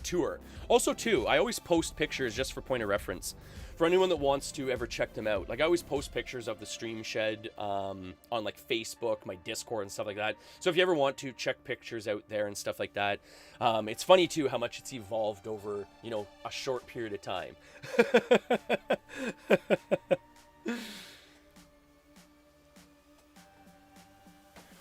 tour. Also too, I always post pictures just for point of reference. For anyone that wants to ever check them out. Like, I always post pictures of the stream shed on like Facebook, my Discord and stuff like that. So if you ever want to check pictures out there and stuff like that. It's funny too how much it's evolved over, you know, a short period of time.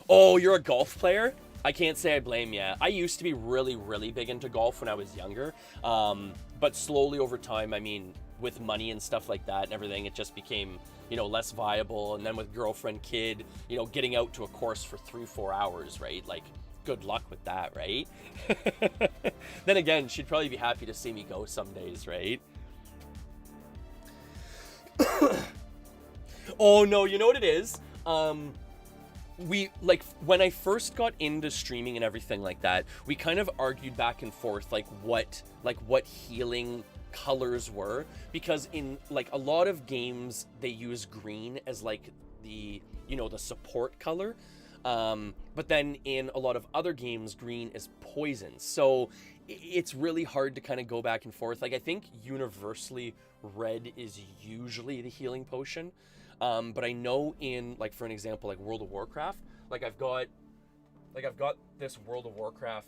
Oh, you're a golf player? I can't say I blame you. I used to be really, really big into golf when I was younger. But slowly over time, I mean, with money and stuff like that and everything, it just became, you know, less viable. And then with girlfriend, kid, you know, getting out to a course for 3-4 hours, right? Like, good luck with that, right? Then again, she'd probably be happy to see me go some days, right? Oh no, you know what it is? We, like, when I first got into streaming and everything like that, we kind of argued back and forth like what healing colors were, because in like a lot of games they use green as like the, you know, the support color, but then in a lot of other games green is poison. So it's really hard to kind of go back and forth. Like, I think universally red is usually the healing potion. But I know in, like, for an example, like World of Warcraft, like I've got this World of Warcraft,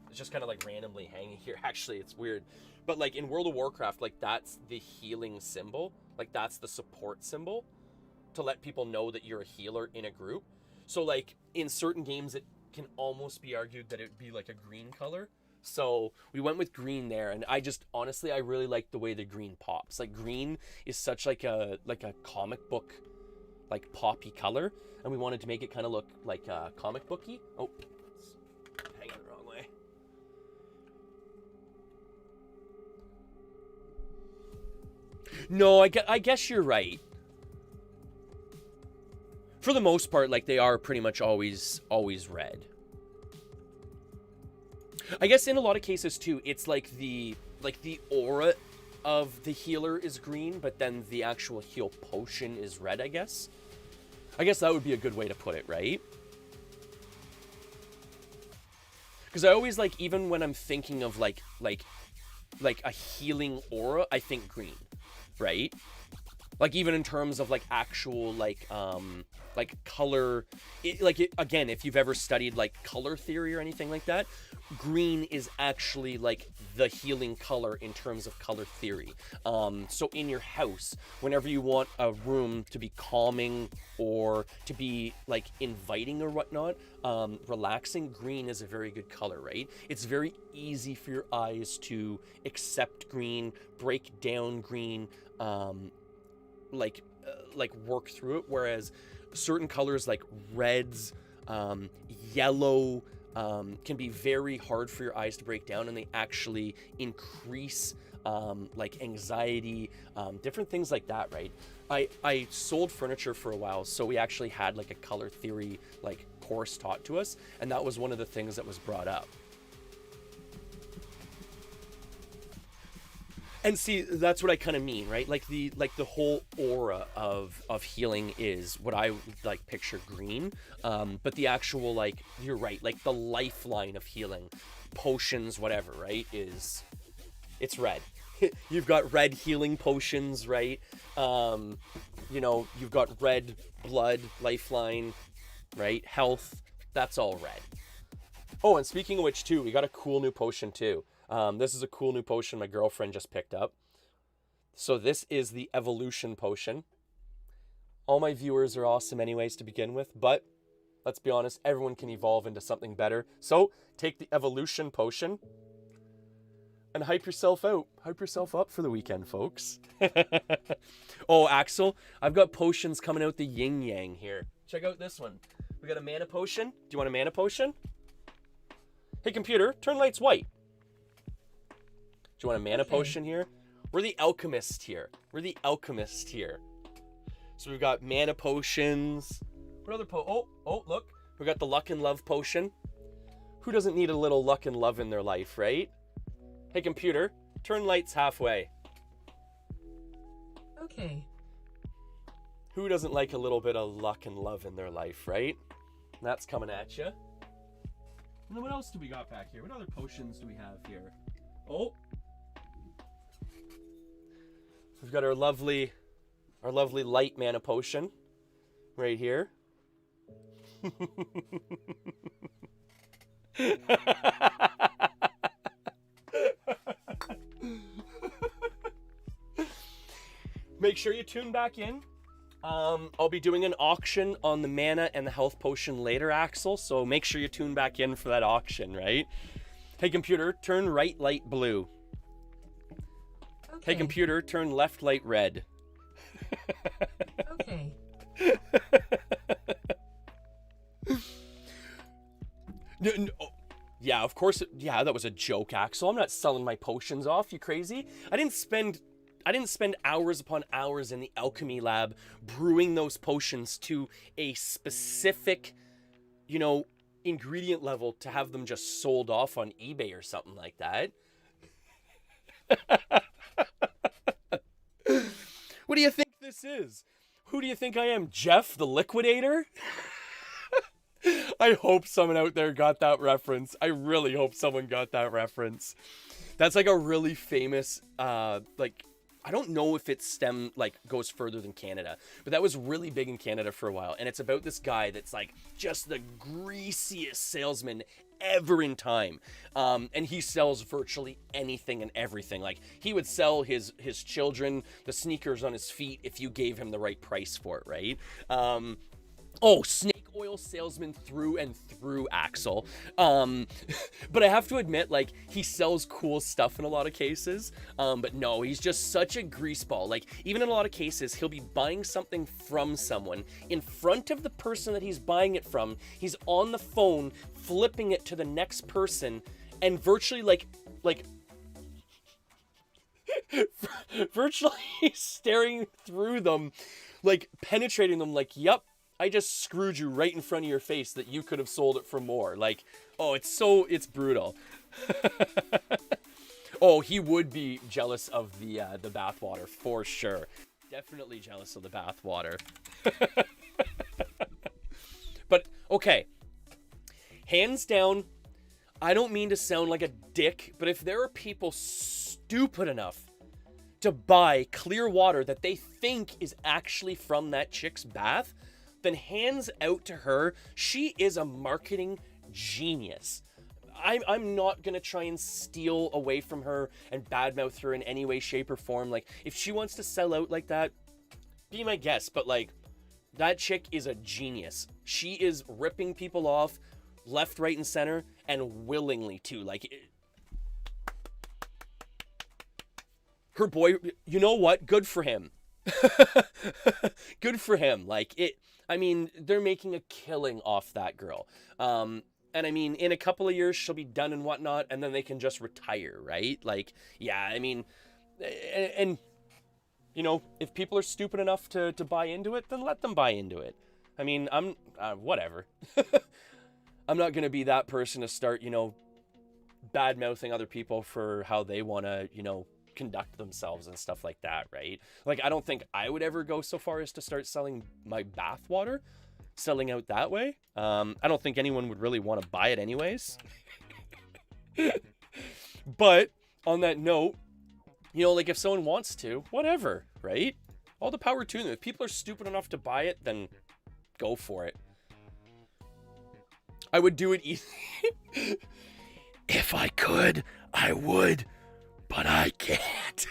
it's just kind of like randomly hanging here. Actually, it's weird. But like in World of Warcraft, like that's the healing symbol. Like that's the support symbol to let people know that you're a healer in a group. So like in certain games, it can almost be argued that it would be like a green color. So we went with green there, and I just, honestly, I really like the way the green pops. Like, green is such like a comic book, like, poppy color, and we wanted to make it kind of look like comic booky. Oh, it's hanging the wrong way. No, I guess you're right. For the most part, like, they are pretty much always red. I guess in a lot of cases too, it's like the aura of the healer is green, but then the actual heal potion is red, I guess. I guess that would be a good way to put it, right? Because I always, like, even when I'm thinking of like a healing aura, I think green, right? Like, even in terms of, like, actual, like color, again, if you've ever studied, like, color theory or anything like that, green is actually, like, the healing color in terms of color theory. So in your house, whenever you want a room to be calming or to be, like, inviting or whatnot, relaxing, green is a very good color, right? It's very easy for your eyes to accept green, break down green, like work through it, whereas certain colors like reds, yellow, can be very hard for your eyes to break down, and they actually increase like anxiety, different things like that, right? I sold furniture for a while, so we actually had like a color theory like course taught to us, and that was one of the things that was brought up. And see, that's what I kind of mean, right? Like the whole aura of healing is what I like picture green. But the actual, like, you're right, like the lifeline of healing, potions, whatever, right, it's red. You've got red healing potions, right? You know, you've got red blood, lifeline, right? Health, that's all red. Oh, and speaking of which too, we got a cool new potion too. This is a cool new potion my girlfriend just picked up. So this is the Evolution Potion. All my viewers are awesome anyways to begin with, but let's be honest, everyone can evolve into something better. So take the Evolution Potion and hype yourself out. Hype yourself up for the weekend, folks. Oh, Axel, I've got potions coming out the yin yang here. Check out this one. We got a mana potion. Do you want a mana potion? Hey computer, turn lights white. Do you want a mana potion here? We're the alchemist here. We're the alchemist here. So we've got mana potions. What other oh, look. We got the luck and love potion. Who doesn't need a little luck and love in their life, right? Hey computer, turn lights halfway. Okay. Who doesn't like a little bit of luck and love in their life, right? That's coming at you. And then what else do we got back here? What other potions do we have here? Oh. We've got our lovely light mana potion right here. Make sure you tune back in. I'll be doing an auction on the mana and the health potion later, Axel, so make sure you tune back in for that auction, right? Hey computer, turn right light blue. Okay. Hey computer, turn left light red. Okay. No, yeah, of course. Yeah, that was a joke, Axel. I'm not selling my potions off. You crazy? I didn't spend hours upon hours in the alchemy lab brewing those potions to a specific, you know, ingredient level to have them just sold off on eBay or something like that. What do you think this is? Who do you think I am, Jeff the Liquidator? I hope someone out there got that reference. I really hope someone got that reference. That's like a really famous, like, I don't know if it goes further than Canada, but that was really big in Canada for a while. And it's about this guy that's like just the greasiest salesman ever in time. And he sells virtually anything and everything. Like, he would sell his children the sneakers on his feet if you gave him the right price for it, right? Oh, snake oil salesman through and through, Axel. But I have to admit, like, he sells cool stuff in a lot of cases. But no, he's just such a greaseball. Like, even in a lot of cases, he'll be buying something from someone. In front of the person that he's buying it from, he's on the phone, flipping it to the next person, and virtually, like... virtually staring through them, like penetrating them, like, yep, I just screwed you right in front of your face that you could have sold it for more. Like, oh, it's brutal. Oh, he would be jealous of the bathwater for sure. Definitely jealous of the bathwater. But okay, hands down, I don't mean to sound like a dick, but if there are people stupid enough to buy clear water that they think is actually from that chick's bath, then hands out to her. She is a marketing genius. I'm not gonna try and steal away from her and badmouth her in any way, shape, or form. Like, if she wants to sell out like that, be my guest. But like, that chick is a genius. She is ripping people off left, right, and center, and willingly too. Like, her boy, you know what? Good for him. Good for him. Like, I mean, they're making a killing off that girl. And I mean, in a couple of years, she'll be done and whatnot, and then they can just retire, right? Like, yeah, I mean, and you know, if people are stupid enough to buy into it, then let them buy into it. I mean, whatever. I'm not going to be that person to start, you know, bad-mouthing other people for how they want to, you know, conduct themselves and stuff like that, right? Like, I don't think I would ever go so far as to start selling my bath water, selling out that way. I don't think anyone would really want to buy it anyways. But on that note, you know, like, if someone wants to, whatever, right? All the power to them. If people are stupid enough to buy it, then go for it. I would do it easy. If I could, I would, but I can't.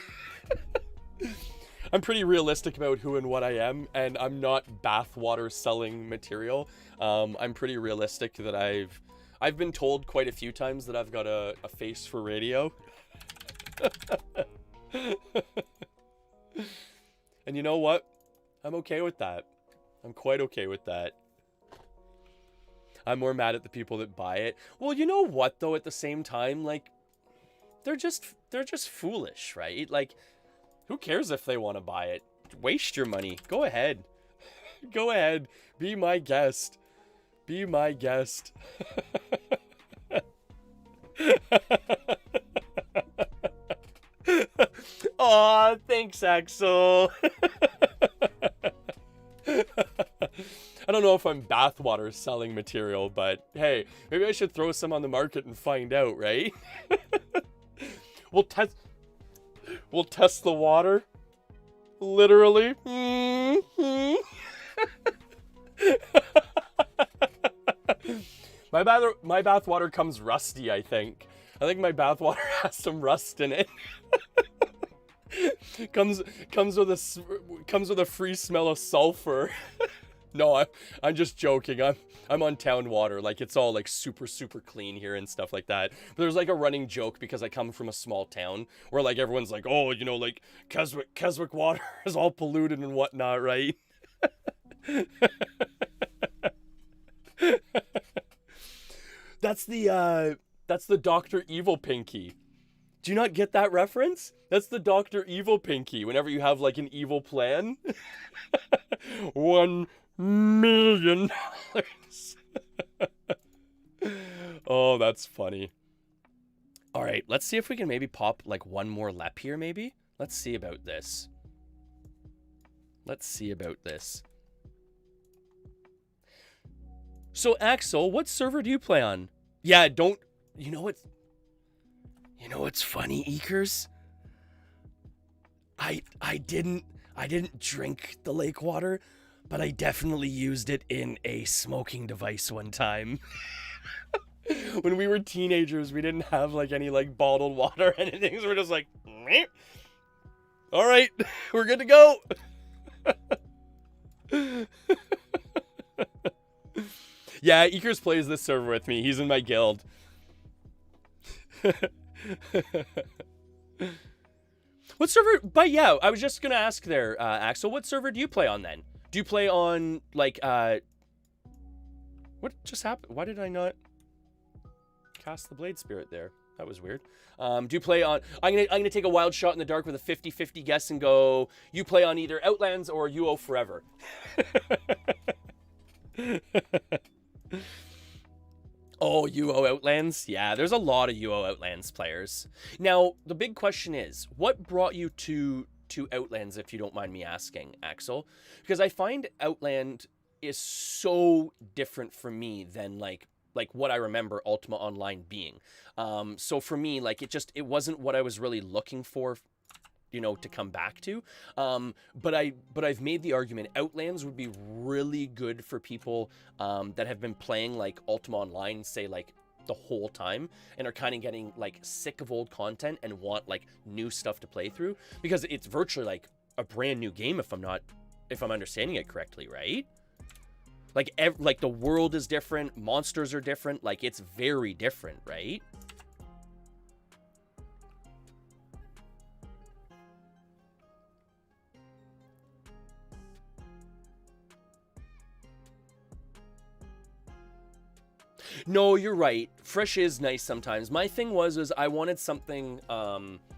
I'm pretty realistic about who and what I am, and I'm not bathwater selling material. I'm pretty realistic that I've been told quite a few times that I've got a face for radio. And you know what? I'm okay with that. I'm quite okay with that. I'm more mad at the people that buy it. Well, you know what though, at the same time, like, they're just foolish, right? Like, who cares if they want to buy it? Waste your money. Go ahead. Go ahead. Be my guest. Be my guest. Aw, thanks, Axel. I don't know if I'm bathwater selling material, but hey, maybe I should throw some on the market and find out, right? We'll test the water. Literally. Mm-hmm. My bath water comes rusty, I think. I think my bath water has some rust in it. comes with a free smell of sulfur. No, I'm just joking. I'm on town water. Like, it's all like super clean here and stuff like that. But there's like a running joke because I come from a small town where like everyone's like, oh, you know, like Keswick water is all polluted and whatnot, right? That's the Dr. Evil Pinky. Do you not get that reference? That's the Dr. Evil Pinky. Whenever you have like an evil plan. $1 million. Oh, that's funny. All right, let's see if we can maybe pop like one more lep here, maybe. Let's see about this. So, Axel, what server do you play on? Yeah, don't... You know what's funny, Eekers? I didn't drink the lake water, but I definitely used it in a smoking device one time. When we were teenagers, we didn't have like any like bottled water or anything, so we're just like, meh. All right, we're good to go. Yeah, Eekers plays this server with me. He's in my guild. What server? But yeah, I was just gonna ask there, Axel. What server do you play on then? Do you play on like what just happened? Why did I not cast the Blade Spirit there? That was weird. Do you play on... I'm gonna take a wild shot in the dark with a 50-50 guess and go, you play on either Outlands or UO Forever. Oh, UO Outlands? Yeah, there's a lot of UO Outlands players. Now, the big question is, what brought you to Outlands, if you don't mind me asking, Axel? Because I find Outland is so different for me than, like what I remember Ultima Online being. So for me, like, it wasn't what I was really looking for, you know, to come back to. But I've made the argument Outlands would be really good for people that have been playing like Ultima Online, say like the whole time, and are kind of getting like sick of old content and want like new stuff to play through, because it's virtually like a brand new game if I'm understanding it correctly, right? Like the world is different, monsters are different, like it's very different, right? No, you're right. Fresh is nice sometimes. My thing was I wanted something,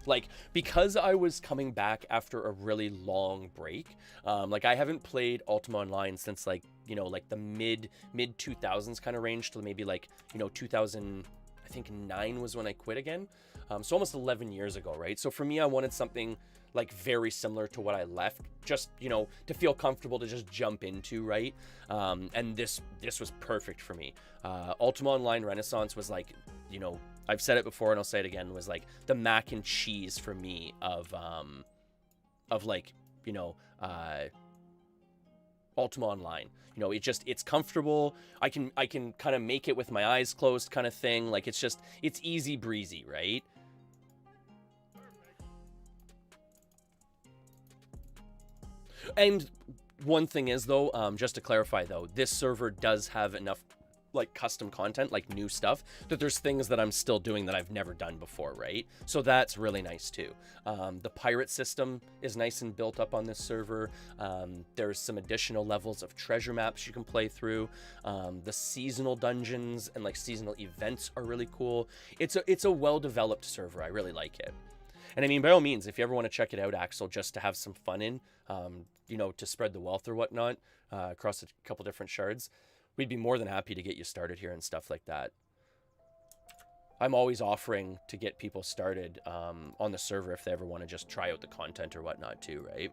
like, because I was coming back after a really long break, like, I haven't played Ultima Online since, like, you know, like, the mid 2000s kind of range till maybe, like, you know, 2000, I think 9 was when I quit again. So almost 11 years ago, right? So for me, I wanted something like very similar to what I left, just, you know, to feel comfortable to just jump into, right? And this was perfect for me. Ultima Online Renaissance was like, you know, I've said it before and I'll say it again, was like the mac and cheese for me of like, you know, Ultima Online. You know, it's comfortable. I can kind of make it with my eyes closed kind of thing. Like, it's easy breezy, right? And one thing is, though, just to clarify, though, this server does have enough, like, custom content, like, new stuff, that there's things that I'm still doing that I've never done before, right? So that's really nice, too. The pirate system is nice and built up on this server. There's some additional levels of treasure maps you can play through. The seasonal dungeons and, like, seasonal events are really cool. It's a well-developed server. I really like it. And I mean, by all means, if you ever want to check it out, Axel, just to have some fun in, you know, to spread the wealth or whatnot, across a couple different shards, we'd be more than happy to get you started here and stuff like that. I'm always offering to get people started on the server if they ever want to just try out the content or whatnot too, right?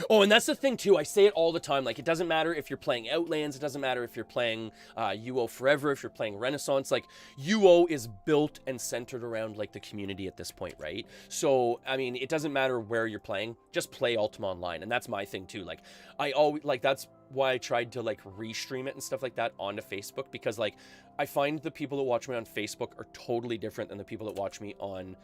Oh, and that's the thing, too. I say it all the time. Like, it doesn't matter if you're playing Outlands. It doesn't matter if you're playing UO Forever, if you're playing Renaissance. Like, UO is built and centered around, like, the community at this point, right? So, I mean, it doesn't matter where you're playing. Just play Ultima Online. And that's my thing, too. Like, that's why I tried to, like, restream it and stuff like that onto Facebook. Because, like, I find the people that watch me on Facebook are totally different than the people that watch me on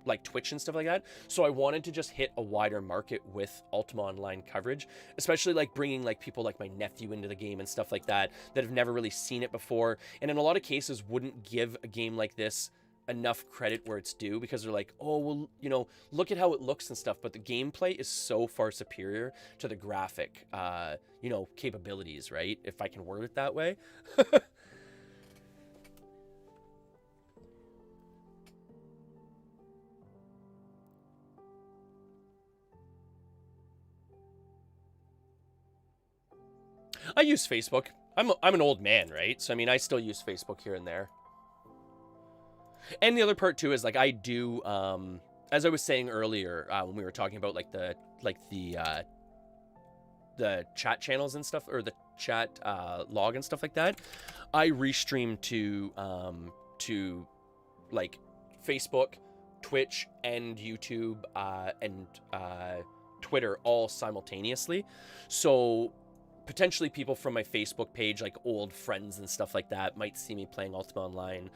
like Twitch and stuff like that. So I wanted to just hit a wider market with Ultima Online coverage, especially like bringing like people like my nephew into the game and stuff like that have never really seen it before, and in a lot of cases wouldn't give a game like this enough credit where it's due, because they're like, oh, well, you know, look at how it looks and stuff, but the gameplay is so far superior to the graphic you know, capabilities, right, if I can word it that way. I use Facebook. I'm an old man, right? So, I mean, I still use Facebook here and there. And the other part, too, is, like, I do, as I was saying earlier, when we were talking about, like, the chat channels and stuff, or the chat log and stuff like that, I restream to like, Facebook, Twitch, and YouTube, and Twitter all simultaneously. So potentially people from my Facebook page, like old friends and stuff like that, might see me playing Ultima Online.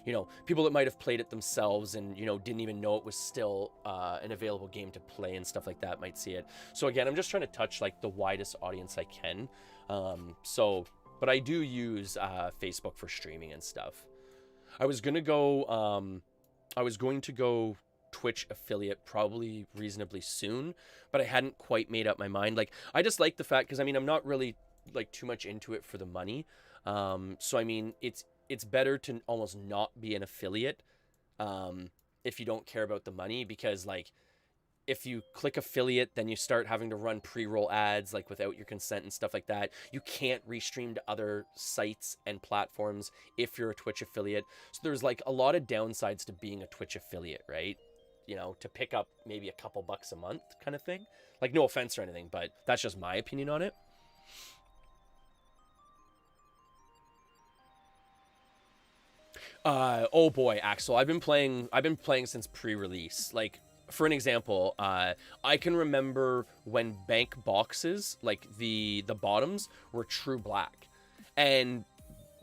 You know, people that might have played it themselves and, you know, didn't even know it was still an available game to play and stuff like that might see it. So again, I'm just trying to touch like the widest audience I can. But I do use Facebook for streaming and stuff. I was going to go Twitch affiliate probably reasonably soon, but I hadn't quite made up my mind. Like, I just like the fact, because I mean, I'm not really like too much into it for the money. So I mean, it's better to almost not be an affiliate if you don't care about the money, because like if you click affiliate, then you start having to run pre-roll ads like without your consent and stuff like that. You can't restream to other sites and platforms if you're a Twitch affiliate. So there's like a lot of downsides to being a Twitch affiliate, right? You know, to pick up maybe a couple bucks a month kind of thing. Like, no offense or anything, but that's just my opinion on it. Oh boy, Axel, I've been playing since pre-release. Like, for an example, I can remember when bank boxes, like the bottoms, were true black, and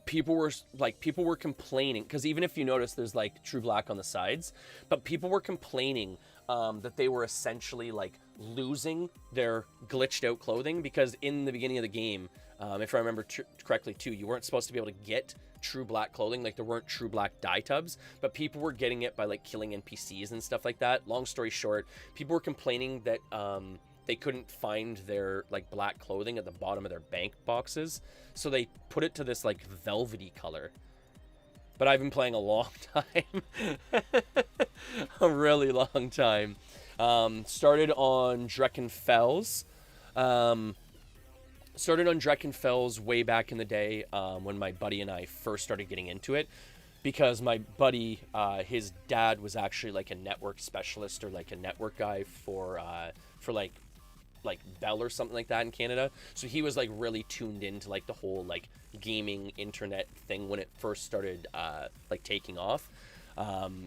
people were complaining, because even if you notice, there's like true black on the sides, but people were complaining that they were essentially like losing their glitched out clothing, because in the beginning of the game, if I remember correctly too, you weren't supposed to be able to get true black clothing. Like, there weren't true black dye tubs, but people were getting it by like killing NPCs and stuff like that. Long story short, people were complaining that they couldn't find their like black clothing at the bottom of their bank boxes, so they put it to this like velvety color. But I've been playing a long time. A really long time. Started on Dreckenfels. Started on Dreckenfels way back in the day, when my buddy and I first started getting into it, because my buddy, his dad was actually like a network specialist or like a network guy for like Bell or something like that in Canada. So he was like really tuned into like the whole like gaming internet thing when it first started like taking off.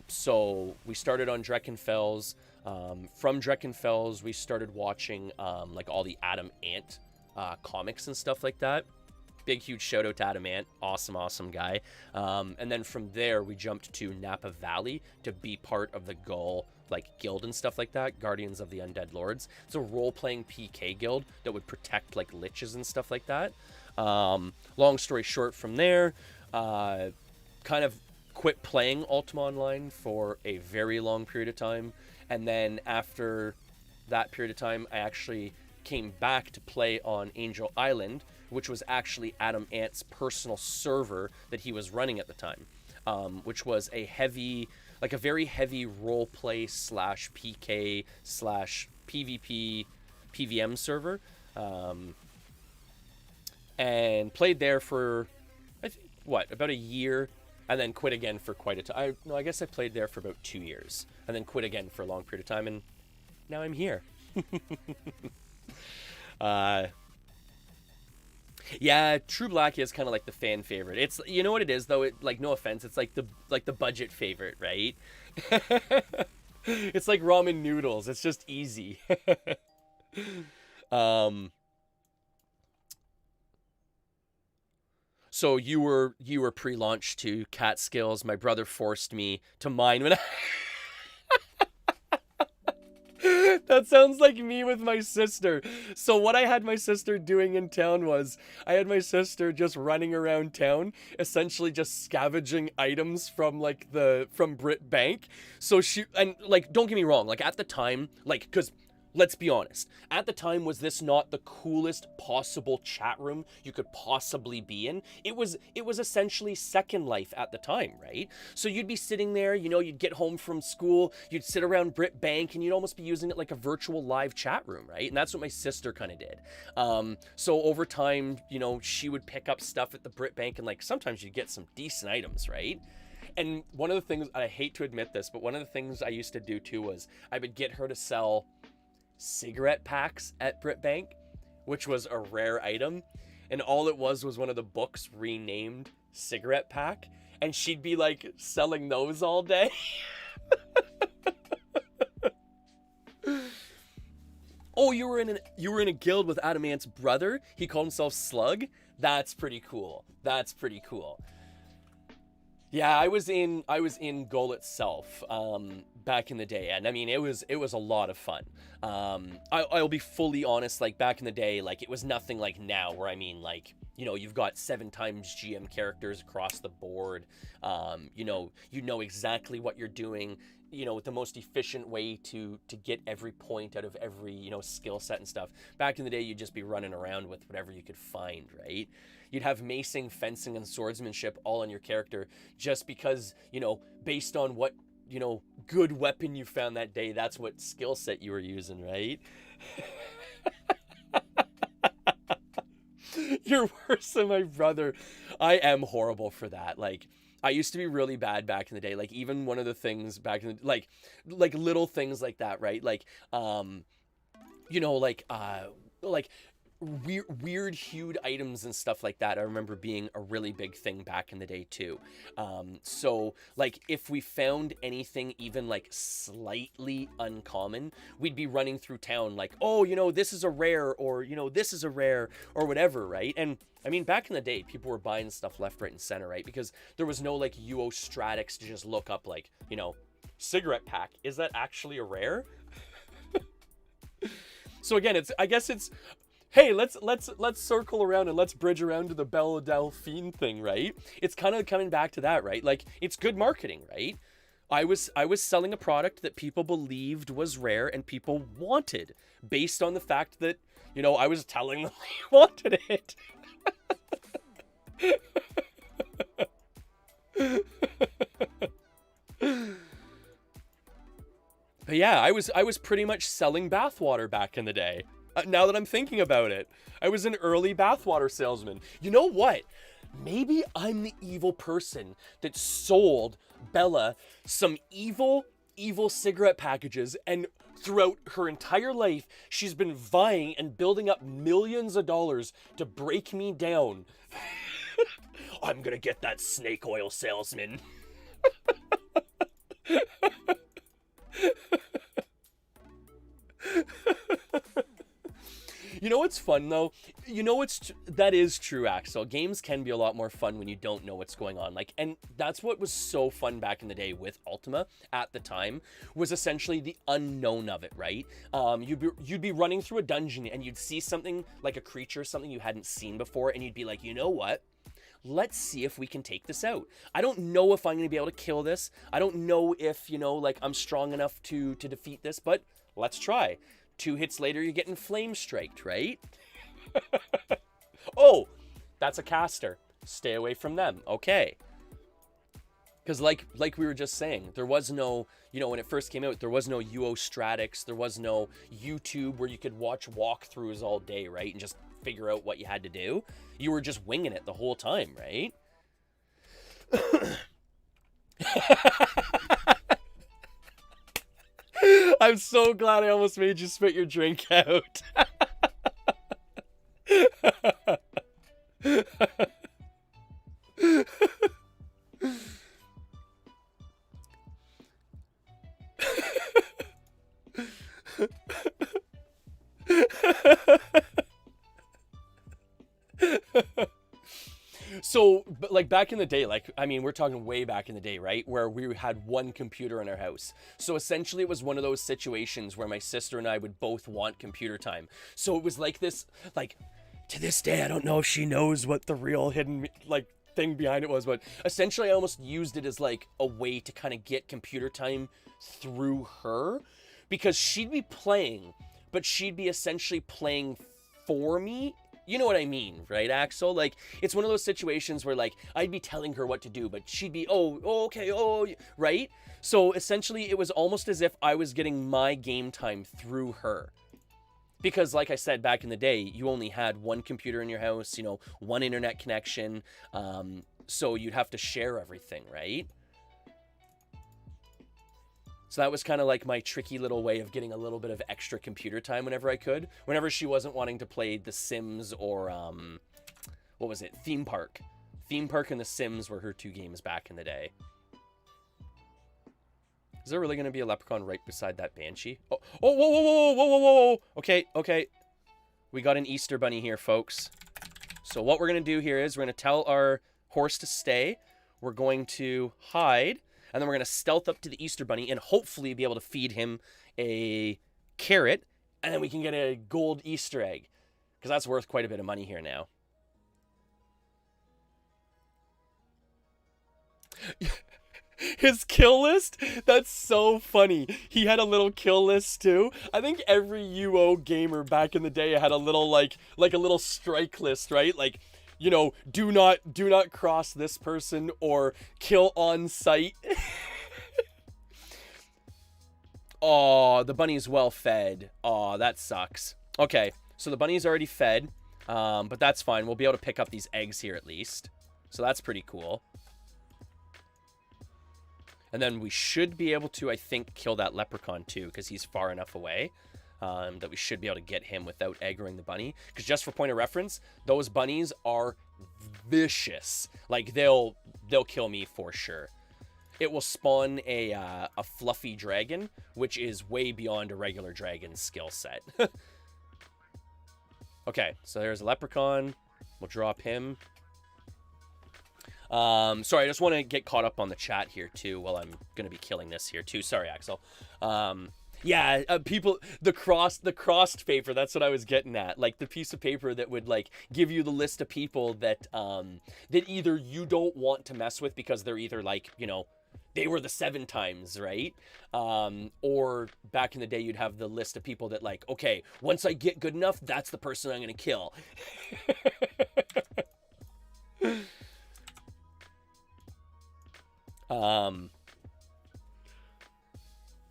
So we started on Dreckenfels. From Dreckenfels, we started watching like all the Adam Ant comics and stuff like that. Big huge shout out to Adam Ant, awesome guy. And then from there we jumped to Napa Valley to be part of the Gull like guild and stuff like that, Guardians of the Undead Lords. It's a role-playing PK guild that would protect like liches and stuff like that. Long story short, from there kind of quit playing Ultima Online for a very long period of time, and then after that period of time I actually came back to play on Angel Island, which was actually Adam Ant's personal server that he was running at the time, which was a very heavy roleplay / PK / PvP PVM server, and played there for I think about a year, and then quit again for quite a time. I guess I played there for about 2 years, and then quit again for a long period of time, and now I'm here. Yeah, True Black is kind of like the fan favorite. It's, you know what it is though, it, like, no offense, it's like the budget favorite, right? It's like ramen noodles, it's just easy. So you were pre-launch to Catskills. My brother forced me to mine when I That sounds like me with my sister. So what I had my sister doing in town was, I had my sister just running around town, essentially just scavenging items from like from Brit Bank. So she, and like, don't get me wrong, like at the time, like, cause let's be honest, at the time, was this not the coolest possible chat room you could possibly be in? It was essentially Second Life at the time, right? So you'd be sitting there, you know, you'd get home from school, you'd sit around Brit Bank, and you'd almost be using it like a virtual live chat room, right? And that's what my sister kind of did. So over time, you know, she would pick up stuff at the Brit Bank, and like sometimes you'd get some decent items, right? And one of the things, I hate to admit this, but one of the things I used to do too was I would get her to sell cigarette packs at Brit Bank, which was a rare item, and all it was one of the books renamed cigarette pack, and she'd be like selling those all day. Oh, you were in a guild with Adam Ant's brother? He called himself Slug? That's pretty cool. That's pretty cool. Yeah, I was in Gull itself back in the day, and I mean it was a lot of fun. I'll be fully honest, like back in the day, like it was nothing like now, where I mean, like, you know, you've got 7 times GM characters across the board. You know exactly what you're doing, you know, the most efficient way to get every point out of every, you know, skill set and stuff. Back in the day, you'd just be running around with whatever you could find, right? You'd have macing, fencing, and swordsmanship all on your character just because, you know, based on what, you know, good weapon you found that day, that's what skill set you were using, right? You're worse than my brother. I am horrible for that. Like, I used to be really bad back in the day. Like, even one of the things back in the, like little things like that, right? Like, you know, like weird hued items and stuff like that. I remember being a really big thing back in the day too. So like if we found anything even like slightly uncommon, we'd be running through town like, oh, you know, this is a rare, or, you know, this is a rare, or whatever, right? And I mean, back in the day, people were buying stuff left, right, and center, right? Because there was no like UO Stratix to just look up like, you know, cigarette pack. Is that actually a rare? So again, I guess it's, hey, let's circle around and let's bridge around to the Belle Delphine thing, right? It's kind of coming back to that, right? Like, it's good marketing, right? I was selling a product that people believed was rare and people wanted, based on the fact that, you know, I was telling them they wanted it. But yeah, I was pretty much selling bathwater back in the day. Now that I'm thinking about it, I was an early bathwater salesman. You know what? Maybe I'm the evil person that sold Bella some evil cigarette packages, and throughout her entire life, she's been vying and building up millions of dollars to break me down. I'm gonna get that snake oil salesman. You know what's fun though? You know that is true, Axel. Games can be a lot more fun when you don't know what's going on. Like, and that's what was so fun back in the day with Ultima at the time, was essentially the unknown of it, right? You'd be running through a dungeon and you'd see something like a creature, something you hadn't seen before, and you'd be like, you know what? Let's see if we can take this out. I don't know if I'm going to be able to kill this. I don't know if, you know, like I'm strong enough to defeat this, but let's try. 2 hits later, you're getting flame striked, right? Oh, that's a caster. Stay away from them. Okay. Because like we were just saying, there was no, you know, when it first came out, there was no UO Stratix. There was no YouTube where you could watch walkthroughs all day, right? And just figure out what you had to do. You were just winging it the whole time, right? I'm so glad I almost made you spit your drink out. So, like, back in the day, like, I mean, we're talking way back in the day, right? Where we had one computer in our house. So essentially it was one of those situations where my sister and I would both want computer time. So it was like this, like, to this day, I don't know if she knows what the real hidden, like, thing behind it was, but essentially I almost used it as, like, a way to kind of get computer time through her. Because she'd be playing, but she'd be essentially playing for me. You know what I mean, right, Axel? Like, it's one of those situations where, like, I'd be telling her what to do, but she'd be, okay, right? So, essentially, it was almost as if I was getting my game time through her. Because, like I said, back in the day, you only had one computer in your house, you know, one internet connection, so you'd have to share everything, right? So that was kind of like my tricky little way of getting a little bit of extra computer time whenever I could. Whenever she wasn't wanting to play The Sims or, what was it? Theme Park. Theme Park and The Sims were her 2 games back in the day. Is there really going to be a leprechaun right beside that banshee? Oh, whoa. Okay. We got an Easter bunny here, folks. So what we're going to do here is we're going to tell our horse to stay. We're going to hide. And then we're going to stealth up to the Easter bunny and hopefully be able to feed him a carrot. And then we can get a gold Easter egg. Because that's worth quite a bit of money here now. His kill list? That's so funny. He had a little kill list too. I think every UO gamer back in the day had a little like a little strike list, right? Like, you know, do not cross this person or kill on sight. Oh, the bunny's well fed. Oh, that sucks. Okay, so the bunny's already fed, but that's fine. We'll be able to pick up these eggs here at least. So that's pretty cool. And then we should be able to, I think, kill that leprechaun too, because he's far enough away that we should be able to get him without aggroing the bunny. Because just for point of reference, those bunnies are vicious. Like, they'll kill me for sure. It will spawn a fluffy dragon, which is way beyond a regular dragon's skill set. Okay, so there's a leprechaun. We'll drop him. Sorry, I just want to get caught up on the chat here too while I'm gonna be killing this here too. Sorry, Axel. Yeah, people, the crossed paper, that's what I was getting at. Like, the piece of paper that would, like, give you the list of people that that either you don't want to mess with because they're either, like, you know, they were the 7 times, right? Or back in the day, you'd have the list of people that, like, okay, once I get good enough, that's the person I'm gonna kill.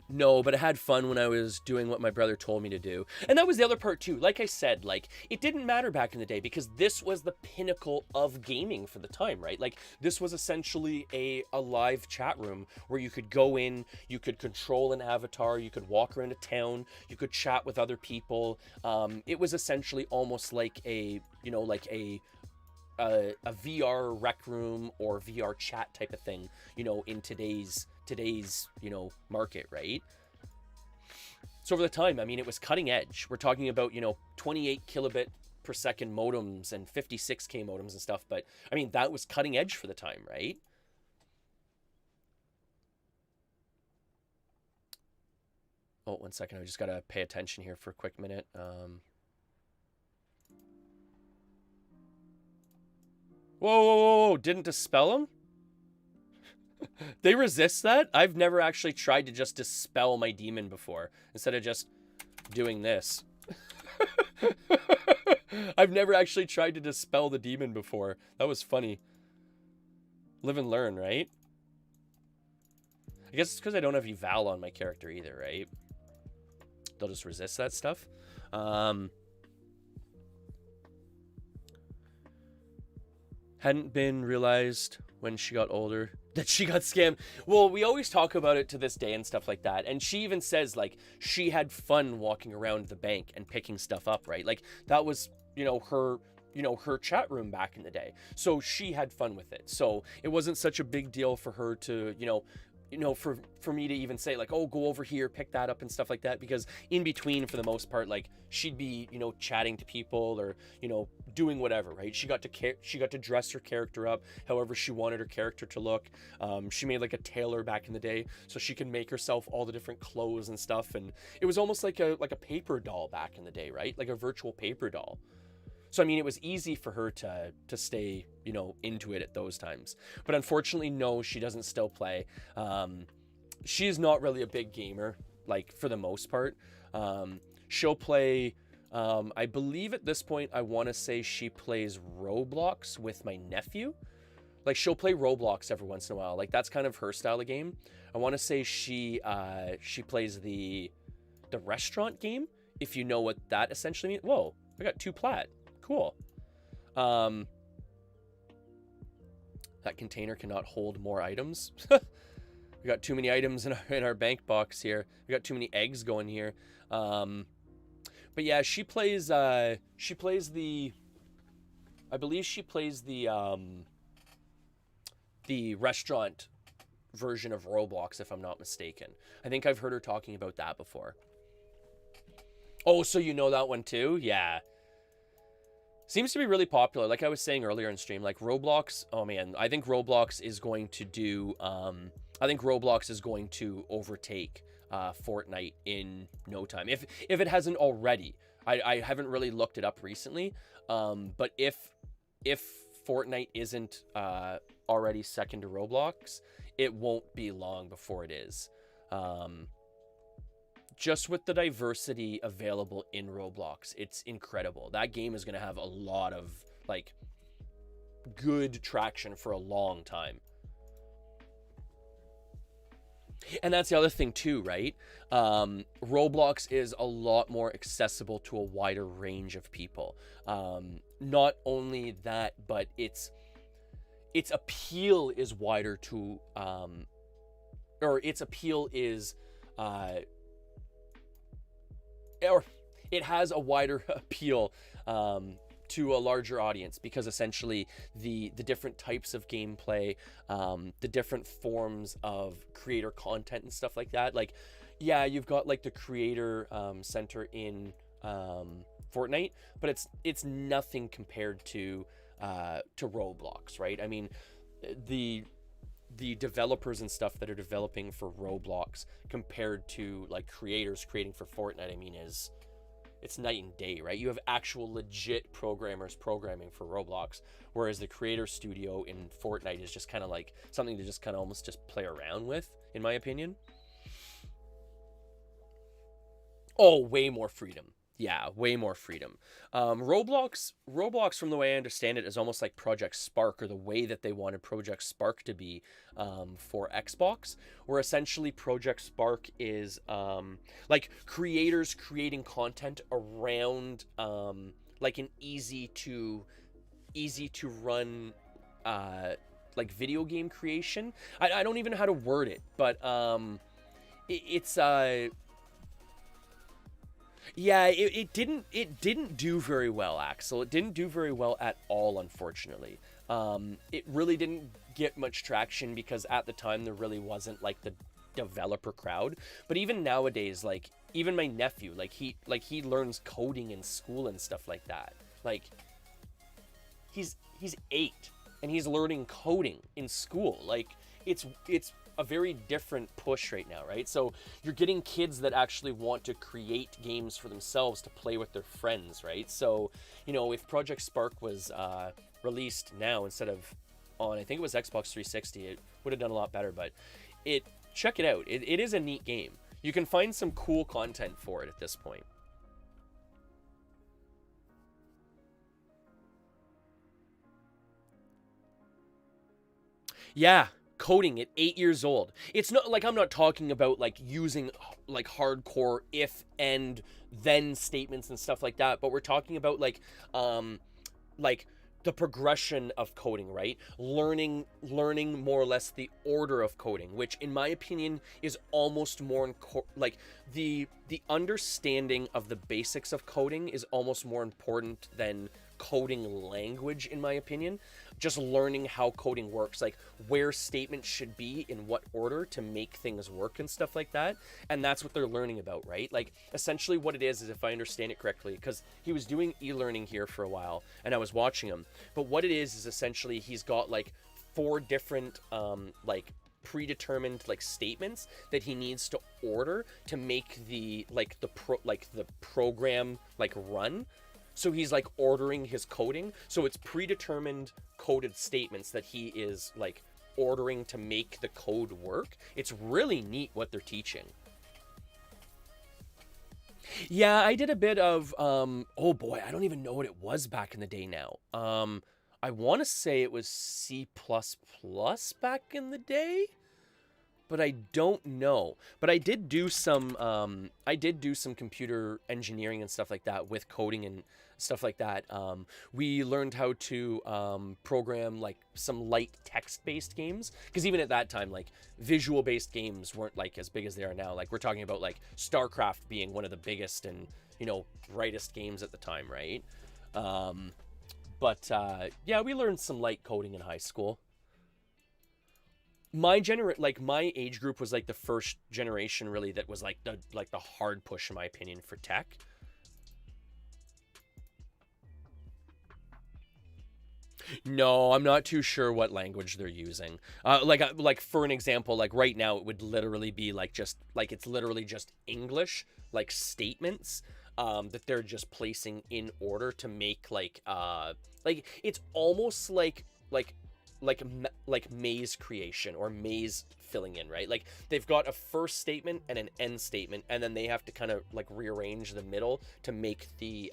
No, but I had fun when I was doing what my brother told me to do. And that was the other part too. Like I said, like, it didn't matter back in the day because this was the pinnacle of gaming for the time, right? Like, this was essentially a live chat room where you could go in, you could control an avatar, you could walk around a town, you could chat with other people. It was essentially almost like a, you know, like a VR rec room or VR chat type of thing, you know, in today's, you know, market, right? So over the time, I mean, it was cutting edge. We're talking about, you know, 28 kilobit per second modems and 56K modems and stuff, but I mean, that was cutting edge for the time, right? Oh, 1 second, I just gotta pay attention here for a quick minute. Whoa, didn't dispel them? They resist that? I've never actually tried to just dispel my demon before, instead of just doing this. I've never actually tried to dispel the demon before. That was funny. Live and learn, right? I guess it's because I don't have eval on my character either, right? They'll just resist that stuff. Hadn't been realized when she got older that she got scammed. Well, we always talk about it to this day and stuff like that. And she even says, like, she had fun walking around the bank and picking stuff up, right? Like, that was, you know, her chat room back in the day. So she had fun with it. So it wasn't such a big deal for her to, you know, for me to even say, like, oh, go over here, pick that up and stuff like that, because in between, for the most part, like, she'd be, you know, chatting to people or, you know, doing whatever, right? She got to dress her character up however she wanted her character to look. She made like a tailor back in the day, so she could make herself all the different clothes and stuff, and it was almost like a paper doll back in the day, right? Like a virtual paper doll. So, I mean, it was easy for her to stay, you know, into it at those times. But unfortunately, no, she doesn't still play. She's not really a big gamer, like, for the most part. She'll play, I believe at this point, I want to say she plays Roblox with my nephew. Like, she'll play Roblox every once in a while. Like, that's kind of her style of game. I want to say she plays the restaurant game, if you know what that essentially means. Whoa, I got 2 plat. Cool. That container cannot hold more items. We got too many items in our bank box here. We got too many eggs going here. But yeah, she plays the, I believe she plays the restaurant version of Roblox, if I'm not mistaken. I think I've heard her talking about that before. Oh, so you know that one too? Yeah. Seems to be really popular. Like I was saying earlier in stream, like Roblox, oh man, I think Roblox is going to do, I think Roblox is going to overtake Fortnite in no time. If it hasn't already. I haven't really looked it up recently, but if Fortnite isn't already second to Roblox, it won't be long before it is. Just with the diversity available in Roblox, it's incredible. That game is going to have a lot of like good traction for a long time. And that's the other thing too, right? Roblox is a lot more accessible to a wider range of people. Not only that, but its appeal is wider to, or its appeal is, or it has a wider appeal to a larger audience, because essentially the different types of gameplay, the different forms of creator content and stuff like that. Like, yeah, you've got like the creator center in Fortnite, but it's nothing compared to Roblox, right? I mean, the developers and stuff that are developing for Roblox compared to like creators creating for Fortnite, I mean, it's night and day, right? You have actual legit programmers programming for Roblox, whereas the creator studio in Fortnite is just kind of like something to just kind of almost just play around with, in my opinion. Oh, way more freedom. Yeah, way more freedom. Roblox, from the way I understand it, is almost like Project Spark, or the way that they wanted Project Spark to be for Xbox, where essentially Project Spark is like creators creating content around like an easy to run like video game creation. I don't even know how to word it, but it's yeah, it didn't do very well, Axel. It didn't do very well at all, unfortunately. It really didn't get much traction because at the time there really wasn't like the developer crowd. But even nowadays, like even my nephew, like he learns coding in school and stuff like that. Like he's 8 and he's learning coding in school. Like it's a very different push right now, right? So you're getting kids that actually want to create games for themselves to play with their friends, right? So, you know, if Project Spark was released now instead of on, I think it was Xbox 360, it would have done a lot better. But check it out. It is a neat game. You can find some cool content for it at this point. Yeah. Coding at 8 years old. It's not like, I'm not talking about like using like hardcore if and then statements and stuff like that, but we're talking about like the progression of coding, right? Learning more or less the order of coding, which in my opinion is almost more like the understanding of the basics of coding is almost more important than coding language, in my opinion. Just learning how coding works, like where statements should be in what order to make things work and stuff like that. And that's what they're learning about, right? Like essentially what it is if I understand it correctly, because he was doing e-learning here for a while and I was watching him, but what it is essentially he's got like 4 different like predetermined like statements that he needs to order to make the program like run. So he's like ordering his coding. So it's predetermined coded statements that he is like ordering to make the code work. It's really neat what they're teaching. Yeah, I did a bit of, oh boy, I don't even know what it was back in the day now. I want to say it was C++ back in the day, but I don't know. But I did do some computer engineering and stuff like that with coding and stuff like that. We learned how to program like some light text-based games, because even at that time, like visual-based games weren't like as big as they are now. Like we're talking about like StarCraft being one of the biggest and, you know, brightest games at the time, right? Yeah, we learned some light coding in high school. My age group was like the first generation really that was like the hard push, in my opinion, for tech. No, I'm not too sure what language they're using. Like for an example, like right now it would literally be like it's literally just English, like statements. that they're just placing in order to make like it's almost like maze creation or maze filling in, right? Like they've got a first statement and an end statement, and then they have to kind of like rearrange the middle to make the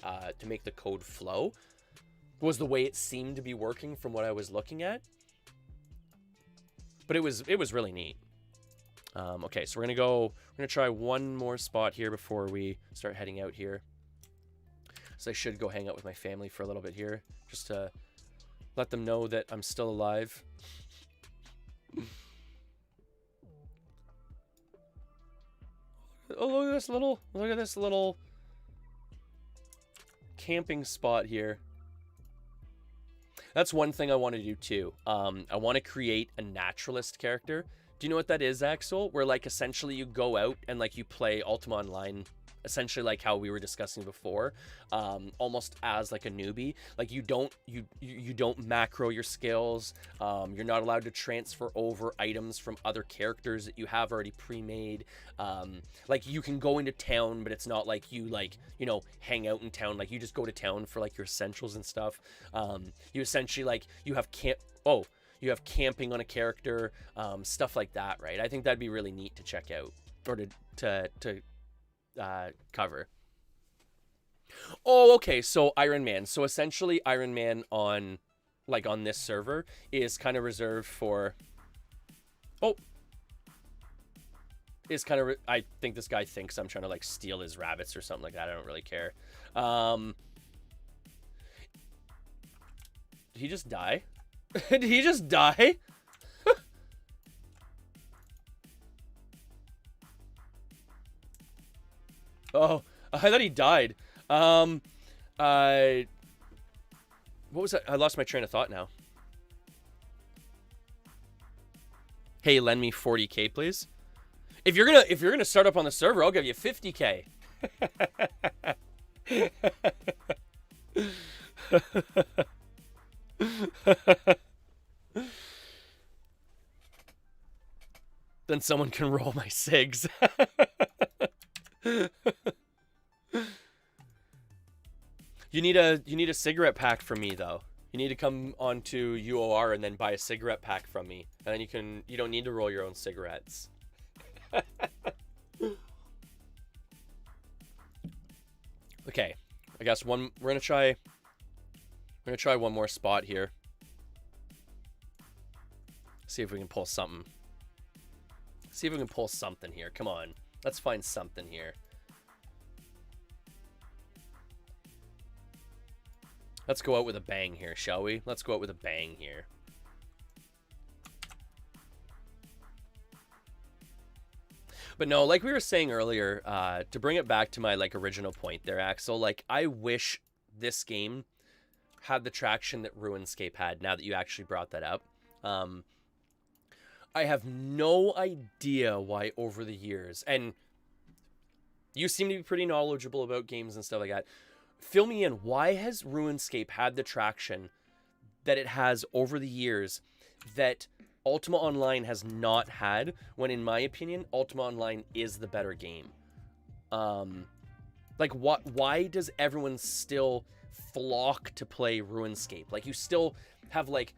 code flow. Was the way it seemed to be working from what I was looking at. But it was really neat. Okay, so we're gonna try one more spot here before we start heading out here. So I should go hang out with my family for a little bit here, just to let them know that I'm still alive. Oh, look at this little camping spot here. That's one thing I want to do too. I want to create a naturalist character. Do you know what that is, Axel? Where like essentially you go out and like you play Ultima Online, essentially like how we were discussing before, almost as like a newbie. Like you don't macro your skills. You're not allowed to transfer over items from other characters that you have already pre-made. Like you can go into town, but it's not like you hang out in town. Like you just go to town for like your essentials and stuff. You essentially like you have camping on a character, stuff like that, right? I think that'd be really neat to check out or to cover. Oh, okay, so Iron Man. So essentially Iron Man on this server is kind of reserved for... I think this guy thinks I'm trying to like steal his rabbits or something like that. I don't really care. Did he just die? Did he just die? Oh, I thought he died. What was that? I lost my train of thought now. Hey, lend me 40K, please. If you're gonna start up on the server, I'll give you 50K. Then someone can roll my SIGs. You need a cigarette pack from me though. You need to come onto UOR and then buy a cigarette pack from me, and then you don't need to roll your own cigarettes. Okay, I guess we're gonna try one more spot here. See if we can pull something. See if we can pull something here. Come on, let's find something here. Let's go out with a bang here, shall we? Let's go out with a bang here. But no, like we were saying earlier, to bring it back to my like original point there, Axel, like I wish this game had the traction that RuneScape had, now that you actually brought that up. I have no idea why over the years, and you seem to be pretty knowledgeable about games and stuff like that. Fill me in. Why has RuneScape had the traction that it has over the years that Ultima Online has not had, when in my opinion, Ultima Online is the better game? Like why does everyone still flock to play RuneScape? Like you still have like,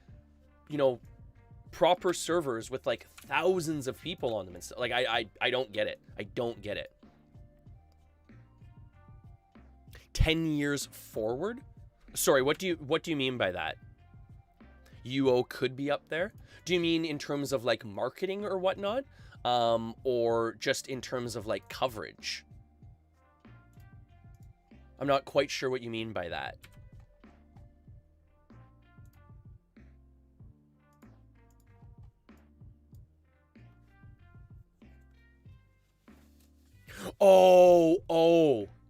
proper servers with like thousands of people on them and stuff. Like I don't get it. I don't get it. 10 years forward? Sorry, what do you mean by that? UO could be up there? Do you mean in terms of like marketing or whatnot? Or just in terms of like coverage? I'm not quite sure what you mean by that.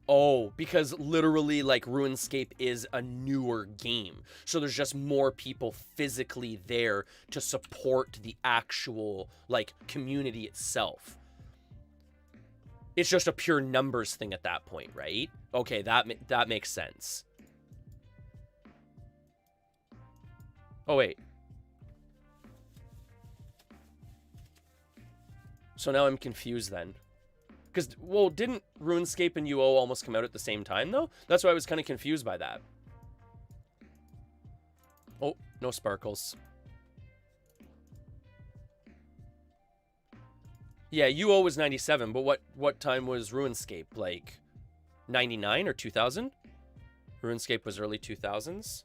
Oh, because literally like RuneScape is a newer game. So there's just more people physically there to support the actual like community itself. It's just a pure numbers thing at that point, right? Okay, that makes sense. Oh, wait. So now I'm confused then. Because, well, didn't RuneScape and UO almost come out at the same time, though? That's why I was kind of confused by that. Oh, no sparkles. Yeah, UO was 97, but what time was RuneScape? Like, 99 or 2000? RuneScape was early 2000s.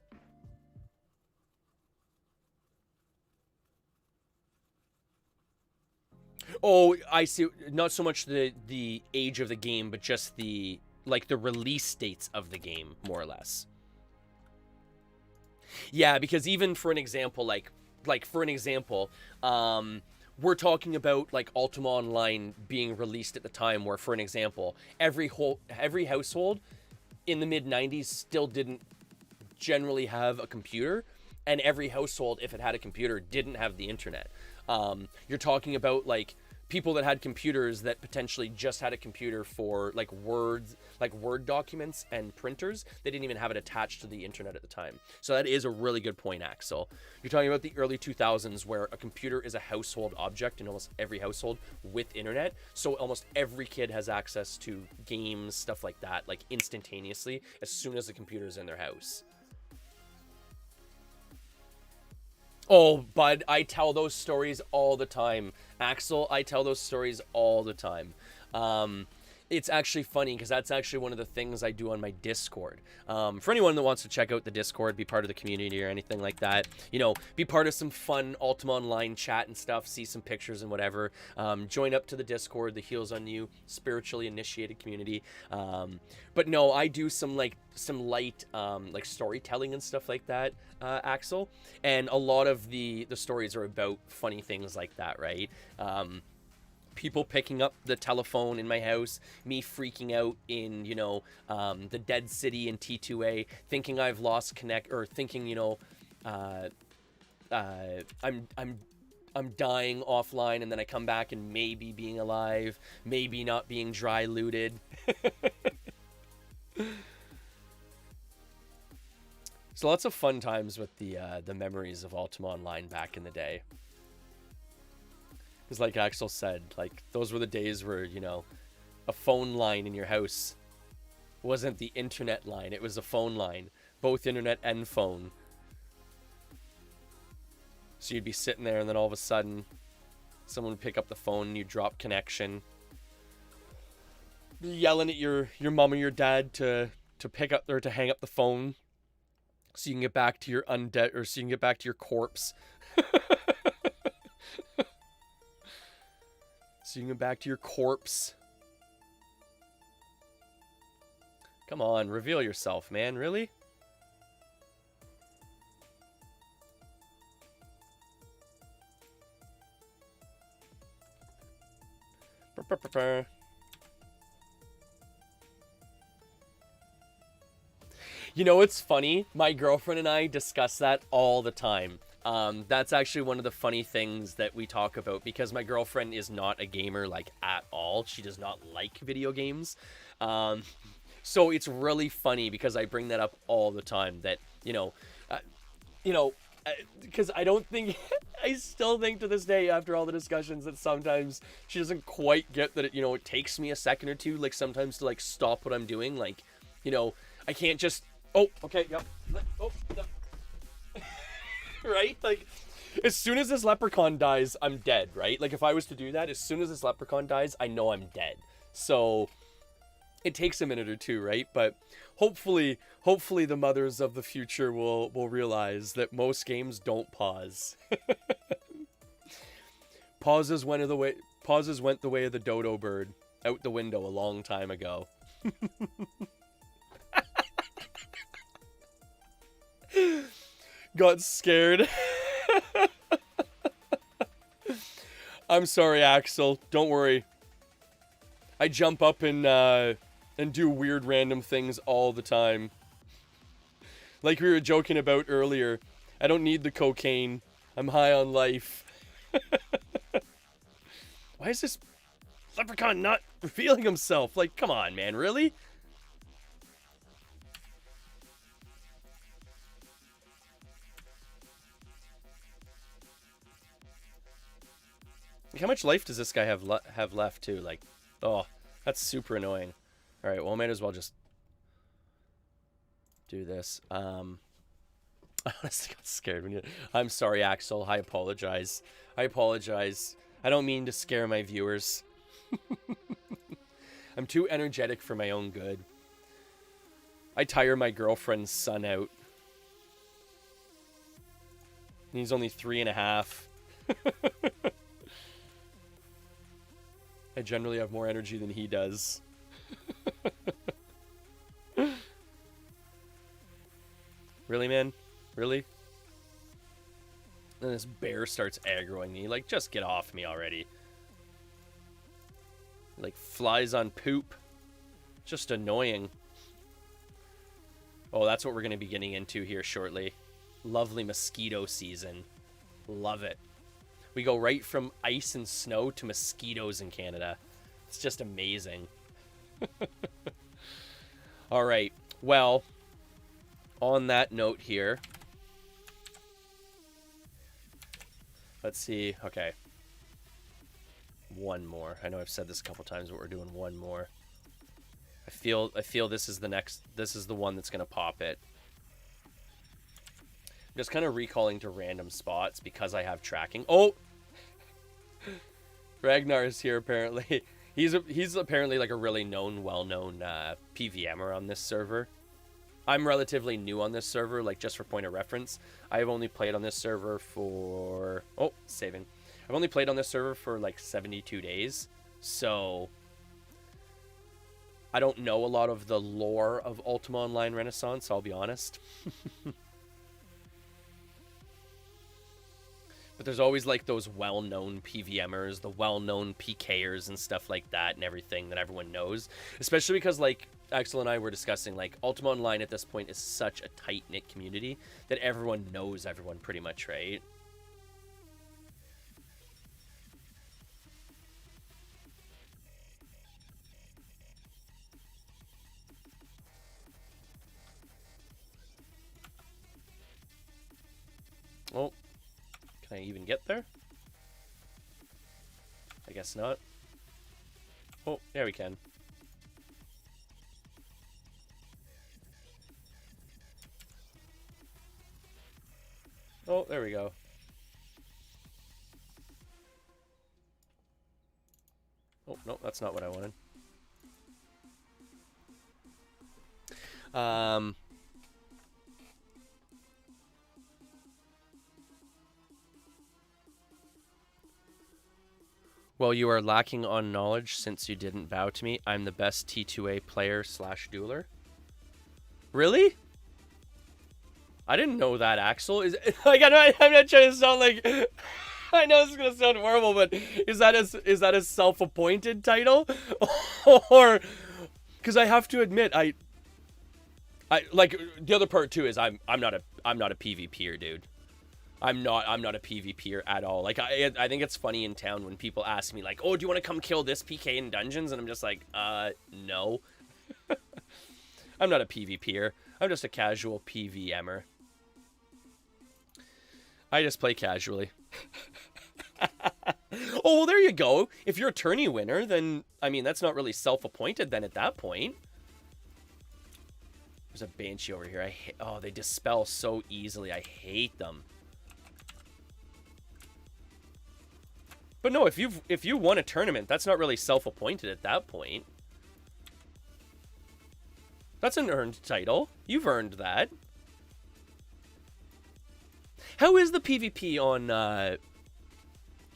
Oh, I see. Not so much the age of the game, but just the release dates of the game, more or less. Yeah, because even for an example, we're talking about like Ultima Online being released at the time, where, for an example, every household in the mid 90s still didn't generally have a computer, and every household, if it had a computer, didn't have the internet. You're talking about like people that had computers that potentially just had a computer for like Word documents and printers. They didn't even have it attached to the internet at the time. So that is a really good point, Axel. You're talking about the early 2000s, where a computer is a household object in almost every household with internet. So almost every kid has access to games, stuff like that, like instantaneously as soon as the computer is in their house. Oh, bud, I tell those stories all the time. Axel, I tell those stories all the time. It's actually funny because that's actually one of the things I do on my Discord. For anyone that wants to check out the Discord, be part of the community or anything like that, you know, be part of some fun Ultima Online chat and stuff, see some pictures and whatever, join up to the Discord, the Heals on You spiritually initiated community. But no, I do some light like storytelling and stuff like that, Axel, and a lot of the stories are about funny things like that, right? People picking up the telephone in my house, me freaking out in, you know, the dead city in T2A, thinking I've lost connect, or thinking, you know, I'm dying offline, and then I come back and maybe being alive, maybe not being dry looted. So lots of fun times with the memories of Ultima Online back in the day. Because like Axel said, like, those were the days where, you know, a phone line in your house wasn't the internet line. It was a phone line, both internet and phone. So you'd be sitting there, and then all of a sudden, someone would pick up the phone, and you drop connection. Yelling at your mom or your dad to pick up, or to hang up the phone, so you can get back to your undead, or so you can get back to your corpse. So you can get back to your corpse. Come on, reveal yourself, man. Really? You know, it's funny. My girlfriend and I discuss that all the time. That's actually one of the funny things that we talk about, because my girlfriend is not a gamer, like, at all. She does not like video games. So it's really funny because I bring that up all the time, that, because I don't think, I still think to this day, after all the discussions, that sometimes she doesn't quite get that, it takes me a second or two, like, sometimes to, like, stop what I'm doing. Like, I can't just, oh, okay, yep, oh, no. Right? Like, as soon as this leprechaun dies, I'm dead, right? Like, if I was to do that, as soon as this leprechaun dies, I know I'm dead. So it takes a minute or two, right? But hopefully the mothers of the future will realize that most games don't pause. Pauses went the way of the dodo bird, out the window a long time ago. Got scared. I'm sorry, Axel. Don't worry. I jump up and do weird random things all the time. Like we were joking about earlier. I don't need the cocaine. I'm high on life. Why is this leprechaun not revealing himself? Like, come on, man. Really? How much life does this guy have left too? Like, oh, That's super annoying. All right, well, I might as well just do this. I honestly got scared when you... I'm sorry, Axel. I apologize. I apologize. I don't mean to scare my viewers. I'm too energetic for my own good. I tire my girlfriend's son out. He's only 3.5. I generally have more energy than he does. Really, man? Really? Then this bear starts aggroing me. Like, just get off me already. Like, flies on poop. Just annoying. Oh, that's what we're going to be getting into here shortly. Lovely mosquito season. Love it. We go right from ice and snow to mosquitoes in Canada. It's just amazing. All right. Well, on that note here, let's see. Okay. One more. I know I've said this a couple times, but we're doing one more. I feel this is the next. This is the one that's gonna pop it. I'm just kind of recalling to random spots because I have tracking. Oh, Ragnar is here apparently. He's apparently like a really well-known PVMer on this server. I'm relatively new on this server, like just for point of reference. I have only played on this server for saving. I've only played on this server for like 72 days, so I don't know a lot of the lore of Ultima Online Renaissance, I'll be honest. But there's always like those well-known PVMers, the well-known PKers and stuff like that and everything that everyone knows. Especially because like Axel and I were discussing, like Ultima Online at this point is such a tight-knit community that everyone knows everyone pretty much, right? Oh. Can I even get there? I guess not. Oh, there we can. Oh, there we go. Oh, no, that's not what I wanted. Well, you are lacking on knowledge since you didn't bow to me. I'm the best T2A player / dueler. Really? I didn't know that, Axel. Is like I'm not trying to sound like I know this is gonna sound horrible, but is that a self-appointed title, or because I have to admit I like the other part too is I'm not a PvPer, dude. I'm not a PvPer at all. Like I think it's funny in town when people ask me like, oh, do you want to come kill this PK in dungeons? And I'm just like, no. I'm not a PvPer. I'm just a casual PVMer. I just play casually. Oh, well, there you go. If you're a tourney winner, then, I mean, that's not really self-appointed then at that point. There's a Banshee over here. Oh, they dispel so easily. I hate them. But no, if you won a tournament, that's not really self-appointed at that point. That's an earned title. You've earned that. How is the PvP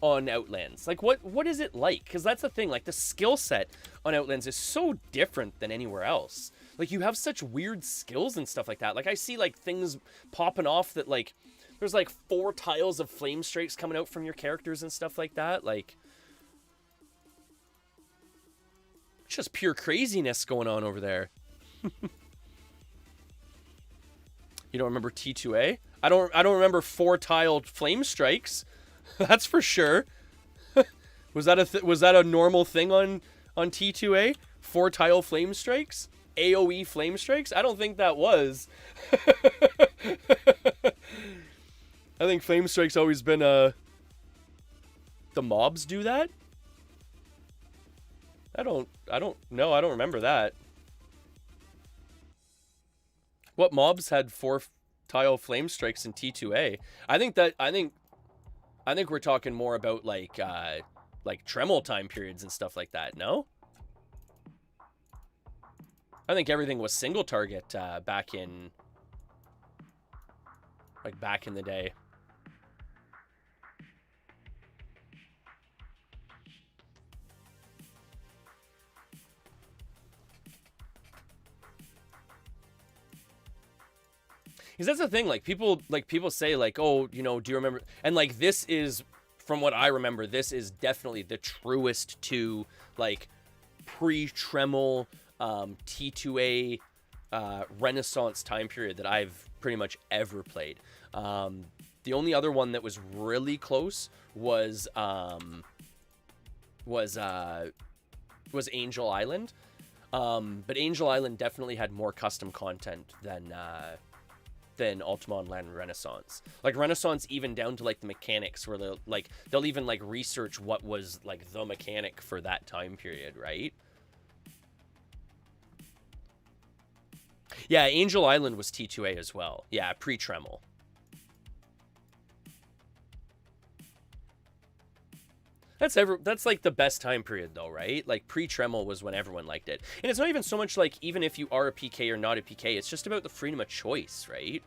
on Outlands? Like, what is it like? Because that's the thing. Like, the skill set on Outlands is so different than anywhere else. Like, you have such weird skills and stuff like that. Like, I see, like, things popping off that, like, there's, like, 4 tiles of flame strikes coming out from your characters and stuff like that. Like, it's just pure craziness going on over there. You don't remember T2A? I don't remember 4-tiled flame strikes. That's for sure. Was that a normal thing on T2A? 4-tile flame strikes? AoE flame strikes? I don't think that was. I think flame strikes always been the mobs do that. I don't know. I don't remember that. What mobs had 4-tile flame strikes in T2A? I think we're talking more about like Tremel time periods and stuff like that. No? I think everything was single target back in the day. Because that's the thing, like people say like, oh, you know, do you remember? And like this is, from what I remember, this is definitely the truest to like pre-Tremel T2A Renaissance time period that I've pretty much ever played. The only other one that was really close was Angel Island, but Angel Island definitely had more custom content than Ultima Online Renaissance. Like Renaissance, even down to like the mechanics, where they'll even like research what was like the mechanic for that time period, right? Yeah, Angel Island was T2A as well. Yeah, pre-Tremel. That's like the best time period though, right? Like pre-Tremel was when everyone liked it. And it's not even so much like even if you are a PK or not a PK, it's just about the freedom of choice, right?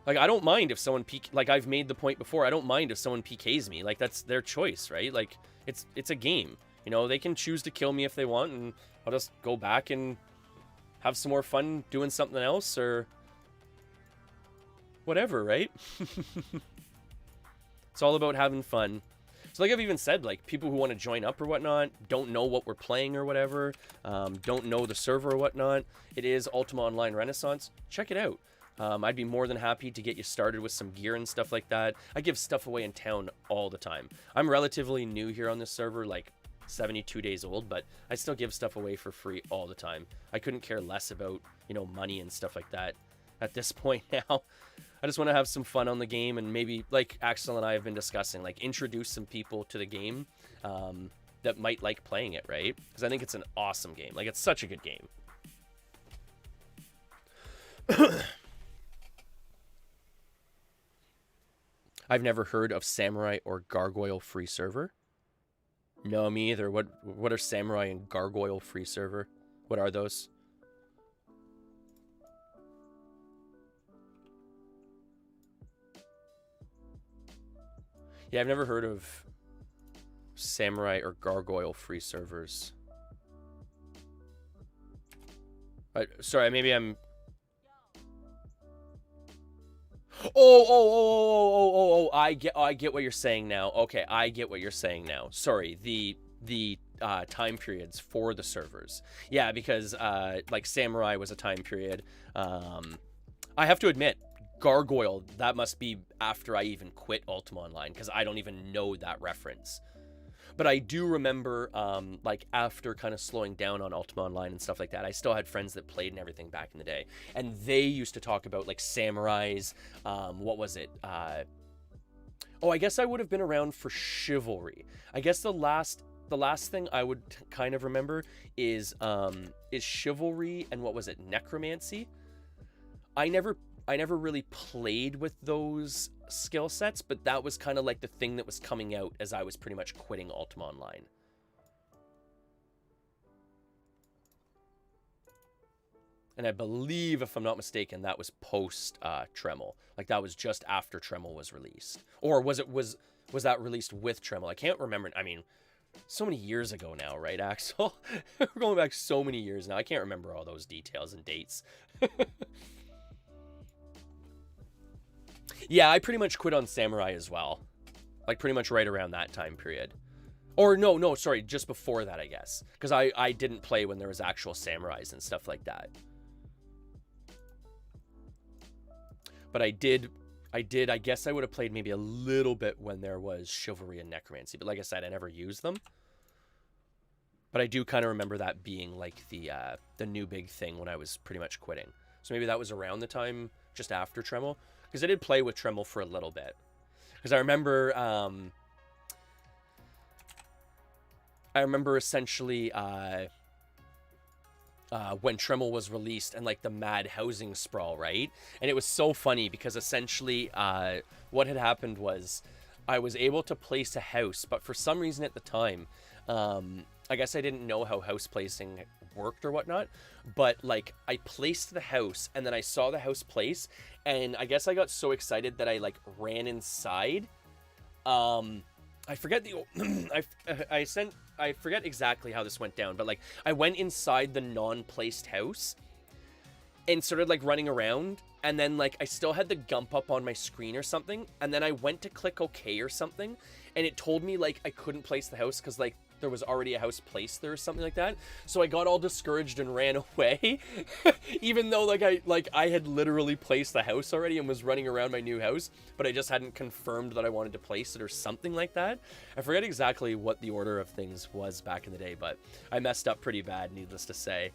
Like I don't mind if someone like I've made the point before, I don't mind if someone PKs me. Like that's their choice, right? Like it's a game. You know, they can choose to kill me if they want, and I'll just go back and have some more fun doing something else or whatever, right? It's all about having fun. So like I've even said, like people who want to join up or whatnot, don't know what we're playing or whatever, don't know the server or whatnot, it is Ultima Online Renaissance. Check it out. I'd be more than happy to get you started with some gear and stuff like that. I give stuff away in town all the time. I'm relatively new here on this server, like 72 days old, but I still give stuff away for free all the time. I couldn't care less about, you know, money and stuff like that at this point now. I just want to have some fun on the game, and maybe, like Axel and I have been discussing, like introduce some people to the game that might like playing it, right? Because I think it's an awesome game. Like, it's such a good game. I've never heard of Samurai or Gargoyle free server. No, me either. What are Samurai and Gargoyle free server? What are those? Yeah, I've never heard of Samurai or Gargoyle free servers. Sorry, maybe I'm... Oh, I get what you're saying now. Okay, I get what you're saying now. Sorry, the time periods for the servers. Yeah, because like Samurai was a time period. I have to admit, Gargoyle, that must be after I even quit Ultima Online, because I don't even know that reference. But I do remember, like, after kind of slowing down on Ultima Online and stuff like that, I still had friends that played and everything back in the day. And they used to talk about, like, Samurais, what was it? Oh, I guess I would have been around for Chivalry. I guess the last thing I would kind of remember is Chivalry and what was it? Necromancy? I never really played with those skill sets, but that was kind of like the thing that was coming out as I was pretty much quitting Ultima Online. And I believe, if I'm not mistaken, that was post Tremel. Like that was just after Tremel was released. Or was that released with Tremel? I can't remember. I mean, so many years ago now, right, Axel? We're going back so many years now. I can't remember all those details and dates. Yeah, I pretty much quit on Samurai as well. Like, pretty much right around that time period. Or, no, sorry, just before that, I guess. Because I didn't play when there was actual Samurais and stuff like that. But I guess I would have played maybe a little bit when there was Chivalry and Necromancy. But like I said, I never used them. But I do kind of remember that being, like, the new big thing when I was pretty much quitting. So maybe that was around the time just after Tremel. Because I did play with Tremel for a little bit. Because I remember I remember essentially when Tremel was released and like the mad housing sprawl, right? And it was so funny because essentially what had happened was I was able to place a house, but for some reason at the time, I guess I didn't know how house placing worked or whatnot, but like I placed the house and then I saw the house place, and I guess I got so excited that I like ran inside. I forget the I forget exactly how this went down, but like I went inside the non-placed house and started like running around, and then like I still had the gump up on my screen or something, and then I went to click OK or something, and it told me like I couldn't place the house because like there was already a house placed there or something like that. So I got all discouraged and ran away, even though I had literally placed the house already and was running around my new house, but I just hadn't confirmed that I wanted to place it or something like that. I forget exactly what the order of things was back in the day, but I messed up pretty bad, needless to say.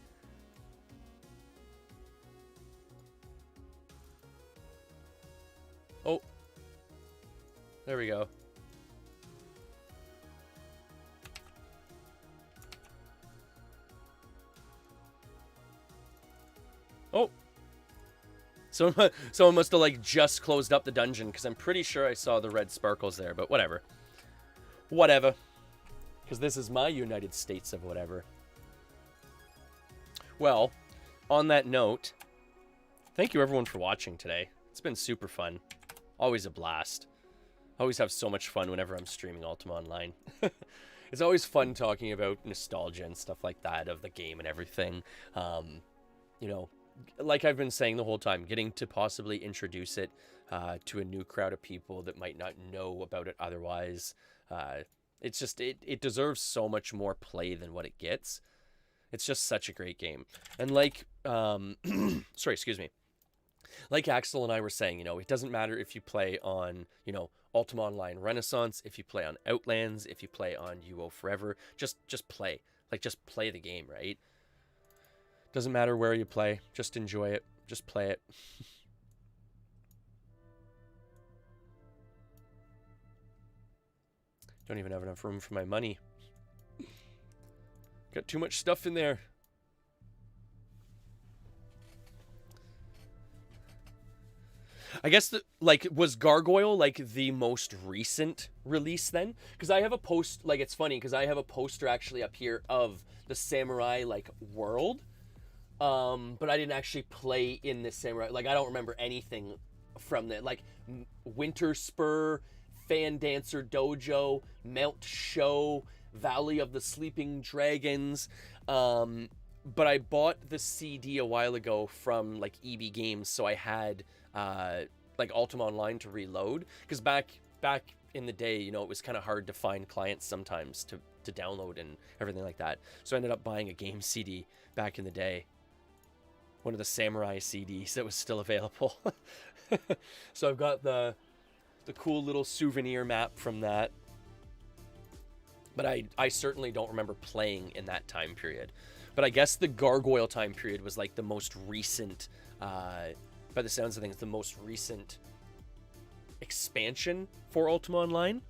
Oh, there we go. Oh, someone must have like just closed up the dungeon, because I'm pretty sure I saw the red sparkles there, but whatever. Whatever. Because this is my United States of whatever. Well, on that note, thank you everyone for watching today. It's been super fun. Always a blast. Always have so much fun whenever I'm streaming Ultima Online. It's always fun talking about nostalgia and stuff like that of the game and everything. You know, like I've been saying the whole time, getting to possibly introduce it to a new crowd of people that might not know about it otherwise. It's just, it deserves so much more play than what it gets. It's just such a great game. And like, sorry, excuse me. Like Axel and I were saying, you know, it doesn't matter if you play on, you know, Ultima Online Renaissance, if you play on Outlands, if you play on UO Forever, just play. Like, just play the game, right? Doesn't matter where you play, just enjoy it, just play it. Don't even have enough room for my money. Got too much stuff in there. I guess was Gargoyle like the most recent release then? Because I have a it's funny because I have a poster actually up here of the samurai like world. But I didn't actually play in the samurai. Like, I don't remember anything from that. Like, Winter Spur, Fan Dancer Dojo, Mount Show, Valley of the Sleeping Dragons. But I bought the CD a while ago from, like, EB Games, so I had, like, Ultima Online to reload. Because back in the day, you know, it was kind of hard to find clients sometimes to download and everything like that. So I ended up buying a game CD back in the day. One of the Samurai CDs that was still available. So I've got the cool little souvenir map from that. But I certainly don't remember playing in that time period. But I guess the Gargoyle time period was like the most recent, by the sounds of things, the most recent expansion for Ultima Online.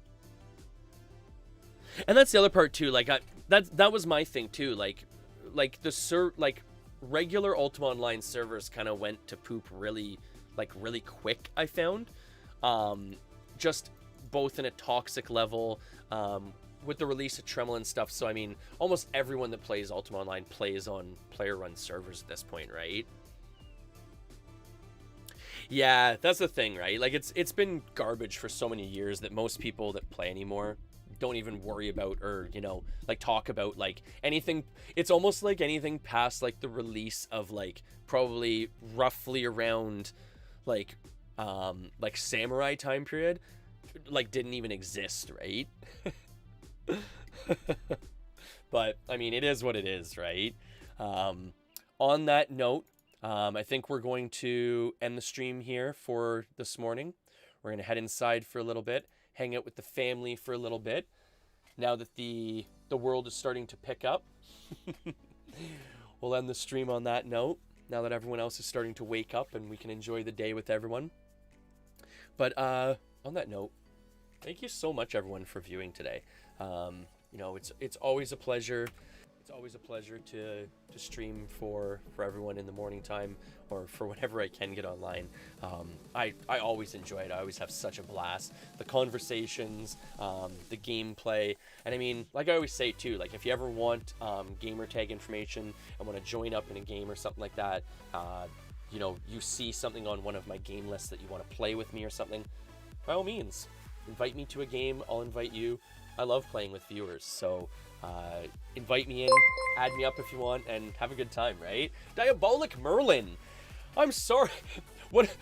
And that's the other part too. Like that was my thing too. Like regular Ultima Online servers kind of went to poop really quick, I found. Just both in a toxic level, with the release of Tremel and stuff. So, I mean, almost everyone that plays Ultima Online plays on player-run servers at this point, right? Yeah, that's the thing, right? Like, it's been garbage for so many years that most people that play anymore don't even worry about or, you know, like talk about like anything. It's almost like anything past like the release of like probably roughly around like samurai time period, like didn't even exist, right? But I mean, it is what it is, right? On that note, I think we're going to end the stream here for this morning. We're going to head inside for a little bit, hang out with the family for a little bit. Now that the world is starting to pick up, we'll end the stream on that note. Now that everyone else is starting to wake up and we can enjoy the day with everyone. But on that note, thank you so much, everyone, for viewing today. You you know, it's always a pleasure. It's always a pleasure to stream for everyone in the morning time, or for whenever I can get online. I always enjoy it. I always have such a blast. The conversations, the gameplay, and I mean, like I always say too, like if you ever want gamer tag information and want to join up in a game or something like that, you know, you see something on one of my game lists that you want to play with me or something, by all means, invite me to a game. I'll invite you. I love playing with viewers, so invite me in, add me up if you want, and have a good time, right? Diabolic Merlin! I'm sorry. What?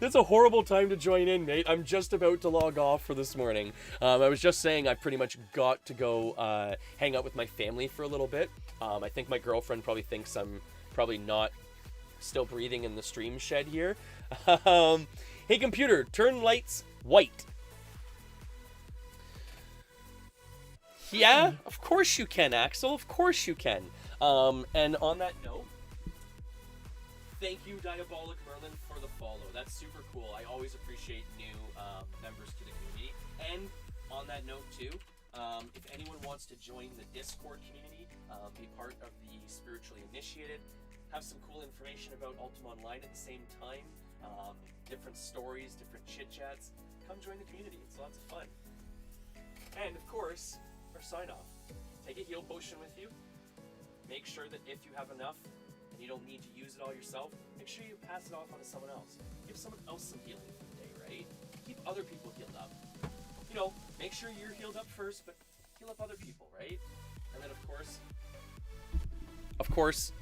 That's a horrible time to join in, mate. I'm just about to log off for this morning. I was just saying I pretty much got to go hang out with my family for a little bit. I think my girlfriend probably thinks I'm probably not still breathing in the stream shed here. Hey computer, turn lights white. Yeah, of course you can, Axel. Of course you can. And on that note, thank you, Diabolic Merlin, for the follow. That's super cool. I always appreciate new members to the community. And on that note, too, if anyone wants to join the Discord community, be part of the Spiritually Initiated, have some cool information about Ultima Online at the same time, different stories, different chit-chats, come join the community. It's lots of fun. And, of course, our sign-off. Take a heal potion with you. Make sure that if you have enough and you don't need to use it all yourself, make sure you pass it off onto someone else. Give someone else some healing for the day, right? Keep other people healed up. You know, make sure you're healed up first, but heal up other people, right? And then, of course,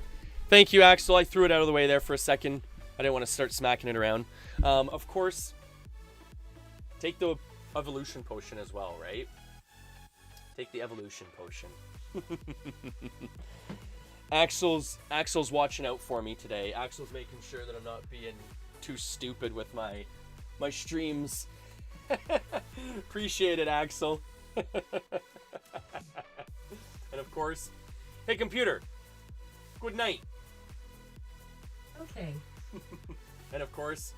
thank you, Axel. I threw it out of the way there for a second. I didn't want to start smacking it around. Of course, take the evolution potion as well, right? Take the evolution potion. Axel's watching out for me today. Axel's making sure that I'm not being too stupid with my streams. Appreciate it, Axel. And of course, hey computer, good night. Okay. And of course,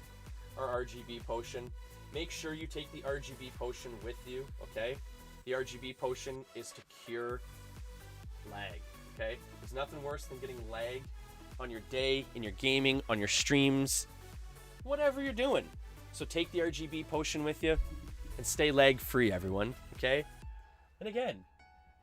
our RGB potion. Make sure you take the RGB potion with you, okay? The RGB potion is to cure lag, okay? There's nothing worse than getting lag on your day, in your gaming, on your streams, whatever you're doing. So take the RGB potion with you and stay lag free, everyone, okay? And again,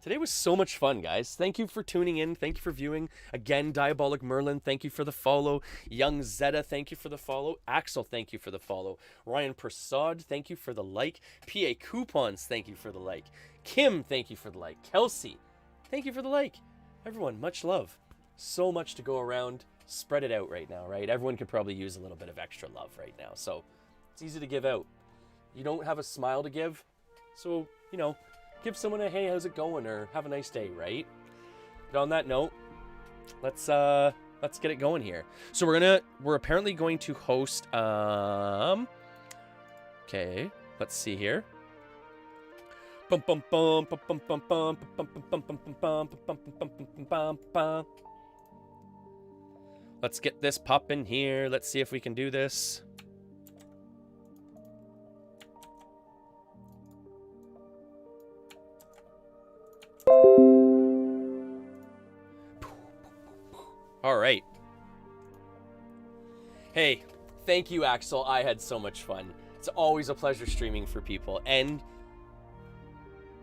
today was so much fun, guys. Thank you for tuning in. Thank you for viewing. Again, Diabolic Merlin, thank you for the follow. Young Zeta, thank you for the follow. Axel, thank you for the follow. Ryan Prasad, thank you for the like. PA Coupons, thank you for the like. Kim, thank you for the like. Kelsey, thank you for the like. Everyone, much love. So much to go around. Spread it out right now, right? Everyone could probably use a little bit of extra love right now. So it's easy to give out. You don't have a smile to give, so, you know, give someone a hey, how's it going, or have a nice day, right? But on that note, let's get it going here. So we're apparently going to host okay, let's see here. Let's get this poppin' here. Let's see if we can do this. All right. Hey, thank you, Axel. I had so much fun. It's always a pleasure streaming for people. And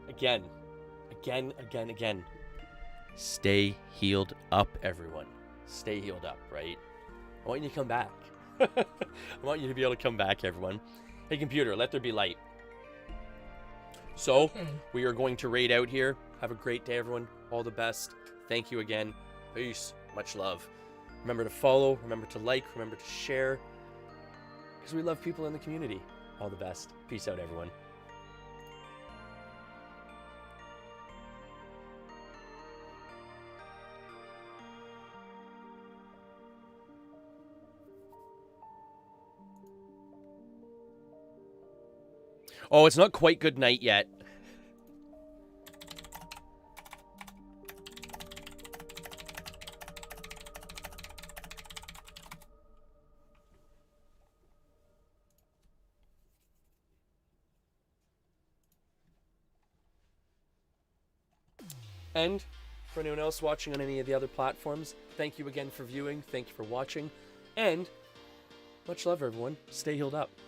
again, stay healed up, everyone. Stay healed up, right? I want you to come back. I want you to be able to come back, everyone. Hey, computer, let there be light. So, we are going to raid out here. Have a great day, everyone. All the best. Thank you again. Peace. Much love. Remember to follow, remember to like, remember to share, because we love people in the community. All the best. Peace out, everyone. Oh, it's not quite good night yet. And for anyone else watching on any of the other platforms, thank you again for viewing. Thank you for watching. And much love, everyone. Stay healed up.